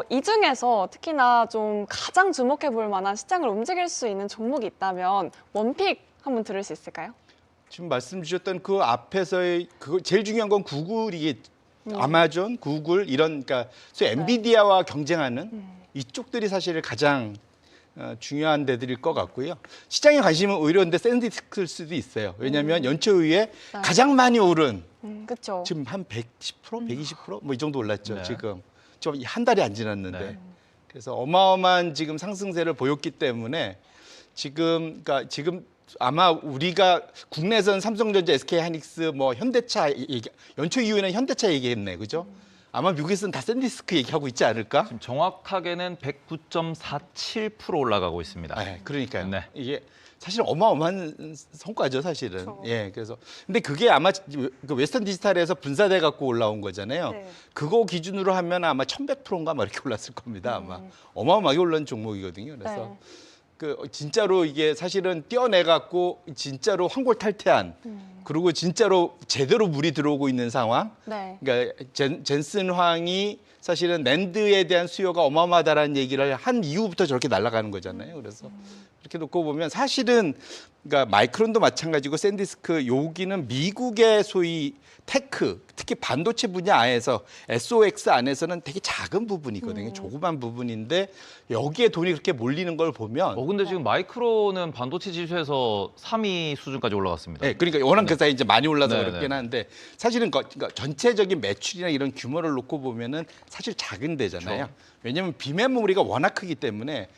이 중에서 특히나 좀 가장 주목해볼 만한 시장을 움직일 수 있는 종목이 있다면 원픽 한번 들을 수 있을까요? 지금 말씀 주셨던 그 앞에서의 그거 제일 중요한 건 구글이 아마존, 구글 이런 그러니까 소위 엔비디아와 경쟁하는 이쪽들이 사실 가장 중요한 데들일 것 같고요. 시장의 관심은 오히려 근데 샌디스크일 수도 있어요. 왜냐하면 연초 이후에 가장 많이 오른 그렇죠. 지금 한 110%, 120% 뭐 이 정도 올랐죠. 네. 지금 한 달이 안 지났는데 네. 그래서 어마어마한 지금 상승세를 보였기 때문에 지금 아마 우리가 국내에서는 삼성전자, SK하이닉스, 뭐 현대차 연초 이후에는 현대차 얘기했네, 그죠? 아마 미국에서는 다 샌디스크 얘기하고 있지 않을까? 지금 정확하게는 109.47% 올라가고 있습니다. 네, 그러니까요. 네. 이게 사실 어마어마한 성과죠, 사실은. 그렇죠. 예, 그래서 근데 그게 아마 그 웨스턴 디지털에서 분사돼 갖고 올라온 거잖아요. 네. 그거 기준으로 하면 아마 1100%인가 막 이렇게 올랐을 겁니다, 아마. 어마어마하게 올라온 종목이거든요. 그래서 네. 그 진짜로 이게 사실은 떼어내 갖고 진짜로 환골탈태한 그리고 진짜로 제대로 물이 들어오고 있는 상황. 네. 그러니까 젠슨 황이 사실은 낸드에 대한 수요가 어마어마하다라는 얘기를 한 이후부터 저렇게 날아가는 거잖아요. 그래서 이렇게 놓고 보면 사실은 그러니까 마이크론도 마찬가지고 샌디스크 여기는 미국의 소위 테크, 특히 반도체 분야에서 SOX 안에서는 되게 작은 부분이거든요. 조그만 부분인데 여기에 돈이 그렇게 몰리는 걸 보면 근데 지금 마이크로는 반도체 지수에서 3위 수준까지 올라갔습니다. 네, 그러니까 워낙 그 사이 이제 많이 올라서 네, 그렇긴 네. 한데 사실은 그러니까 전체적인 매출이나 이런 규모를 놓고 보면은 사실 작은 데잖아요. 그렇죠. 왜냐하면 비메모리가 워낙 크기 때문에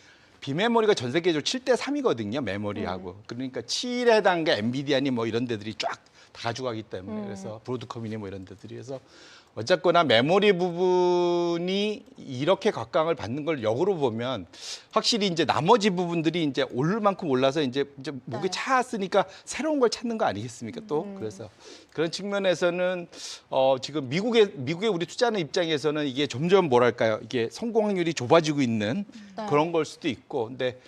비메모리가 전 세계적으로 7대 3이거든요. 메모리하고. 그러니까 7에 해당한 게 엔비디아니 뭐 이런 데들이 쫙 다 가져가기 때문에 그래서 브로드컴이니 뭐 이런 데들이 그래서 어쨌거나 메모리 부분이 이렇게 각광을 받는 걸 역으로 보면 확실히 이제 나머지 부분들이 이제 오를 만큼 올라서 이제 목에 차왔으니까 새로운 걸 찾는 거 아니겠습니까 또 그래서 그런 측면에서는 지금 미국에 우리 투자하는 입장에서는 이게 점점 뭐랄까요 이게 성공 확률이 좁아지고 있는 그런 걸 수도 있고 근데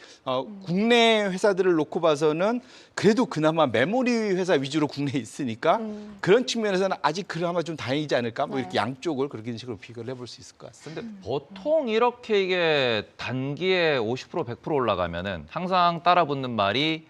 국내 회사들을 놓고 봐서는 그래도 그나마 메모리 회사 위주로 국내에 있으니까 그런 측면에서는 아직 그나마 좀 다행이지 않을까 뭐 이렇게 양쪽을 그렇게 식으로 비교를 해볼 수 있을 것 같습니다. 근데 보통 이렇게 이게 단기에 50% 100% 올라가면은 항상 따라붙는 말이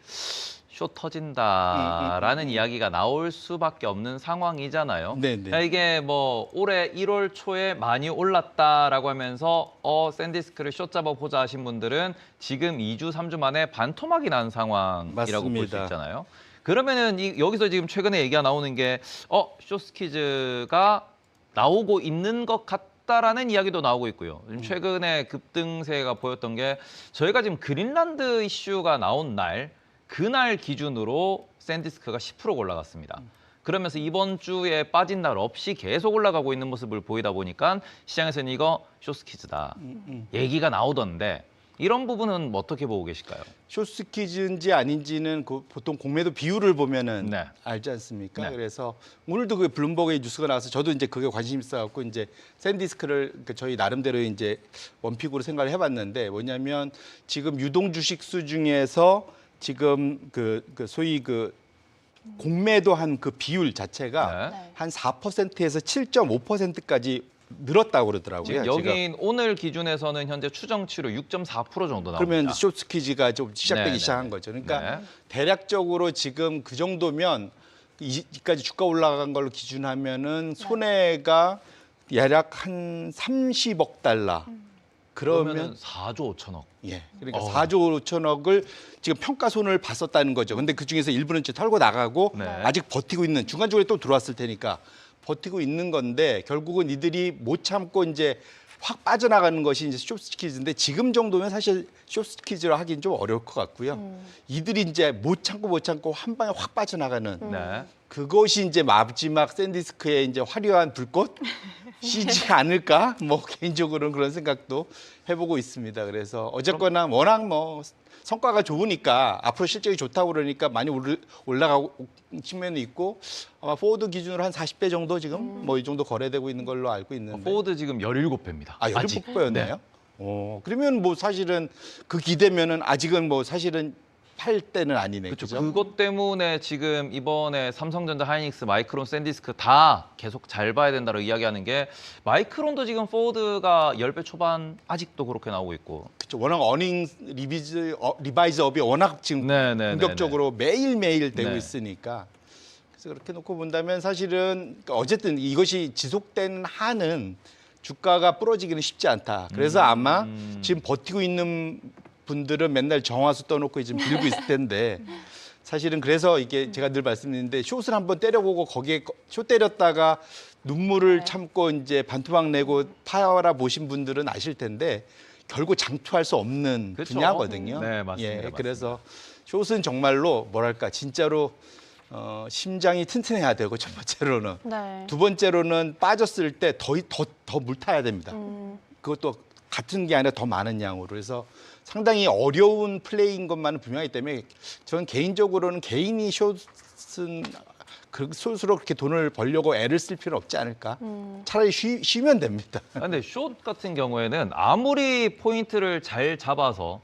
쇼 터진다라는 이야기가 나올 수밖에 없는 상황이잖아요. 네, 네. 그러니까 이게 뭐 올해 1월 초에 많이 올랐다라고 하면서 샌디스크를 쇼 잡아 보자 하신 분들은 지금 2주 3주 만에 반토막이 난 상황이라고 볼 수 맞습니다. 있잖아요. 그러면은 여기서 지금 최근에 얘기가 나오는 게 쇼스키즈가 나오고 있는 것 같다라는 이야기도 나오고 있고요. 지금 최근에 급등세가 보였던 게 저희가 지금 그린란드 이슈가 나온 날 그날 기준으로 샌디스크가 10% 올라갔습니다. 그러면서 이번 주에 빠진 날 없이 계속 올라가고 있는 모습을 보이다 보니까 시장에서는 이거 쇼스키즈다 얘기가 나오던데 이런 부분은 어떻게 보고 계실까요? 쇼스키즈인지 아닌지는 그 보통 공매도 비율을 보면은 네. 알지 않습니까? 네. 그래서 오늘도 그 블룸버그의 뉴스가 나와서 저도 이제 그게 관심 있어갖고 이제 샌디스크를 저희 나름대로 이제 원픽으로 생각을 해봤는데 뭐냐면 지금 유동 주식수 중에서 지금 그 소위 그 공매도 한 그 비율 자체가 네. 한 4%에서 7.5%까지 늘었다고 그러더라고요. 지금 여긴 오늘 기준에서는 현재 추정치로 6.4% 정도 나옵니다. 그러면 쇼스키즈가 좀 시작되기 네, 시작한 네. 거죠. 그러니까 네. 대략적으로 지금 그 정도면 이까지 주가 올라간 걸로 기준하면은 손해가 대략 한 30억 달러. 그러면 그러면 4조 5천억. 예. 그러니까 4조 5천억을 지금 평가손을 봤었다는 거죠. 근데 그 중에서 일부는 이제 털고 나가고 네. 아직 버티고 있는 중간중간에 또 들어왔을 테니까 버티고 있는 건데 결국은 이들이 못 참고 이제 확 빠져나가는 것이 이제 쇼스키즈인데 지금 정도면 사실 쇼스키즈로 하긴 좀 어려울 것 같고요. 이들이 이제 못 참고 한 방에 확 빠져나가는 네. 그것이 이제 마지막 샌디스크의 이제 화려한 불꽃 시지 않을까? 뭐 개인적으로는 그런 생각도 해보고 있습니다. 그래서 어쨌거나 워낙 뭐 성과가 좋으니까 앞으로 실적이 좋다고 그러니까 많이 올라가고 측면이 있고 아마 포워드 기준으로 한 40배 정도 지금 뭐 이 정도 거래되고 있는 걸로 알고 있는데 포워드 지금 17배입니다. 아 17배였나요? 그러면 뭐 사실은 그 기대면은 아직은 뭐 사실은 팔 때는 아니네. 그렇죠. 그죠? 그것 때문에 지금 이번에 삼성전자, 하이닉스, 마이크론, 샌디스크 다 계속 잘 봐야 된다고 이야기하는 게 마이크론도 지금 포워드가 10배 초반 아직도 그렇게 나오고 있고. 그렇죠. 워낙 어닝 리바이즈업이 워낙 지금 네, 공격적으로 매일매일 되고 네. 있으니까 그래서 그렇게 놓고 본다면 사실은 그러니까 어쨌든 이것이 지속되는 한은 주가가 부러지기는 쉽지 않다. 그래서 아마 지금 버티고 있는 분들은 맨날 정화수 떠놓고 지금 빌고 있을 텐데 사실은 그래서 이게 제가 늘 말씀드리는데 숏을 한번 때려보고 거기에 숏 때렸다가 눈물을 참고 이제 반토막 내고 파라 보신 분들은 아실 텐데 결국 장투할 수 없는 그렇죠. 분야거든요. 네, 맞습니다. 예, 맞습니다. 그래서 숏은 정말로 뭐랄까 진짜로 심장이 튼튼해야 되고 첫 번째로는 네. 두 번째로는 빠졌을 때 더 물 타야 됩니다. 그것도 같은 게 아니라 더 많은 양으로. 그래서 상당히 어려운 플레이인 것만은 분명하기 때문에 저는 개인적으로는 개인이 숏은 숏으로 그렇게 돈을 벌려고 애를 쓸 필요는 없지 않을까. 차라리 쉬면 됩니다. 근데 숏 같은 경우에는 아무리 포인트를 잘 잡아서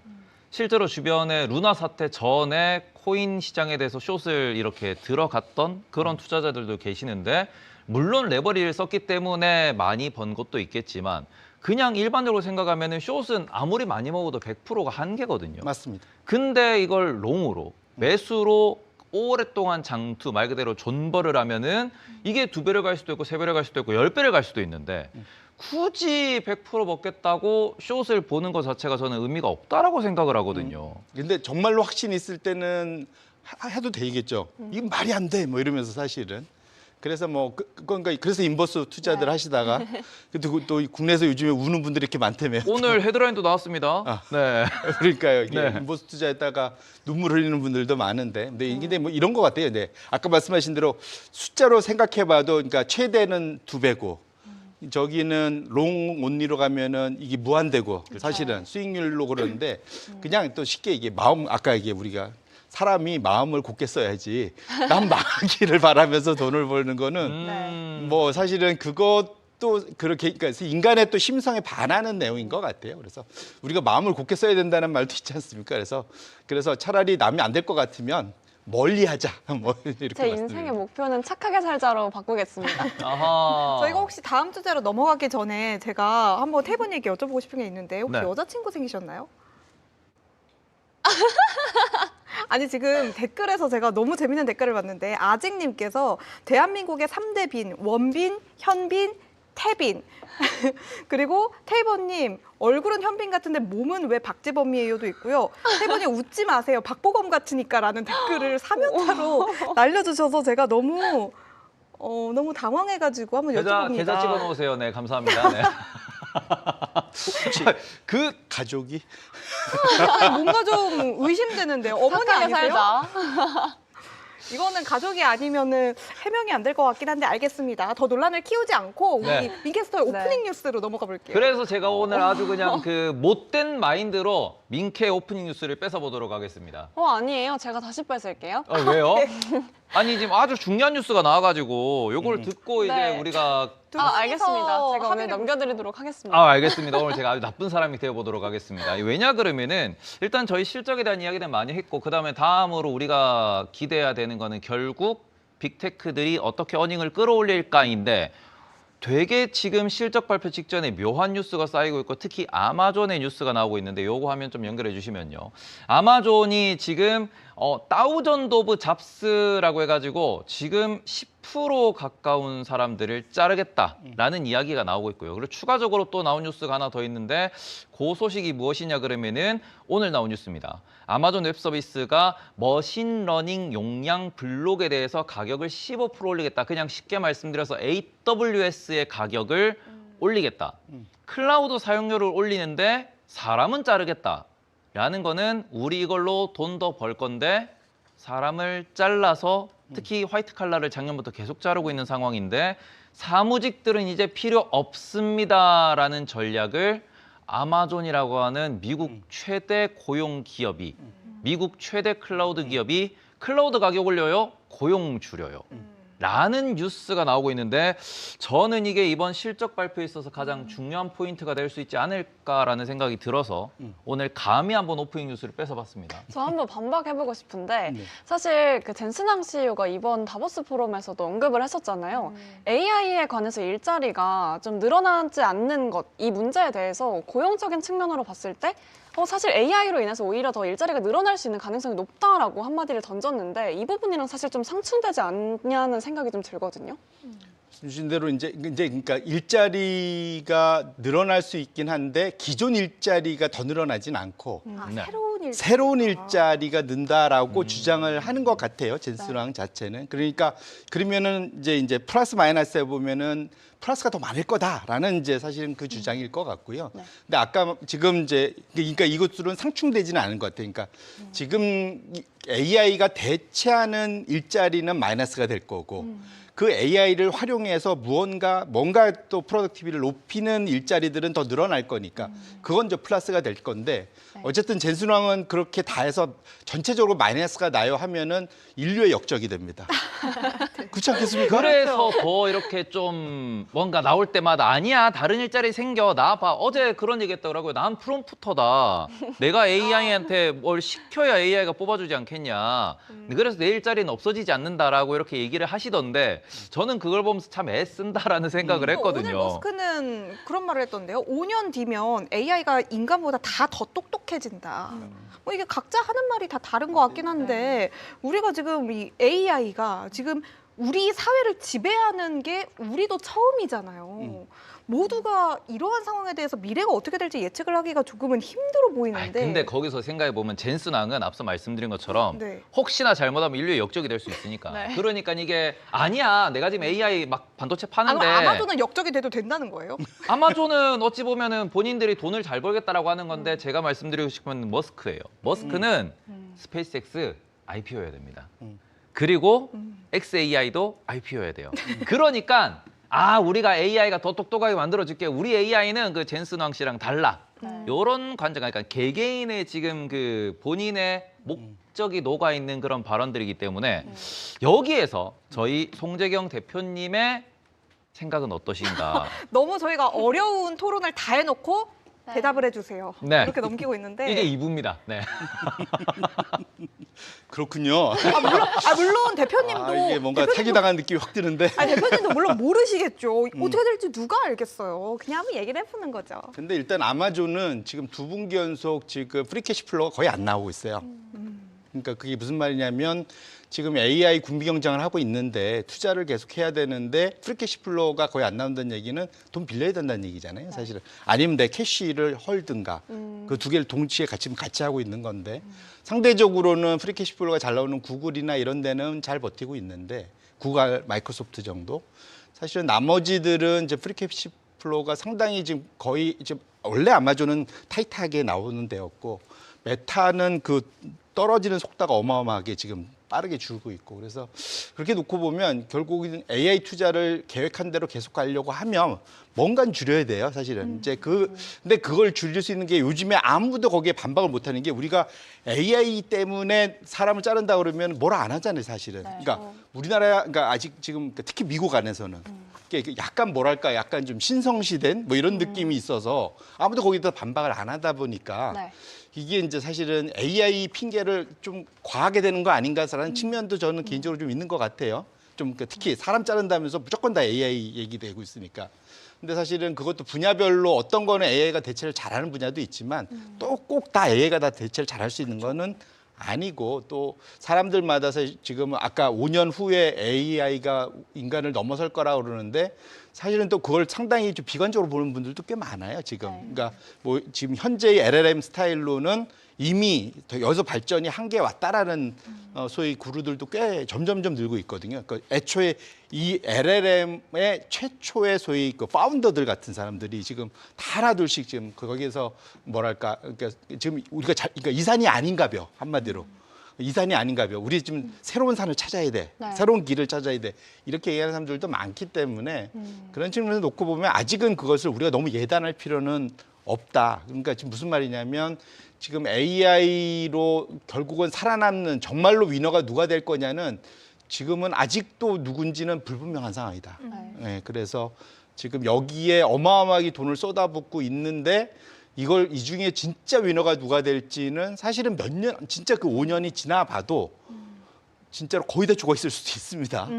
실제로 주변에 루나 사태 전에 코인 시장에 대해서 숏을 이렇게 들어갔던 그런 투자자들도 계시는데 물론 레버리를 썼기 때문에 많이 번 것도 있겠지만 그냥 일반적으로 생각하면 숏은 아무리 많이 먹어도 100%가 한계거든요. 맞습니다. 근데 이걸 롱으로 매수로 오랫동안 장투 말 그대로 존버를 하면은 이게 2배를 갈 수도 있고 3배를 갈 수도 있고 10배를 갈 수도 있는데 굳이 100% 먹겠다고 숏을 보는 것 자체가 저는 의미가 없다라고 생각을 하거든요. 근데 정말로 확신 있을 때는 해도 되겠죠. 이건 말이 안 돼. 뭐 이러면서 사실은. 그래서 뭐 그러니까 그래서 인버스 투자들 하시다가 또 국내에서 요즘에 우는 분들이 이렇게 많다며요. 오늘 헤드라인도 나왔습니다. 네. 그러니까요. 이게 네. 인버스 투자했다가 눈물 흘리는 분들도 많은데, 근데 이게 뭐 이런 것 같아요. 네. 아까 말씀하신 대로 숫자로 생각해봐도, 그러니까 최대는 2배고, 저기는 롱 온리로 가면은 이게 무한대고, 사실은 수익률로 그러는데 그냥 또 쉽게 이게 마음, 아까 이게 우리가 사람이 마음을 곱게 써야지 남 망하기를 바라면서 돈을 버는 거는 뭐 사실은 그것도 그렇게 그러니까 인간의 또 심성에 반하는 내용인 것 같아요. 그래서 우리가 마음을 곱게 써야 된다는 말도 있지 않습니까? 그래서 차라리 남이 안 될 것 같으면 멀리하자. 뭐 이렇게 제 인생의 목표는 착하게 살자로 바꾸겠습니다. 아하. 저희가 혹시 다음 주제로 넘어가기 전에 제가 한번 태분에게 여쭤보고 싶은 게 있는데 혹시 네. 여자친구 생기셨나요? 아니 지금 댓글에서 제가 너무 재밌는 댓글을 봤는데 아직님께서 대한민국의 3대 빈, 원빈, 현빈, 태빈 그리고 태희번님 얼굴은 현빈 같은데 몸은 왜 박재범이에요도 있고요. 태희번님 웃지 마세요. 박보검 같으니까 라는 댓글을 3연타로 날려주셔서 제가 너무 당황해가지고 한번 여쭤봅니다. 계좌 찍어 놓으세요. 네, 감사합니다. 네. 그 가족이 뭔가 좀 의심되는데요. 어머니 착하게 아니세요? 살자. 이거는 가족이 아니면은 해명이 안 될 것 같긴 한데 알겠습니다. 더 논란을 키우지 않고 우리 네. 민캐스터의 네. 오프닝 뉴스로 넘어가 볼게요. 그래서 제가 오늘 아주 그냥 그 못된 마인드로 민캐 오프닝 뉴스를 뺏어 보도록 하겠습니다. 아니에요. 제가 다시 뺏을게요. 왜요? 아니 지금 아주 중요한 뉴스가 나와가지고 요걸 듣고 이제 네. 우리가 두 분이서 알겠습니다. 제가 오늘 합의를 넘겨드리도록 하겠습니다. 알겠습니다. 오늘 제가 아주 나쁜 사람이 되어보도록 하겠습니다. 왜냐 그러면은 일단 저희 실적에 대한 이야기는 많이 했고 그다음에 다음으로 우리가 기대해야 되는 거는 결국 빅테크들이 어떻게 어닝을 끌어올릴까인데 되게 지금 실적 발표 직전에 묘한 뉴스가 쌓이고 있고 특히 아마존의 뉴스가 나오고 있는데 요거 화면 좀 연결해 주시면요. 아마존이 지금 다우전드 오브 잡스라고 해가지고 지금 10% 가까운 사람들을 자르겠다라는 이야기가 나오고 있고요. 그리고 추가적으로 또 나온 뉴스가 하나 더 있는데 그 소식이 무엇이냐 그러면은 오늘 나온 뉴스입니다. 아마존 웹 서비스가 머신러닝 용량 블록에 대해서 가격을 15% 올리겠다. 그냥 쉽게 말씀드려서 AWS의 가격을 올리겠다. 클라우드 사용료를 올리는데 사람은 자르겠다. 라는 거는 우리 이걸로 돈 더 벌 건데 사람을 잘라서 특히 화이트 칼라를 작년부터 계속 자르고 있는 상황인데 사무직들은 이제 필요 없습니다라는 전략을 아마존이라고 하는 미국 최대 고용 기업이 미국 최대 클라우드 기업이 클라우드 가격 올려요, 고용 줄여요. 라는 뉴스가 나오고 있는데 저는 이게 이번 실적 발표에 있어서 가장 중요한 포인트가 될 수 있지 않을까라는 생각이 들어서 오늘 감히 한번 오프닝 뉴스를 뺏어봤습니다. 저 한번 반박해보고 싶은데 사실 그 젠슨항 CEO가 이번 다보스 포럼에서도 언급을 했었잖아요. AI에 관해서 일자리가 좀 늘어나지 않는 것, 이 문제에 대해서 고용적인 측면으로 봤을 때 사실 AI로 인해서 오히려 더 일자리가 늘어날 수 있는 가능성이 높다라고 한마디를 던졌는데 이 부분이랑 사실 좀 상충되지 않냐는 생각이 좀 들거든요. 주신 대로 이제 그러니까 일자리가 늘어날 수 있긴 한데 기존 일자리가 더 늘어나진 않고 네. 새로운 일자리가 는다라고 주장을 하는 것 같아요. 젠슨왕 자체는. 그러니까 그러면은 이제 플러스 마이너스에 보면은 플러스가 더 많을 거다라는 이제 사실은 그 주장일 것 같고요. 네. 근데 아까 지금 이제 그러니까 이것들은 상충되지는 않은 것 같아요. 그러니까 지금 AI가 대체하는 일자리는 마이너스가 될 거고 그 AI를 활용해서 뭔가 또 프로덕티비티를 높이는 일자리들은 더 늘어날 거니까 그건 저 플러스가 될 건데 어쨌든 젠슨왕은 그렇게 다 해서 전체적으로 마이너스가 나요 하면은 인류의 역적이 됩니다. 그렇지 않겠습니까? 그래서 더 이렇게 좀 뭔가 나올 때마다 아니야 다른 일자리 생겨 나 봐 어제 그런 얘기했더라고요. 난 프롬프터다. 내가 AI한테 뭘 시켜야 AI가 뽑아주지 않겠냐. 그래서 내 일자리는 없어지지 않는다라고 이렇게 얘기를 하시던데 저는 그걸 보면서 참 애쓴다라는 생각을 오늘 했거든요. 머스크는 그런 말을 했던데요. 5년 뒤면 AI가 인간보다 다 더 똑똑해진다. 뭐 이게 각자 하는 말이 다 다른 것 같긴 한데 우리가 지금 이 AI가 지금 우리 사회를 지배하는 게 우리도 처음이잖아요. 모두가 이러한 상황에 대해서 미래가 어떻게 될지 예측을 하기가 조금은 힘들어 보이는데. 근데 거기서 생각해 보면 젠슨왕은 앞서 말씀드린 것처럼 네. 혹시나 잘못하면 인류의 역적이 될 수 있으니까. 네. 그러니까 이게 아니야 내가 지금 AI 막 반도체 파는데 아마존은 역적이 돼도 된다는 거예요? 아마존은 어찌 보면은 본인들이 돈을 잘 벌겠다라고 하는 건데 제가 말씀드리고 싶은 건 머스크예요. 머스크는 스페이스X IPO여야 됩니다. 그리고 XAI도 IPO여야 돼요. 그러니까 우리가 AI가 더 똑똑하게 만들어줄게. 우리 AI는 그 젠슨왕 씨랑 달라. 이런 관점, 그러니까 개개인의 지금 그 본인의 목적이 녹아 있는 그런 발언들이기 때문에 여기에서 저희 송재경 대표님의 생각은 어떠신가? 너무 저희가 어려운 토론을 다 해놓고 대답을 해주세요. 네. 이렇게 넘기고 있는데. 이게 2부입니다. 네. 그렇군요. 물론 대표님도 이게 뭔가 사기당한 느낌이 확 드는데. 대표님도 물론 모르시겠죠. 어떻게 될지 누가 알겠어요. 그냥 한번 얘기를 해보는 거죠. 근데 일단 아마존은 지금 두 분기 연속 지금 프리캐시 플로우가 거의 안 나오고 있어요. 그러니까 그게 무슨 말이냐면 지금 AI 군비 경쟁을 하고 있는데 투자를 계속 해야 되는데 프리캐시 플로우가 거의 안 나온다는 얘기는 돈 빌려야 된다는 얘기잖아요, 사실은. 아니면 내 캐시를 헐든가 그 두 개를 동시에 같이 하고 있는 건데 상대적으로는 프리캐시 플로우가 잘 나오는 구글이나 이런 데는 잘 버티고 있는데 구글, 마이크로소프트 정도. 사실은 나머지들은 이제 프리캐시 플로우가 상당히 지금 거의 지금 원래 아마존은 타이트하게 나오는 데였고 메타는 그 떨어지는 속도가 어마어마하게 지금 빠르게 줄고 있고 그래서 그렇게 놓고 보면 결국은 AI 투자를 계획한 대로 계속 가려고 하면 뭔가는 줄여야 돼요, 사실은. 이제 근데 그걸 줄일 수 있는 게 요즘에 아무도 거기에 반박을 못 하는 게 우리가 AI 때문에 사람을 자른다 그러면 뭐라 안 하잖아요, 사실은. 그러니까 우리나라 그러니까 아직 지금 특히 미국 안에서는 이게 약간 뭐랄까 약간 좀 신성시된 뭐 이런 느낌이 있어서 아무도 거기다 반박을 안 하다 보니까 네. 이게 이제 사실은 AI 핑계를 좀 과하게 되는 거 아닌가라는 측면도 저는 개인적으로 좀 있는 것 같아요. 좀 특히 사람 자른다면서 무조건 다 AI 얘기되고 있으니까. 근데 사실은 그것도 분야별로 어떤 거는 AI가 대체를 잘하는 분야도 있지만 또 꼭 다 AI가 다 대체를 잘할 수 있는 거는 아니고 또 사람들마다 지금 아까 5년 후에 AI가 인간을 넘어설 거라고 그러는데 사실은 또 그걸 상당히 좀 비관적으로 보는 분들도 꽤 많아요, 지금. 그러니까 뭐 지금 현재의 LLM 스타일로는 이미 여기서 발전이 한계에 왔다라는 소위 구루들도 꽤 점점점 늘고 있거든요. 그러니까 애초에 이 LLM의 최초의 소위 그 파운더들 같은 사람들이 지금 다 하나둘씩 지금 거기에서 뭐랄까 그러니까 지금 우리가 그러니까 이 산이 아닌가벼 한마디로. 이 산이 아닌가벼. 우리 지금 새로운 산을 찾아야 돼. 네. 새로운 길을 찾아야 돼. 이렇게 얘기하는 사람들도 많기 때문에 그런 측면에서 놓고 보면 아직은 그것을 우리가 너무 예단할 필요는 없다. 그러니까 지금 무슨 말이냐면 지금 AI로 결국은 살아남는 정말로 위너가 누가 될 거냐는 지금은 아직도 누군지는 불분명한 상황이다. 네, 그래서 지금 여기에 어마어마하게 돈을 쏟아붓고 있는데 이걸 이 중에 진짜 위너가 누가 될지는 사실은 몇 년, 진짜 그 5년이 지나봐도 진짜로 거의 다 죽어 있을 수도 있습니다.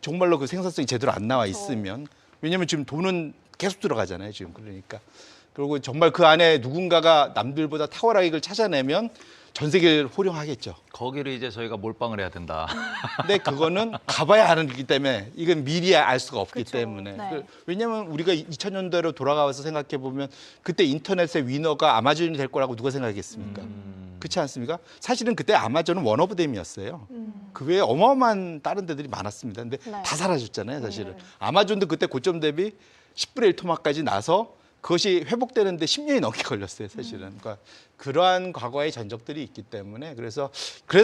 정말로 그 생산성이 제대로 안 나와 있으면. 왜냐면 지금 돈은 계속 들어가잖아요, 지금. 그러니까. 그리고 정말 그 안에 누군가가 남들보다 탁월하게 이걸 찾아내면 전 세계를 호령하겠죠. 거기를 이제 저희가 몰빵을 해야 된다. 근데 그거는 가봐야 아는기 때문에 이건 미리 알 수가 없기 그렇죠. 때문에. 네. 왜냐하면 우리가 2000년대로 돌아가서 생각해 보면 그때 인터넷의 위너가 아마존이 될 거라고 누가 생각했습니까? 그렇지 않습니까? 사실은 그때 아마존은 원오브댐이었어요. 그 외에 어마어마한 다른 데들이 많았습니다. 근데 네. 다 사라졌잖아요, 사실은. 아마존도 그때 고점 대비 10분의 1 토막까지 나서 그것이 회복되는데 10년이 넘게 걸렸어요, 사실은. 그러니까 그러한 과거의 전적들이 있기 때문에 그래서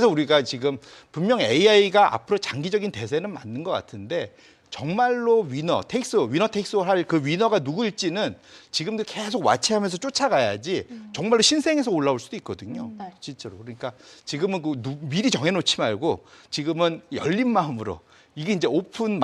우리가 지금 분명 AI가 앞으로 장기적인 대세는 맞는 것 같은데 정말로 위너 테이크스 할 그 위너가 누구일지는 지금도 계속 와치하면서 쫓아가야지 정말로 신생에서 올라올 수도 있거든요. 네. 진짜로. 그러니까 지금은 미리 정해놓지 말고 지금은 열린 마음으로 이게 이제 오픈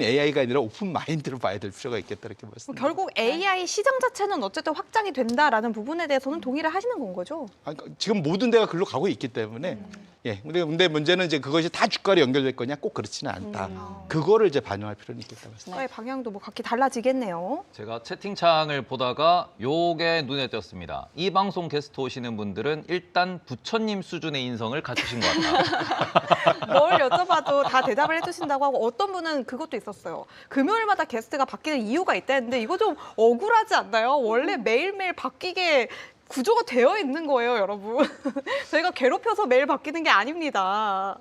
AI가 아니라 오픈 마인드로 봐야 될 필요가 있겠다 이렇게 봤습니다. 결국 AI 시장 자체는 어쨌든 확장이 된다라는 부분에 대해서는 동의를 하시는 건 거죠? 그러니까 지금 모든 데가 글로 가고 있기 때문에 예. 근데 문제는 이제 그것이 다 주가로 연결될 거냐 꼭 그렇지는 않다. 그거를 이제 반영할 필요는 있겠다 봤습니다. 주가의 방향도 뭐 각기 달라지겠네요. 제가 채팅창을 보다가 요게 눈에 띄었습니다. 이 방송 게스트 오시는 분들은 일단 부처님 수준의 인성을 갖추신 것 같다. 뭘 여쭤봐도 다 대답을 해주신다고 하고 어떤 분은 그것도 있었어요. 금요일마다 게스트가 바뀌는 이유가 있다는데 이거 좀 억울하지 않나요? 원래 매일매일 바뀌게 구조가 되어 있는 거예요, 여러분. 저희가 괴롭혀서 매일 바뀌는 게 아닙니다.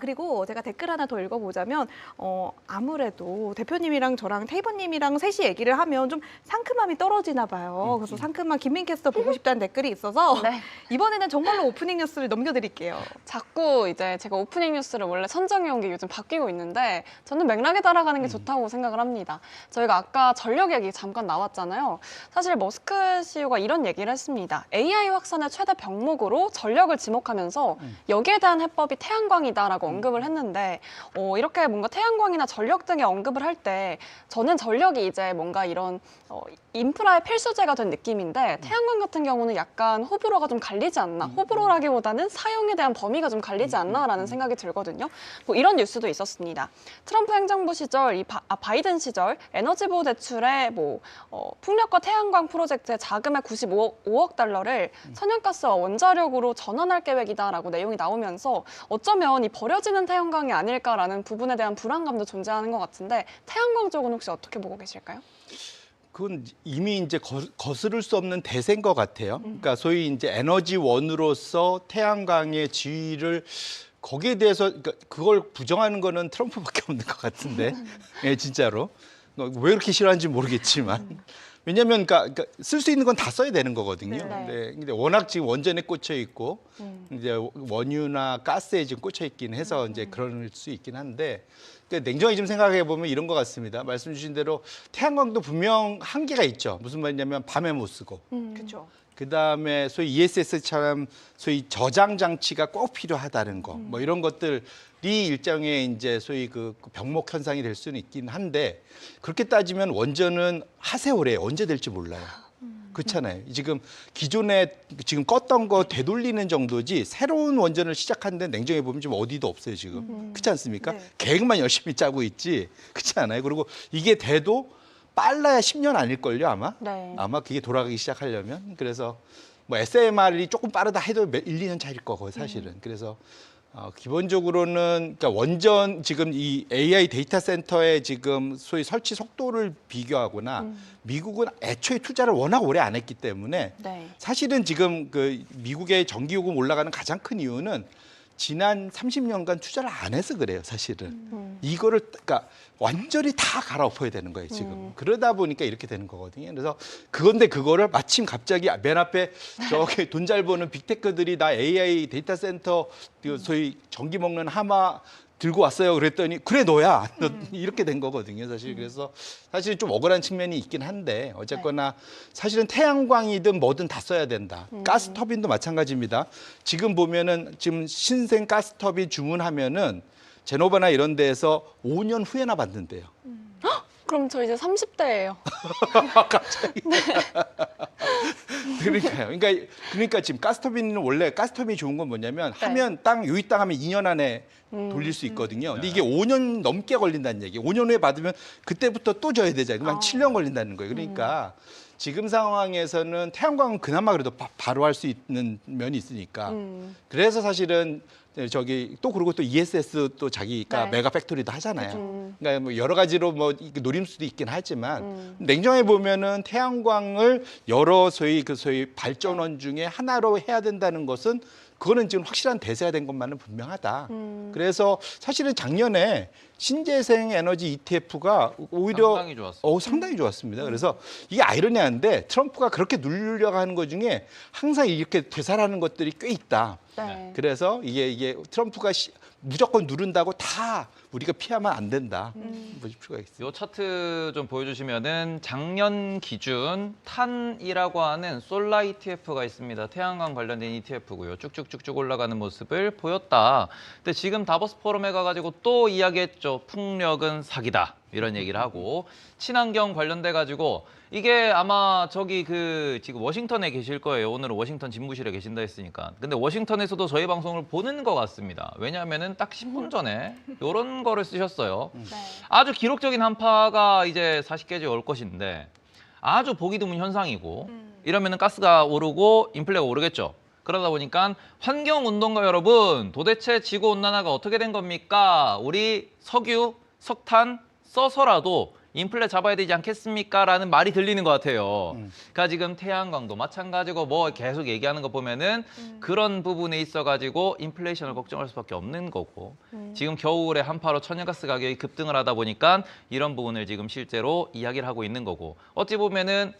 그리고 제가 댓글 하나 더 읽어보자면 아무래도 대표님이랑 저랑 테이버님이랑 셋이 얘기를 하면 좀 상큼함이 떨어지나 봐요. 그래서 상큼한 김민 캐스터 보고 싶다는 댓글이 있어서 네. 이번에는 정말로 오프닝 뉴스를 넘겨드릴게요. 자꾸 이제 제가 오프닝 뉴스를 원래 선정해온 게 요즘 바뀌고 있는데 저는 맥락에 따라가는 게 좋다고 생각을 합니다. 저희가 아까 전력 얘기 잠깐 나왔잖아요. 사실 머스크 CEO가 이런 얘기를 했습니다. AI 확산의 최대 병목으로 전력을 지목하면서 여기에 대한 해법이 태양광이다라고 언급을 했는데 이렇게 뭔가 태양광이나 전력 등의 언급을 할 때 저는 전력이 이제 뭔가 이런 인프라의 필수제가 된 느낌인데 태양광 같은 경우는 약간 호불호가 좀 갈리지 않나 호불호라기보다는 사용에 대한 범위가 좀 갈리지 않나라는 생각이 들거든요. 뭐 이런 뉴스도 있었습니다. 트럼프 행정부 시절 바이든 시절 에너지 보호 대출에 풍력과 태양광 프로젝트의 자금의 95억 달러를 천연가스와 원자력으로 전환할 계획이다라고 내용이 나오면서 어쩌면 이 버려지는 태양광이 아닐까라는 부분에 대한 불안감도 존재하는 것 같은데 태양광 쪽은 혹시 어떻게 보고 계실까요? 그건 이미 이제 거스를 수 없는 대세인 것 같아요. 그러니까 소위 이제 에너지원으로서 태양광의 지위를 거기에 대해서 그러니까 그걸 부정하는 거는 트럼프밖에 없는 것 같은데, 예, 진짜로 왜 이렇게 싫어하는지 모르겠지만. 왜냐하면 그러니까 쓸 수 있는 건 다 써야 되는 거거든요. 네. 근데 워낙 지금 원전에 꽂혀 있고 이제 원유나 가스에 지금 꽂혀 있긴 해서 이제 그럴 수 있긴 한데 그러니까 냉정히 좀 생각해 보면 이런 것 같습니다. 말씀 주신 대로 태양광도 분명 한계가 있죠. 무슨 말이냐면 밤에 못 쓰고 그렇죠. 그다음에 소위 ESS처럼 소위 저장 장치가 꼭 필요하다는 거, 뭐 이런 것들이 일종의 이제 소위 그 병목 현상이 될 수는 있긴 한데 그렇게 따지면 원전은 하세월에 언제 될지 몰라요. 그렇잖아요. 지금 기존에 지금 껐던 거 되돌리는 정도지 새로운 원전을 시작하는데 냉정해 보면 지금 어디도 없어요 지금. 그렇지 않습니까? 네. 계획만 열심히 짜고 있지. 그렇지 않아요? 그리고 이게 돼도 빨라야 10년 아닐걸요 아마? 네. 아마 그게 돌아가기 시작하려면. 그래서 뭐 SMR이 조금 빠르다 해도 1, 2년 차일 거고 사실은. 그래서 기본적으로는 그러니까 원전 지금 이 AI 데이터 센터의 지금 소위 설치 속도를 비교하거나 미국은 애초에 투자를 워낙 오래 안 했기 때문에 네. 사실은 지금 그 미국의 전기요금 올라가는 가장 큰 이유는 지난 30년간 투자를 안 해서 그래요, 사실은. 이거를 그러니까 완전히 다 갈아엎어야 되는 거예요, 지금. 그러다 보니까 이렇게 되는 거거든요. 그래서 그거를 마침 갑자기 맨 앞에 저기 돈 잘 버는 빅테크들이 나 AI 데이터 센터 소위 전기 먹는 하마 들고 왔어요. 그랬더니 그래 너야. 이렇게 된 거거든요, 사실. 그래서 사실 좀 억울한 측면이 있긴 한데 어쨌거나 사실은 태양광이든 뭐든 다 써야 된다. 가스 터빈도 마찬가지입니다. 지금 보면은 지금 신생 가스 터빈 주문하면은 제노바나 이런 데에서 5년 후에나 받는데요. 그럼 저 이제 30대예요. 갑자기. 그러니까요. 그러니까 지금 가스터빈은 원래 가스터빈이 좋은 건 뭐냐면 네. 하면 요이 땅 하면 2년 안에 돌릴 수 있거든요. 근데 이게 5년 넘게 걸린다는 얘기. 5년 후에 받으면 그때부터 또 져야 되잖아요. 그럼 한 7년 걸린다는 거예요. 그러니까 지금 상황에서는 태양광은 그나마 그래도 바로 할 수 있는 면이 있으니까. 그래서 사실은 저기 또 그리고 또 ESS 또 자기가 네. 메가 팩토리도 하잖아요. 그러니까 뭐 여러 가지로 뭐 노릴 수도 있긴 하지만 냉정해 보면은 태양광을 여러 소위 발전원 중에 하나로 해야 된다는 것은 그거는 지금 확실한 대세가 된 것만은 분명하다. 그래서 사실은 작년에 신재생 에너지 ETF가 오히려 상당히 좋았어요. 상당히 좋았습니다. 그래서 이게 아이러니한데 트럼프가 그렇게 누르려고 하는 것 중에 항상 이렇게 되살아나는 것들이 꽤 있다. 네. 그래서 이게 트럼프가 무조건 누른다고 다 우리가 피하면 안 된다. 보실 필요가 있습니다. 이 차트 좀 보여주시면은 작년 기준 탄이라고 하는 솔라 ETF가 있습니다. 태양광 관련된 ETF고요. 쭉쭉쭉쭉 올라가는 모습을 보였다. 근데 지금 다보스 포럼에 가가지고 또 이야기했죠. 풍력은 사기다. 이런 얘기를 하고 친환경 관련돼 가지고 이게 아마 저기 지금 워싱턴에 계실 거예요. 오늘은 워싱턴 집무실에 계신다 했으니까. 근데 워싱턴에서도 저희 방송을 보는 것 같습니다. 왜냐하면은 딱 10분 전에 이런 거를 쓰셨어요. 네. 아주 기록적인 한파가 이제 40개째 올 것인데 아주 보기 드문 현상이고 이러면은 가스가 오르고 인플레가 오르겠죠. 그러다 보니까 환경운동가 여러분, 도대체 지구온난화가 어떻게 된 겁니까? 우리 석유, 석탄 써서라도 인플레 잡아야 되지 않겠습니까? 라는 말이 들리는 것 같아요. 그러니까 지금 태양광도 마찬가지고 뭐 계속 얘기하는 거 보면은 그런 부분에 있어가지고 인플레이션을 걱정할 수밖에 없는 거고 지금 겨울에 한파로 천연가스 가격이 급등을 하다 보니까 이런 부분을 지금 실제로 이야기를 하고 있는 거고 어찌 보면은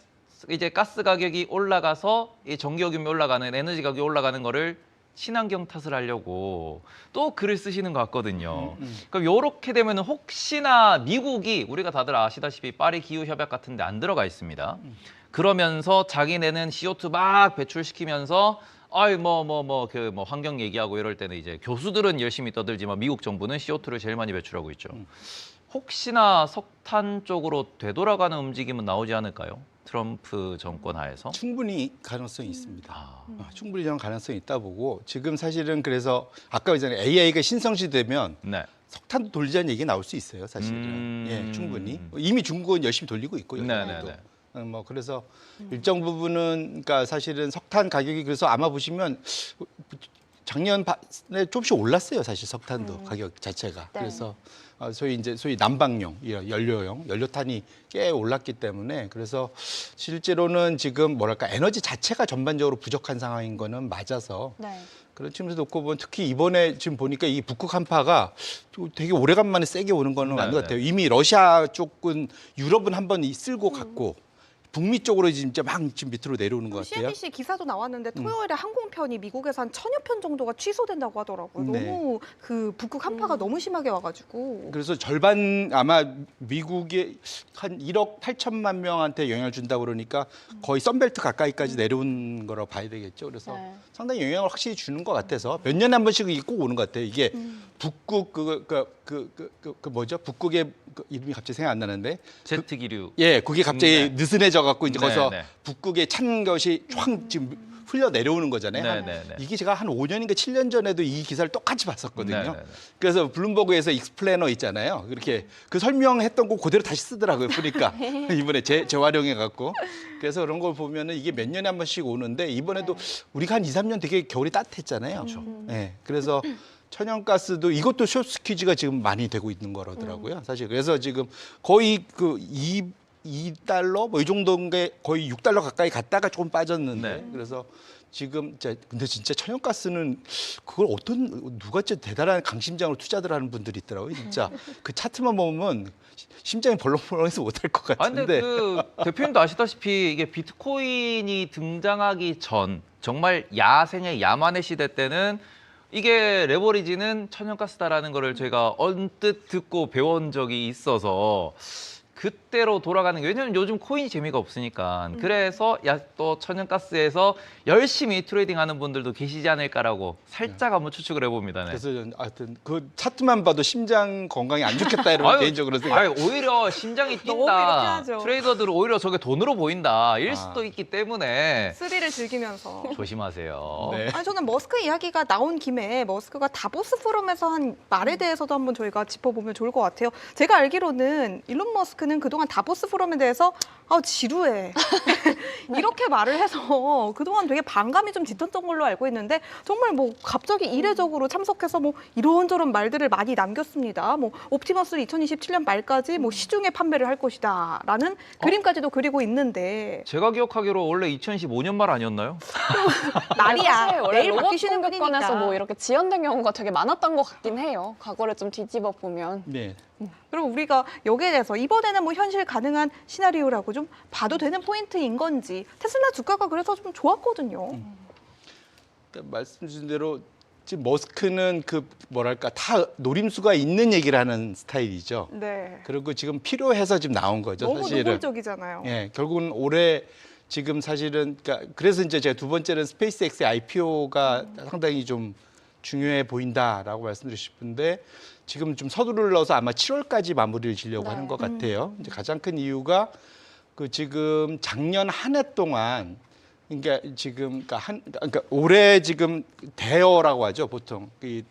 이제 가스 가격이 올라가서 이 전기요금이 올라가는 에너지 가격이 올라가는 거를 친환경 탓을 하려고 또 글을 쓰시는 것 같거든요. 그럼 이렇게 되면 혹시나 미국이 우리가 다들 아시다시피 파리 기후 협약 같은 데 안 들어가 있습니다. 그러면서 자기네는 CO2 막 배출시키면서 환경 얘기하고 이럴 때는 이제 교수들은 열심히 떠들지만 미국 정부는 CO2를 제일 많이 배출하고 있죠. 혹시나 석탄 쪽으로 되돌아가는 움직임은 나오지 않을까요? 트럼프 정권 하에서? 충분히 가능성이 있습니다. 아. 충분히 저는 가능성이 있다 보고 지금 사실은 그래서 아까 전에 AI가 신성시되면 네. 석탄도 돌리자는 얘기 나올 수 있어요, 사실은. 예, 충분히. 이미 중국은 열심히 돌리고 있고요. 네네네. 뭐 그래서 일정 부분은 그러니까 사실은 석탄 가격이 그래서 아마 보시면 작년에 조금씩 올랐어요, 사실 석탄도 가격 자체가. 네. 그래서 소위 난방용, 연료탄이 꽤 올랐기 때문에 그래서 실제로는 지금 뭐랄까 에너지 자체가 전반적으로 부족한 상황인 거는 맞아서 네. 그런 측면에서 놓고 보면 특히 이번에 지금 보니까 이 북극 한파가 또 되게 오래간만에 세게 오는 거는 맞는 것 같아요. 이미 러시아 쪽은 유럽은 한번 쓸고 갔고 북미 쪽으로 진짜 막 지금 밑으로 내려오는 것 같아요. CNBC 기사도 나왔는데 토요일에 항공편이 미국에서 한 1000여 편 정도가 취소된다고 하더라고요. 네. 너무 그 북극 한파가 너무 심하게 와가지고. 그래서 절반 아마 미국의 한 1억 8천만 명한테 영향을 준다 그러니까 거의 썬벨트 가까이까지 내려온 거라고 봐야 되겠죠. 그래서 네. 상당히 영향을 확실히 주는 것 같아서 몇 년에 한 번씩 이게 꼭 오는 것 같아요. 이게 북극 뭐죠? 북극의 이름이 갑자기 생각 안 나는데. 제트 기류. 예, 그게 갑자기 네. 느슨해져 갖고 이제 네, 거기서 네. 북극의 찬 것이 쫙 지금 흘려 내려오는 거잖아요. 네, 네, 네. 이게 제가 한 5년인가 7년 전에도 이 기사를 똑같이 봤었거든요. 네, 네, 네. 그래서 블룸버그에서 익스플래너 있잖아요. 그렇게 그 설명했던 거 그대로 다시 쓰더라고요. 보니까 이번에 재활용해 갖고. 그래서 그런 걸 보면은 이게 몇 년에 한 번씩 오는데 이번에도 우리가 한 2, 3년 되게 겨울이 따뜻했잖아요. 그렇죠. 네. 그래서 천연가스도 이것도 숏스퀴즈가 지금 많이 되고 있는 거라더라고요. 사실 그래서 지금 거의 그 2달러 뭐 이 정도인 게 거의 6달러 가까이 갔다가 조금 빠졌는데 네. 그래서 지금 근데 진짜 천연가스는 그걸 누가 진짜 대단한 강심장으로 투자들 하는 분들이 있더라고요. 진짜 그 차트만 보면 심장이 벌렁벌렁해서 못할 것 아, 근데 같은데. 그 대표님도 아시다시피 이게 비트코인이 등장하기 전 정말 야생의 야만의 시대 때는 이게 레버리지는 천연가스다라는 거를 저희가 언뜻 듣고 배운 적이 있어서 그때로 돌아가는 게 왜냐면 요즘 코인이 재미가 없으니까 그래서 또 천연가스에서 열심히 트레이딩하는 분들도 계시지 않을까라고 살짝 한번 추측을 해봅니다. 네. 그래서 저는 하여튼 그 차트만 봐도 심장 건강에 안 좋겠다 이런 아유, 개인적으로 생각. 아유, 오히려 심장이 너무 이렇게 뛴다. 하죠. 트레이더들은 오히려 저게 돈으로 보인다. 일 아. 수도 있기 때문에 스릴을 즐기면서. 조심하세요. 네. 아니, 저는 머스크 이야기가 나온 김에 머스크가 다보스 포럼에서 한 말에 대해서도 한번 저희가 짚어보면 좋을 것 같아요. 제가 알기로는 일론 머스크는 그동안 다보스 포럼에 대해서 지루해 이렇게 말을 해서 그동안 되게 반감이 좀 짙었던 걸로 알고 있는데 정말 뭐 갑자기 이례적으로 참석해서 뭐 이런저런 말들을 많이 남겼습니다. 뭐 옵티머스를 2027년 말까지 뭐 시중에 판매를 할 것이다라는 그림까지도 그리고 있는데 제가 기억하기로 원래 2015년 말 아니었나요? 말이야. 사실 원래 내일 로봇 바뀌시는 공격권에서 분이니까. 뭐 이렇게 지연된 경우가 되게 많았던 것 같긴 해요. 과거를 좀 뒤집어 보면. 네. 그리고 우리가 여기에 대해서 이번에는 뭐 현실 가능한 시나리오라고 좀 봐도 되는 포인트인 건지 테슬라 주가가 그래서 좀 좋았거든요. 그러니까 말씀 주신 대로 지금 머스크는 그 뭐랄까 다 노림수가 있는 얘기를 하는 스타일이죠. 네. 그리고 지금 필요해서 지금 나온 거죠. 너무 사실은. 노골적이잖아요. 예, 결국은 올해 지금 사실은 그러니까 그래서 이제 제가 두 번째는 스페이스X의 IPO가 상당히 좀 중요해 보인다라고 말씀드리고 싶은데 지금 좀 서두를 넣어서 아마 7월까지 마무리를 지려고 네. 하는 것 같아요. 이제 가장 큰 이유가 그 지금 작년 한 해 동안 그러니까 지금 그러니까 올해 지금 대여라고 하죠 보통 이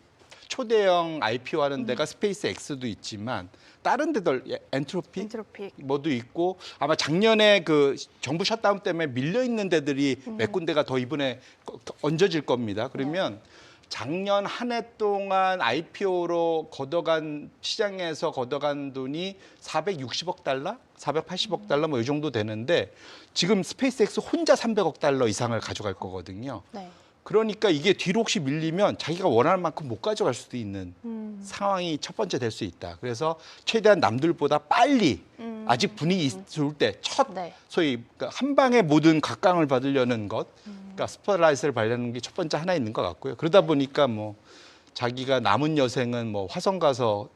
초대형 IPO 하는 데가 스페이스X도 있지만 다른 데들 엔트로픽 뭐도 있고 아마 작년에 그 정부 셧다운 때문에 밀려 있는 데들이 몇 군데가 더 이번에 얹어질 겁니다. 그러면 작년 한 해 동안 IPO로 시장에서 걷어간 돈이 460억 달러, 480억 달러 뭐 이 정도 되는데 지금 스페이스X 혼자 300억 달러 이상을 가져갈 거거든요. 네. 그러니까 이게 뒤로 혹시 밀리면 자기가 원하는 만큼 못 가져갈 수도 있는 상황이 첫 번째 될 수 있다. 그래서 최대한 남들보다 빨리 아직 분위기 좋을 때 첫 네. 소위 그러니까 한 방에 모든 각광을 받으려는 것, 그러니까 스포트라이트를 받으려는 게 첫 번째 하나 있는 것 같고요. 그러다 보니까 뭐 자기가 남은 여생은 뭐 화성 가서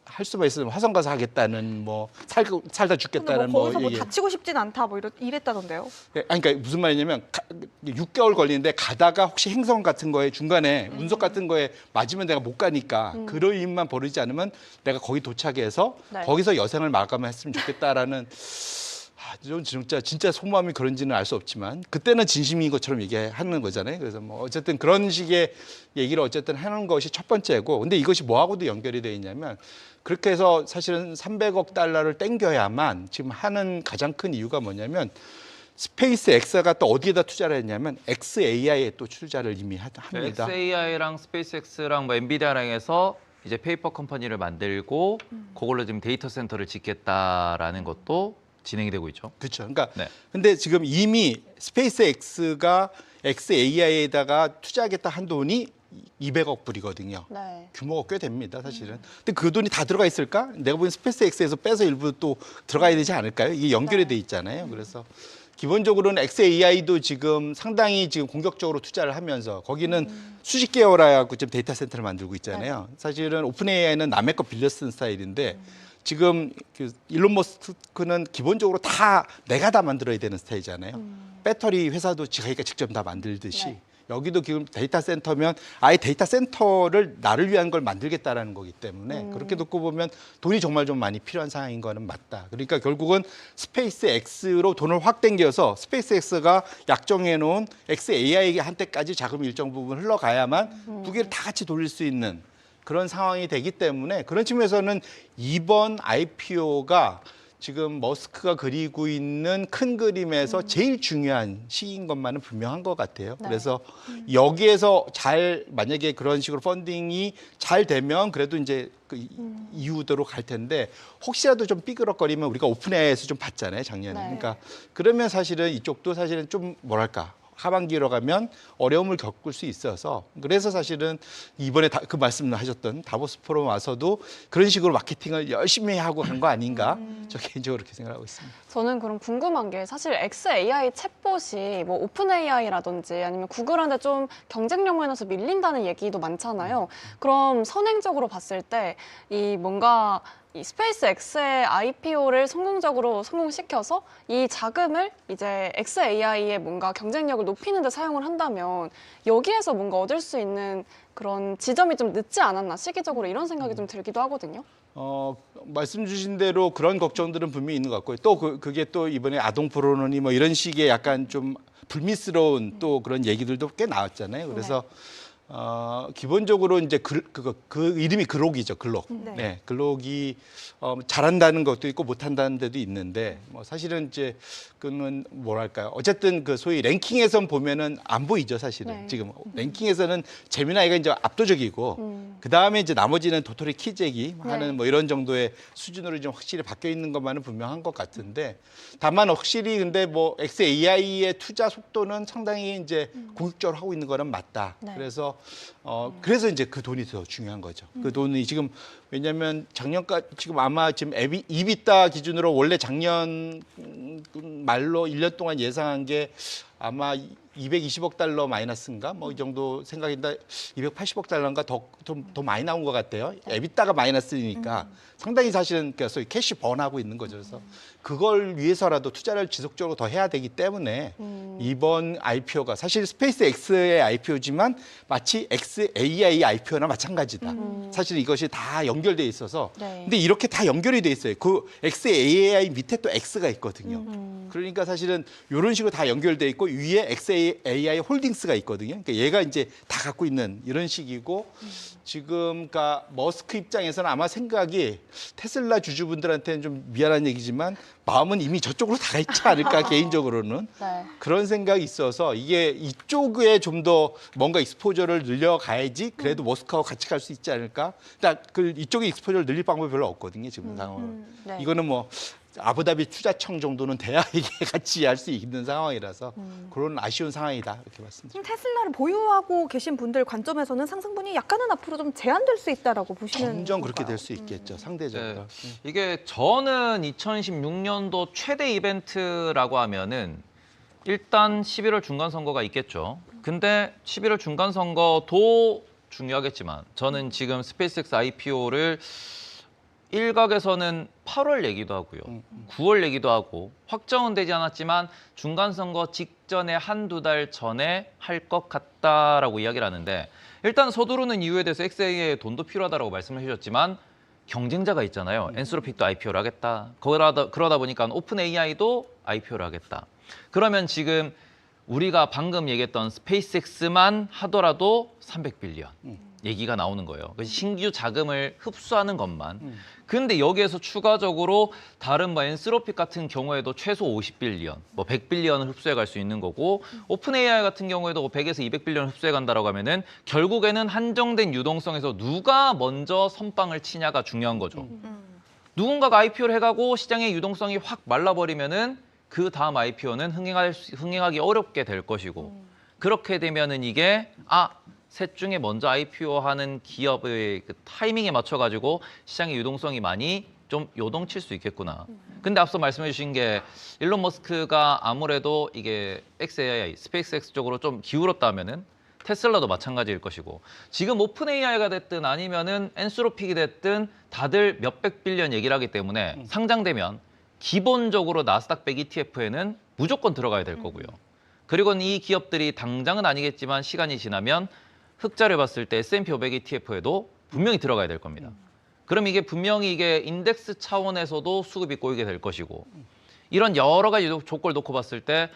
할 수만 있으면 화성 가서 하겠다는 뭐 살다 죽겠다는 뭐 거기서 뭐 얘기. 다치고 싶진 않다 뭐 이랬다던데요. 아니, 그러니까 무슨 말이냐면 6개월 걸리는데 가다가 혹시 행성 같은 거에 중간에 운석 같은 거에 맞으면 내가 못 가니까 그런 일만 벌이지 않으면 내가 거기 도착해서 네. 거기서 여생을 마감했으면 좋겠다라는 좀 진짜 속마음이 그런지는 알 수 없지만 그때는 진심인 것처럼 얘기하는 거잖아요. 그래서 뭐 어쨌든 그런 식의 얘기를 어쨌든 하는 것이 첫 번째고 근데 이것이 뭐하고도 연결이 되어 있냐면 그렇게 해서 사실은 300억 달러를 땡겨야만 지금 하는 가장 큰 이유가 뭐냐면 스페이스X가 또 어디에다 투자를 했냐면 XAI에 또 투자를 이미 합니다. XAI랑 스페이스X랑 뭐 엔비디아랑 해서 이제 페이퍼 컴퍼니를 만들고 그걸로 지금 데이터 센터를 짓겠다라는 것도 진행이 되고 있죠. 그렇죠. 그러니까 네. 근데 지금 이미 스페이스X가 XAI에다가 투자하겠다 한 돈이 200억 불이거든요. 네. 규모가 꽤 됩니다, 사실은. 근데 그 돈이 다 들어가 있을까? 내가 보기엔 스페이스X에서 빼서 일부 또 들어가야 되지 않을까요? 이게 연결이 돼 있잖아요. 그래서 기본적으로는 XAI도 지금 상당히 지금 공격적으로 투자를 하면서 거기는 수십 개월이라고 지금 데이터 센터를 만들고 있잖아요. 사실은 오픈 AI는 남의 거 빌려 쓴 스타일인데 지금 그 일론 머스크는 기본적으로 다 내가 다 만들어야 되는 스타일이잖아요. 배터리 회사도 자기가 직접 다 만들듯이 네. 여기도 지금 데이터 센터면 아예 데이터 센터를 나를 위한 걸 만들겠다라는 거기 때문에 그렇게 놓고 보면 돈이 정말 좀 많이 필요한 상황인 거는 맞다. 그러니까 결국은 스페이스X로 돈을 확 땡겨서 스페이스X가 약정해 놓은 XAI 한테까지 자금이 일정 부분 흘러가야만 두 개를 다 같이 돌릴 수 있는 그런 상황이 되기 때문에 그런 측면에서는 이번 IPO가 지금 머스크가 그리고 있는 큰 그림에서 제일 중요한 시기인 것만은 분명한 것 같아요. 네. 그래서 여기에서 만약에 그런 식으로 펀딩이 잘 되면 그래도 이제 그 이후대로 갈 텐데 혹시라도 좀 삐그럭거리면 우리가 오픈 AI에서 좀 봤잖아요, 작년에. 네. 그러니까 그러면 사실은 이쪽도 사실은 좀 뭐랄까 하반기로 가면 어려움을 겪을 수 있어서 그래서 사실은 이번에 그 말씀을 하셨던 다보스 포럼 와서도 그런 식으로 마케팅을 열심히 하고 간 거 아닌가 저 개인적으로 그렇게 생각하고 있습니다. 저는 그럼 궁금한 게 사실 XAI 챗봇이 뭐 오픈 AI라든지 아니면 구글한테 좀 경쟁력 면에서 밀린다는 얘기도 많잖아요. 그럼 선행적으로 봤을 때 이 뭔가 이 스페이스 X의 IPO를 성공시켜서 이 자금을 이제 xAI의 뭔가 경쟁력을 높이는 데 사용을 한다면 여기에서 뭔가 얻을 수 있는 그런 지점이 좀 늦지 않았나 시기적으로 이런 생각이 좀 들기도 하거든요. 말씀 주신 대로 그런 걱정들은 분명히 있는 것 같고요. 또 그게 또 이번에 아동 포로노니 뭐 이런 식의 약간 좀 불미스러운 또 그런 얘기들도 꽤 나왔잖아요. 그래서 기본적으로 이제 그 이름이 글록이죠, 글록. 네, 글록이 잘한다는 것도 있고 못한다는 데도 있는데 뭐 사실은 이제 그는 뭐랄까요. 어쨌든 그 소위 랭킹에선 보면은 안 보이죠, 사실은. 네. 지금 랭킹에서는 재미나이가 이제 압도적이고 그 다음에 이제 나머지는 도토리 키재기 하는 뭐 이런 정도의 수준으로 좀 확실히 바뀌어 있는 것만은 분명한 것 같은데 다만 확실히 근데 뭐 xAI의 투자 속도는 상당히 이제 공격적으로 하고 있는 거는 맞다. 네. 그래서 이제 그 돈이 더 중요한 거죠. 그 돈이 지금 왜냐하면 작년까지 지금 아마 지금 이비타 기준으로 원래 작년 말로 1년 동안 예상한 게 아마 220억 달러 마이너스인가 뭐 이 정도 생각인데 280억 달러인가 더 많이 나온 것 같아요. 에비타가 마이너스니까 상당히 사실은 소위 캐시 번하고 있는 거죠. 그래서 그걸 위해서라도 투자를 지속적으로 더 해야 되기 때문에 이번 IPO가 사실 스페이스 X의 IPO지만 마치 xAI IPO나 마찬가지다. 사실 이것이 다 연결돼 있어서 네. 근데 이렇게 다 연결이 돼 있어요. 그 xAI 밑에 또 X가 있거든요. 그러니까 사실은 이런 식으로 다 연결돼 있고 위에 xAI 홀딩스가 있거든요. 그러니까 얘가 이제 다 갖고 있는 이런 식이고 지금 그러니까 머스크 입장에서는 아마 생각이 테슬라 주주분들한테는 좀 미안한 얘기지만 마음은 이미 저쪽으로 다 있지 않을까 개인적으로는 네. 그런 생각이 있어서 이게 이쪽에 좀 더 뭔가 익스포저를 늘려가야지 그래도 머스크하고 같이 갈 수 있지 않을까. 그러니까 이쪽에 익스포저를 늘릴 방법이 별로 없거든요 지금 상황은. 네. 이거는 뭐 아부다비 투자청 정도는 돼야 이게 같이 할 수 있는 상황이라서 그런 아쉬운 상황이다 이렇게 말씀드립니다. 지금 테슬라를 보유하고 계신 분들 관점에서는 상승분이 약간은 앞으로 좀 제한될 수 있다라고 보시는 점점 그렇게 건가요? 될 수 있겠죠 상대적으로. 네. 이게 저는 2016년도 최대 이벤트라고 하면은 일단 11월 중간 선거가 있겠죠. 근데 11월 중간 선거도 중요하겠지만 저는 지금 스페이스X IPO를 일각에서는 8월 얘기도 하고요. 9월 얘기도 하고 확정은 되지 않았지만 중간 선거 직전에 한두 달 전에 할 것 같다라고 이야기를 하는데 일단 서두르는 이유에 대해서 xAI에 돈도 필요하다라고 말씀을 해주셨지만 경쟁자가 있잖아요. 엔스로픽도 IPO를 하겠다. 그러다 보니까 오픈 AI도 IPO를 하겠다. 그러면 지금 우리가 방금 얘기했던 스페이스X만 하더라도 300빌리언 얘기가 나오는 거예요. 그래서 신규 자금을 흡수하는 것만. 근데 여기에서 추가적으로 다른 뭐 엔스로픽 같은 경우에도 최소 50빌리언, 뭐 100빌리언을 흡수해 갈 수 있는 거고 오픈 AI 같은 경우에도 100에서 200빌리언을 흡수해 간다라고 하면은 결국에는 한정된 유동성에서 누가 먼저 선빵을 치냐가 중요한 거죠. 누군가가 IPO를 해가고 시장의 유동성이 확 말라버리면은 그 다음 IPO는 흥행하기 어렵게 될 것이고 그렇게 되면은 이게 셋 중에 먼저 IPO하는 기업의 그 타이밍에 맞춰가지고 시장의 유동성이 많이 좀 요동칠 수 있겠구나. 근데 앞서 말씀해 주신 게 일론 머스크가 아무래도 이게 xAI, 스페이스X 쪽으로 좀 기울었다면은 테슬라도 마찬가지일 것이고 지금 오픈 AI가 됐든 아니면은 엔스로픽이 됐든 다들 몇백 빌리언 얘기를 하기 때문에 상장되면 기본적으로 나스닥 100 ETF에는 무조건 들어가야 될 거고요. 그리고 이 기업들이 당장은 아니겠지만 시간이 지나면 흑자를 봤을 때 S&P 500 ETF에도 분명히 들어가야 될 겁니다. 그럼 이게 분명히 이게 인덱스 차원에서도 수급이 꼬이게 될 것이고 이런 여러 가지 조건을 놓고 봤을 때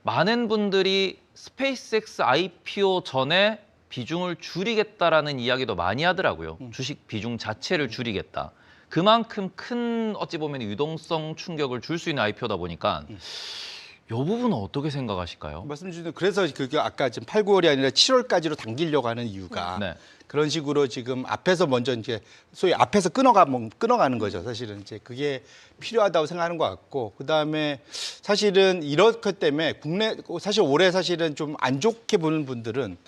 많은 분들이 스페이스X IPO 전에 비중을 줄이겠다라는 이야기도 많이 하더라고요. 주식 비중 자체를 줄이겠다. 그만큼 큰 어찌 보면 유동성 충격을 줄 수 있는 IPO다 보니까 이 부분은 어떻게 생각하실까요? 말씀 주신 그래서 그게 아까 지금 8, 9월이 아니라 7월까지로 당기려고 하는 이유가 네. 그런 식으로 지금 앞에서 먼저 이제 소위 앞에서 끊어가는 거죠. 사실은 이제 그게 필요하다고 생각하는 것 같고 그 다음에 사실은 이렇기 때문에 사실 올해 사실은 좀 안 좋게 보는 분들은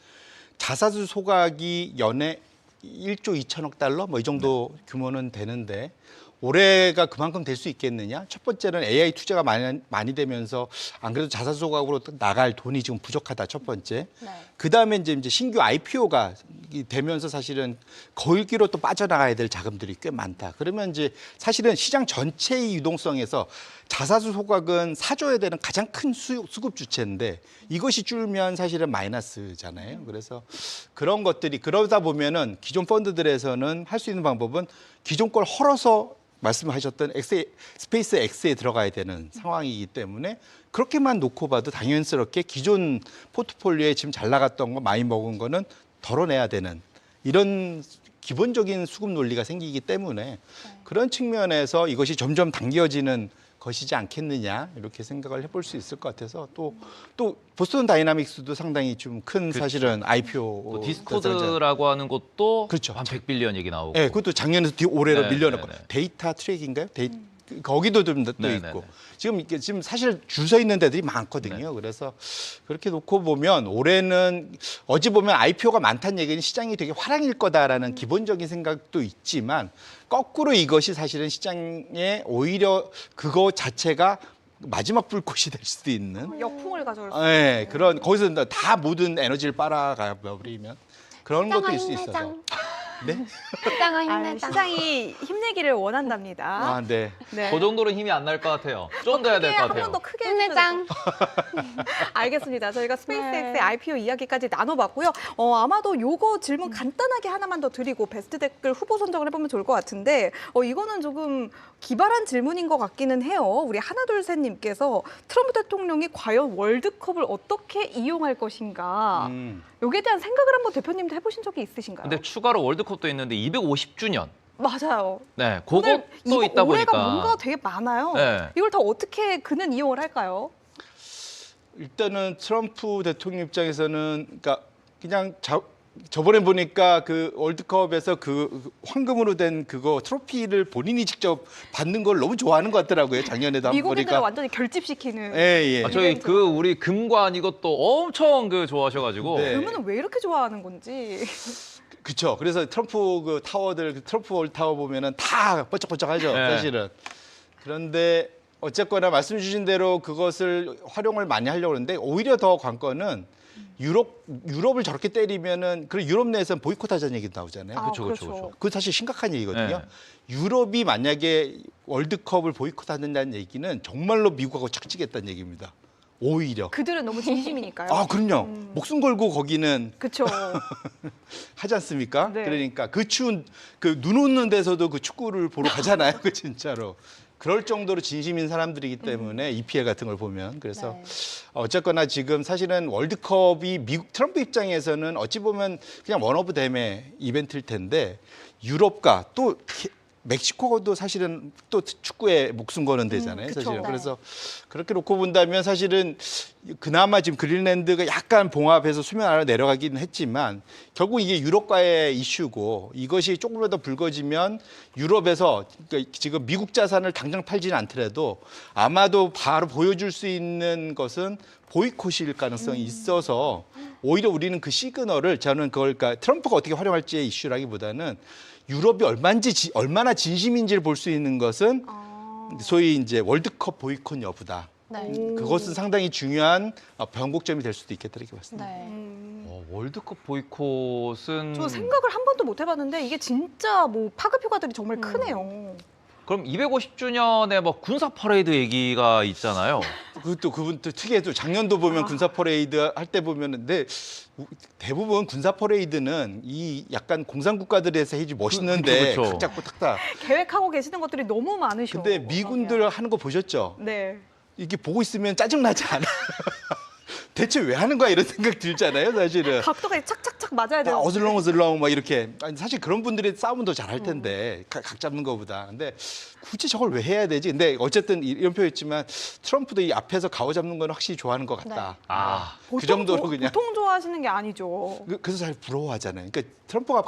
자사주 소각이 연에 1조 2천억 달러 뭐 이 정도 규모는 되는데 올해가 그만큼 될 수 있겠느냐? 첫 번째는 AI 투자가 많이 되면서 안 그래도 자산 소각으로 나갈 돈이 지금 부족하다. 첫 번째. 네. 그 다음에 이제 신규 IPO가 되면서 사실은 거기로 또 빠져나가야 될 자금들이 꽤 많다. 그러면 이제 사실은 시장 전체의 유동성에서 자사주 소각은 사줘야 되는 가장 큰 수급 주체인데 이것이 줄면 사실은 마이너스잖아요. 그래서 그런 것들이 그러다 보면은 기존 펀드들에서는 할 수 있는 방법은 기존 걸 헐어서 말씀하셨던 스페이스 X에 들어가야 되는 상황이기 때문에 그렇게만 놓고 봐도 당연스럽게 기존 포트폴리오에 지금 잘 나갔던 거 많이 먹은 거는 덜어내야 되는 이런 기본적인 수급 논리가 생기기 때문에 그런 측면에서 이것이 점점 당겨지는 것이지 않겠느냐 이렇게 생각을 해볼 수 있을 것 같아서 또 보스턴 다이나믹스도 상당히 좀 큰 사실은 IPO 또 디스코드라고 하는 것도 그렇죠. 한 100빌리언 얘기 나오고. 네, 그것도 작년에서 올해로 네, 밀려났고 네, 네. 데이터 트랙인가요? 거기도 좀 또 네, 있고 네, 네. 지금 사실 줄 서 있는 데들이 많거든요. 그래서 그렇게 놓고 보면 올해는 어찌 보면 IPO가 많다는 얘기는 시장이 되게 화랑일 거다라는 기본적인 생각도 있지만 거꾸로 이것이 사실은 시장에 오히려 그거 자체가 마지막 불꽃이 될 수도 있는 역풍을 가져올 수 네, 그런 거기서 다 모든 에너지를 빨아가 버리면 그런 것도 있을 수 있어서. 네? 시장아 아, 힘내자. 시장이 힘내기를 원한답니다. 아, 네. 네. 그 정도로는 힘이 안 날 것 같아요. 좀 더 해야 될 것 한 번 같아요. 더 크게 힘내장. 알겠습니다. 저희가 스페이스X의 네. IPO 이야기까지 나눠봤고요. 아마도 요거 질문 간단하게 하나만 더 드리고 베스트 댓글 후보 선정을 해보면 좋을 것 같은데 이거는 조금 기발한 질문인 것 같기는 해요. 우리 하나둘셋님께서 트럼프 대통령이 과연 월드컵을 어떻게 이용할 것인가 여기에 대한 생각을 한번 대표님도 해보신 적이 있으신가요? 근데 추가로 월드컵도 있는데 250주년. 맞아요. 네, 오늘 그것도 이거 있다 올해가 보니까. 뭔가 되게 많아요. 네. 이걸 다 어떻게 그는 이용을 할까요? 일단은 트럼프 대통령 입장에서는 그러니까 그냥 저번에 보니까 그 월드컵에서 그 황금으로 된 그거 트로피를 본인이 직접 받는 걸 너무 좋아하는 것 같더라고요. 작년에도 한번 미국인들을 보니까. 완전히 결집시키는. 예, 예. 저희 우리 금관 이것도 엄청 좋아하셔가지고. 네. 그러면 왜 이렇게 좋아하는 건지. 그렇죠. 그래서 트럼프 그 타워들, 트럼프 월 타워 보면은 다 번쩍번쩍하죠. 네. 사실은. 그런데 어쨌거나 말씀 주신 대로 그것을 활용을 많이 하려고 하는데 오히려 더 관건은 유럽을 저렇게 때리면은 그 유럽 내에서는 보이콧하자는 얘기 나오잖아요. 아, 그렇죠. 그거 사실 심각한 얘기거든요. 네. 유럽이 만약에 월드컵을 보이콧한다는 얘기는 정말로 미국하고 착지겠다는 얘기입니다. 오히려. 그들은 너무 진심이니까요. 아, 그럼요. 목숨 걸고 거기는 그렇죠. 하지 않습니까? 네. 그러니까 그 추운 그 눈 오는 데서도 그 축구를 보러 가잖아요. 그 진짜로. 그럴 정도로 진심인 사람들이기 때문에 EPL 같은 걸 보면 그래서 네. 어쨌거나 지금 사실은 월드컵이 미국 트럼프 입장에서는 어찌 보면 그냥 원 오브 댐의 이벤트일 텐데 유럽과 또 멕시코도 사실은 또 축구에 목숨 거는 데잖아요. 그쵸. 사실은. 네. 그래서 그렇게 놓고 본다면 사실은 그나마 지금 그린랜드가 약간 봉합해서 수면 아래로 내려가긴 했지만 결국 이게 유럽과의 이슈고 이것이 조금만 더 불거지면 유럽에서 그러니까 지금 미국 자산을 당장 팔지는 않더라도 아마도 바로 보여줄 수 있는 것은 보이콧일 가능성이 있어서 오히려 우리는 그 시그널을 저는 그걸 그러니까 트럼프가 어떻게 활용할지의 이슈라기보다는 유럽이 얼마나 진심인지를 볼 수 있는 것은 소위 이제 월드컵 보이콧 여부다. 네. 그것은 상당히 중요한 변곡점이 될 수도 있겠다 이렇게 봤습니다. 네. 월드컵 보이콧은 저 생각을 한 번도 못 해봤는데 이게 진짜 뭐 파급 효과들이 정말 크네요. 그럼 250주년에 뭐 군사 퍼레이드 얘기가 있잖아요. 그것도 그분도 특이해도 작년도 보면 군사 퍼레이드 할 때 보면은 근데 대부분 군사 퍼레이드는 이 약간 공산 국가들에서 해지 멋있는데 그쵸. 각 잡고 탁탁. 계획하고 계시는 것들이 너무 많으셔. 근데 미군들 하는 거 보셨죠? 네. 이게 보고 있으면 짜증나지 않아? 대체 왜 하는 거야 이런 생각 들잖아요, 사실은. 각도가 착착착 맞아야 돼요. 어슬렁어슬렁 막 이렇게. 아니, 사실 그런 분들이 싸움은 더 잘할 텐데 각 잡는 거보다. 근데 굳이 저걸 왜 해야 되지? 근데 어쨌든 이런 표현했지만 트럼프도 이 앞에서 가오 잡는 건 확실히 좋아하는 것 같다. 아, 그 정도로 그냥. 보통 좋아하시는 게 아니죠. 그래서 잘 부러워하잖아요. 그러니까 트럼프가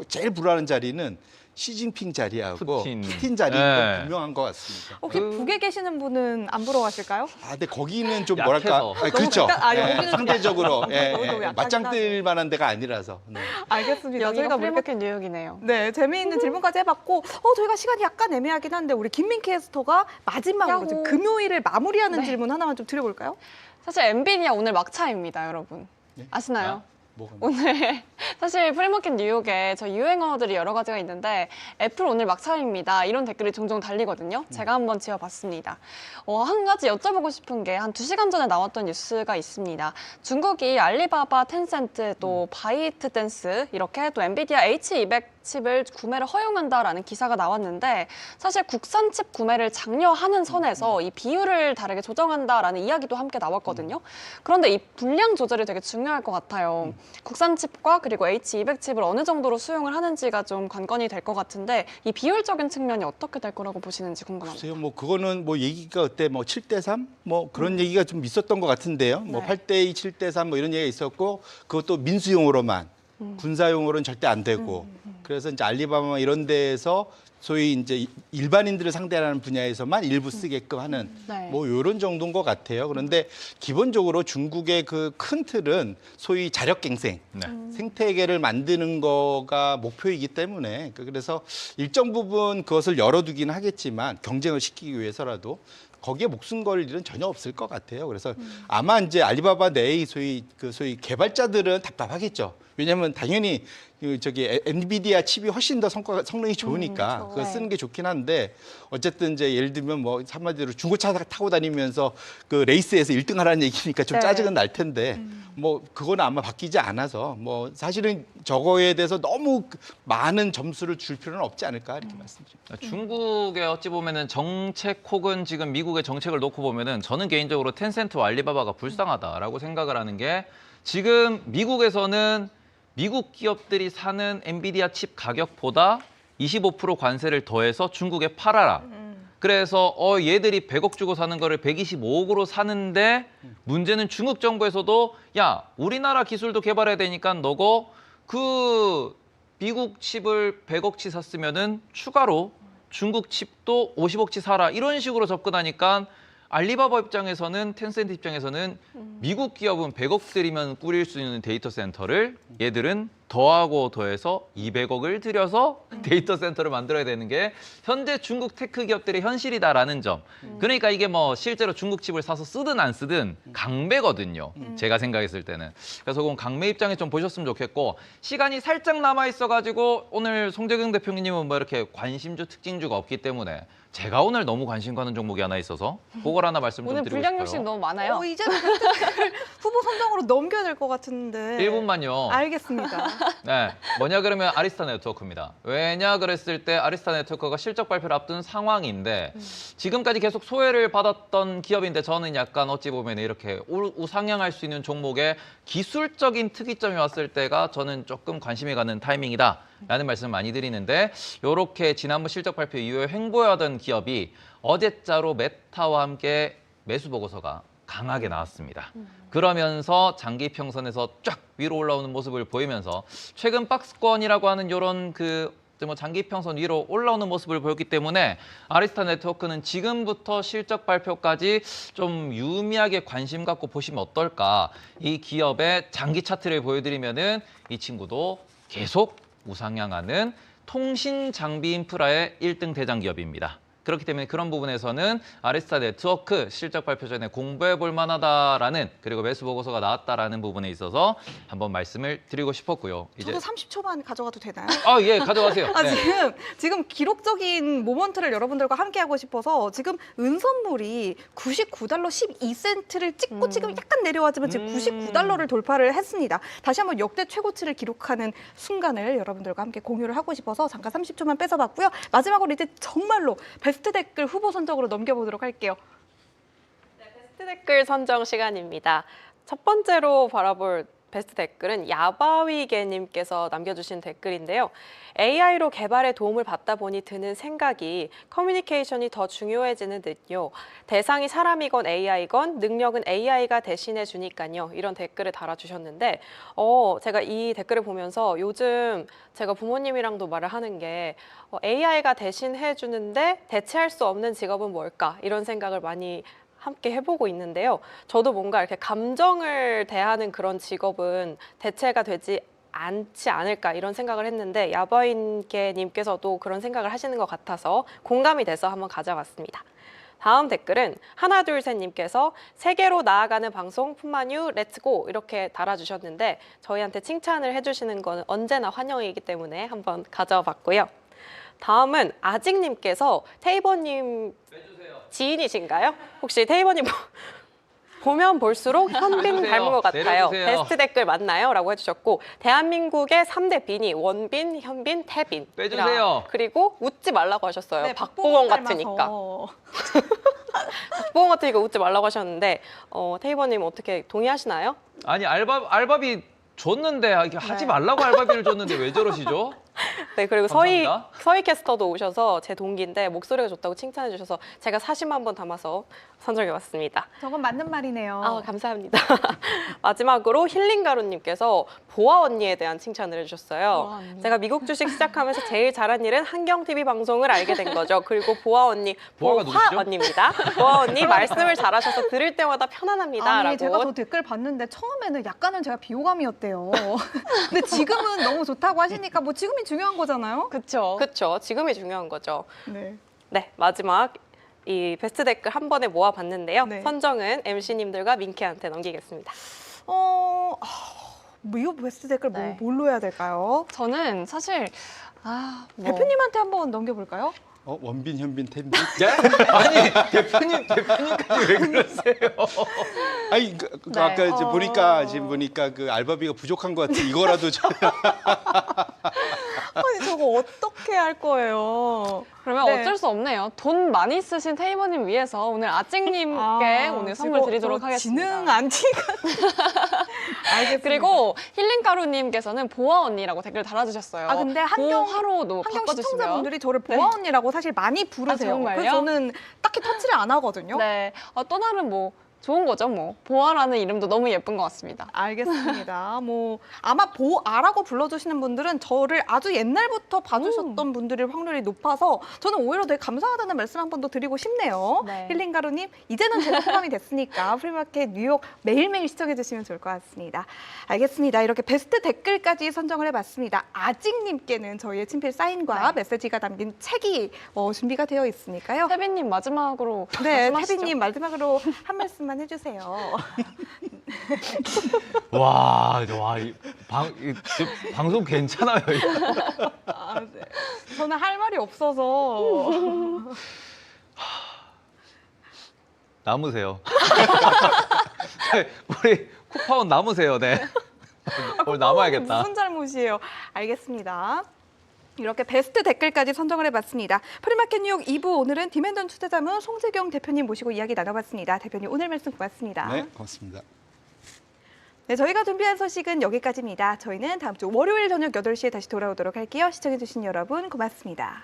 제일 부러워하는 자리는 시진핑 자리하고 푸틴. 푸틴 자리가 네. 분명한 것 같습니다. 혹시 북에 계시는 분은 안 부러워하실까요? 아, 근데 거기는 좀 약해서. 뭐랄까? 아니, 그렇죠. 여기는 좀 상대적으로 너무 약하긴 맞짱 하죠. 뜰 만한 데가 아니라서. 네. 알겠습니다. 여기가 저희가 이렇게 프리마켓 뉴욕이네요. 네, 재미있는 질문까지 해봤고, 저희가 시간이 약간 애매하긴 한데, 우리 김민 캐스터가 마지막으로 야호. 지금 금요일을 마무리하는 네. 질문 하나만 좀 드려볼까요? 사실 엔비디아 오늘 막차입니다, 여러분. 네? 아시나요? 뭐가 오늘 사실 프리마켓 뉴욕에 저 유행어들이 여러 가지가 있는데 애플 오늘 막차입니다. 이런 댓글이 종종 달리거든요. 제가 한번 지어봤습니다. 한 가지 여쭤보고 싶은 게 한 2시간 전에 나왔던 뉴스가 있습니다. 중국이 알리바바, 텐센트, 또 바이트댄스 이렇게 또 엔비디아 H200 칩을 구매를 허용한다라는 기사가 나왔는데 사실 국산 칩 구매를 장려하는 선에서 이 비율을 다르게 조정한다라는 이야기도 함께 나왔거든요. 그런데 이 분량 조절이 되게 중요할 것 같아요. 국산 칩과 그리고 H200 칩을 어느 정도로 수용을 하는지가 좀 관건이 될 것 같은데 이 비율적인 측면이 어떻게 될 거라고 보시는지 궁금합니다. 글쎄요, 뭐 그거는 뭐 얘기가 어때 뭐 7대3 뭐 그런 얘기가 좀 있었던 것 같은데요. 뭐 네. 8대2, 7대3 뭐 이런 얘기가 있었고 그것도 민수용으로만 군사용으로는 절대 안 되고 그래서 이제 알리바바 이런 데에서 소위 이제 일반인들을 상대하는 분야에서만 일부 쓰게끔 하는 네. 뭐 이런 정도인 것 같아요. 그런데 기본적으로 중국의 그 큰 틀은 소위 자력갱생, 네. 생태계를 만드는 거가 목표이기 때문에 그래서 일정 부분 그것을 열어두긴 하겠지만 경쟁을 시키기 위해서라도 거기에 목숨 걸 일은 전혀 없을 것 같아요. 그래서 아마 이제 알리바바 내의 소위 개발자들은 답답하겠죠. 왜냐하면 당연히 엔비디아 칩이 훨씬 더 성능이 좋으니까 그렇죠. 그거 쓰는 게 좋긴 한데 어쨌든 이제 예를 들면 뭐 한마디로 중고차 타고 다니면서 그 레이스에서 1등 하라는 얘기니까 좀 네. 짜증은 날 텐데 뭐 그거는 아마 바뀌지 않아서 뭐 사실은 저거에 대해서 너무 많은 점수를 줄 필요는 없지 않을까 이렇게 말씀드립니다. 중국의 어찌 보면은 정책 혹은 지금 미국의 정책을 놓고 보면은 저는 개인적으로 텐센트와 알리바바가 불쌍하다라고 생각을 하는 게 지금 미국에서는 미국 기업들이 사는 엔비디아 칩 가격보다 25% 관세를 더해서 중국에 팔아라. 그래서 얘들이 100억 주고 사는 거를 125억으로 사는데 문제는 중국 정부에서도 야, 우리나라 기술도 개발해야 되니까 너거 그 미국 칩을 100억치 샀으면은 추가로 중국 칩도 50억치 사라. 이런 식으로 접근하니까 알리바바 입장에서는 텐센트 입장에서는 미국 기업은 100억 들이면 꾸릴 수 있는 데이터 센터를 얘들은 더하고 더해서 200억을 들여서 데이터 센터를 만들어야 되는 게 현재 중국 테크 기업들의 현실이다라는 점. 그러니까 이게 뭐 실제로 중국 칩을 사서 쓰든 안 쓰든 강매거든요. 제가 생각했을 때는. 그래서 그건 강매 입장에 좀 보셨으면 좋겠고 시간이 살짝 남아 있어가지고 오늘 송재경 대표님은 뭐 이렇게 관심주 특징주가 없기 때문에 제가 오늘 너무 관심 가는 종목이 하나 있어서 그걸 하나 말씀 좀 오늘 드리고 분량 싶어요. 욕심 너무 많아요. 이제는 후보 선정으로 넘겨야 될 것 같은데. 1분만요. 알겠습니다. 네, 뭐냐 그러면 아리스타 네트워크입니다. 왜냐 그랬을 때 아리스타 네트워크가 실적 발표를 앞둔 상황인데 지금까지 계속 소외를 받았던 기업인데 저는 약간 어찌 보면 이렇게 우상향할 수 있는 종목에 기술적인 특이점이 왔을 때가 저는 조금 관심이 가는 타이밍이다라는 말씀을 많이 드리는데 이렇게 지난번 실적 발표 이후에 횡보하던 기업이 어제자로 메타와 함께 매수 보고서가 강하게 나왔습니다. 그러면서 장기 평선에서 쫙 위로 올라오는 모습을 보이면서 최근 박스권이라고 하는 이런 뭐 장기 평선 위로 올라오는 모습을 보였기 때문에 아리스타 네트워크는 지금부터 실적 발표까지 좀 유의미하게 관심 갖고 보시면 어떨까. 이 기업의 장기 차트를 보여드리면은 이 친구도 계속 우상향하는 통신 장비 인프라의 1등 대장 기업입니다. 그렇기 때문에 그런 부분에서는 아리스타 네트워크 실적 발표 전에 공부해 볼 만하다라는 그리고 매수 보고서가 나왔다라는 부분에 있어서 한번 말씀을 드리고 싶었고요. 저도 30초만 가져가도 되나요? 예, 가져가세요. 네. 지금 기록적인 모먼트를 여러분들과 함께 하고 싶어서 지금 은선물이 $99 12센트를 찍고 지금 약간 내려왔지만 지금 $99를 돌파를 했습니다. 다시 한번 역대 최고치를 기록하는 순간을 여러분들과 함께 공유를 하고 싶어서 잠깐 30초만 뺏어봤고요. 마지막으로 이제 정말로 베스트 댓글 후보 선정으로 넘겨보도록 할게요. 베스트 댓글 선정 시간입니다. 첫 번째로 바라볼 베스트 댓글은 야바위개님께서 남겨주신 댓글인데요. AI로 개발에 도움을 받다 보니 드는 생각이 커뮤니케이션이 더 중요해지는 듯요. 대상이 사람이건 AI건 능력은 AI가 대신해 주니까요. 이런 댓글을 달아주셨는데 제가 이 댓글을 보면서 요즘 제가 부모님이랑도 말을 하는 게 AI가 대신해 주는데 대체할 수 없는 직업은 뭘까? 이런 생각을 많이 함께 해보고 있는데요. 저도 뭔가 이렇게 감정을 대하는 그런 직업은 대체가 되지 않지 않을까 이런 생각을 했는데 야바인께님께서도 그런 생각을 하시는 것 같아서 공감이 돼서 한번 가져봤습니다. 다음 댓글은 하나둘셋님께서 세계로 나아가는 방송 품마뉴 렛츠고 이렇게 달아주셨는데 저희한테 칭찬을 해주시는 건 언제나 환영이기 때문에 한번 가져봤고요. 다음은 아직님께서 테이버님 지인이신가요? 혹시 테이버님 보면 볼수록 현빈 닮은 것 같아요. 내려주세요. 베스트 댓글 맞나요? 라고 해주셨고 대한민국의 3대 빈이 원빈, 현빈, 태빈. 빼주세요. 그리고 웃지 말라고 하셨어요. 네, 박보검 닮아서. 같으니까. 박보검 같으니까 웃지 말라고 하셨는데 테이버님 어떻게 동의하시나요? 아니 알바비 줬는데 하지 네. 말라고 알바비를 줬는데 왜 저러시죠? 네, 그리고 감사합니다. 서희 캐스터도 오셔서 제 동기인데 목소리가 좋다고 칭찬해 주셔서 제가 사심 한번 담아서 선정해 왔습니다. 저건 맞는 말이네요. 아, 감사합니다. 마지막으로 힐링가루님께서 보아 언니에 대한 칭찬을 해주셨어요. 보아 언니. 제가 미국 주식 시작하면서 제일 잘한 일은 한경 TV 방송을 알게 된 거죠. 그리고 보아 언니, 보아가 보화 누구시죠? 언니입니다. 보아 언니 말씀을 잘하셔서 들을 때마다 편안합니다. 아니 라고. 제가 저 댓글 봤는데 처음에는 약간은 제가 비호감이었대요. 근데 지금은 너무 좋다고 하시니까 뭐 지금이 중요한 거잖아요. 그쵸. 그렇죠. 지금이 중요한 거죠. 네. 네, 마지막 이 베스트 댓글 한 번에 모아봤는데요. 네. 선정은 MC님들과 민키한테 넘기겠습니다. 뭐 이거 베스트 댓글 네. 뭘로 해야 될까요? 저는 사실 뭐. 대표님한테 한번 넘겨볼까요? 원빈, 현빈, 태빈. 네? 아니 대표님까지 왜 그러세요? 아니 네. 아까 이제 보니까 지금 보니까 그 알바비가 부족한 것 같아. 이거라도 좀. 아니 저거 어떻게 할 거예요? 그러면 네. 어쩔 수 없네요. 돈 많이 쓰신 테이버님 위해서 오늘 아직님께 오늘 선물 드리도록 하겠습니다. 지능 안티가. 알겠습니다. 그리고 힐링가루님께서는 보아 언니라고 댓글 달아주셨어요. 아 근데 한경 보하로도 한경 바꿔주시면. 시청자분들이 저를 보아 언니라고 사실 많이 부르세요. 아, 정말요? 그래서 저는 딱히 터치를 안 하거든요. 네, 또 다른 뭐 좋은 거죠, 뭐. 보아라는 이름도 너무 예쁜 것 같습니다. 알겠습니다. 뭐 아마 보아라고 불러주시는 분들은 저를 아주 옛날부터 봐주셨던 분들일 확률이 높아서 저는 오히려 되게 감사하다는 말씀 한 번 더 드리고 싶네요. 네. 힐링가루님 이제는 제가 포함이 됐으니까 프리마켓 뉴욕 매일매일 시청해 주시면 좋을 것 같습니다. 알겠습니다. 이렇게 베스트 댓글까지 선정을 해봤습니다. 아직님께는 저희의 친필 사인과 네. 메시지가 담긴 책이 준비가 되어 있으니까요. 태빈님 마지막으로 네, 말씀하시죠. 태빈님 마지막으로 한 말씀만 해주세요. 이 방송 괜찮아요. 이거? 아, 네. 저는 할 말이 없어서. 남으세요. 우리 쿠파원 남으세요. 네. 오늘 남아야겠다. 무슨 잘못이에요? 알겠습니다. 이렇게 베스트 댓글까지 선정을 해봤습니다. 프리마켓 뉴욕 2부 오늘은 디맨던 투자자문 송재경 대표님 모시고 이야기 나눠봤습니다. 대표님 오늘 말씀 고맙습니다. 네, 고맙습니다. 네, 저희가 준비한 소식은 여기까지입니다. 저희는 다음 주 월요일 저녁 8시에 다시 돌아오도록 할게요. 시청해주신 여러분 고맙습니다.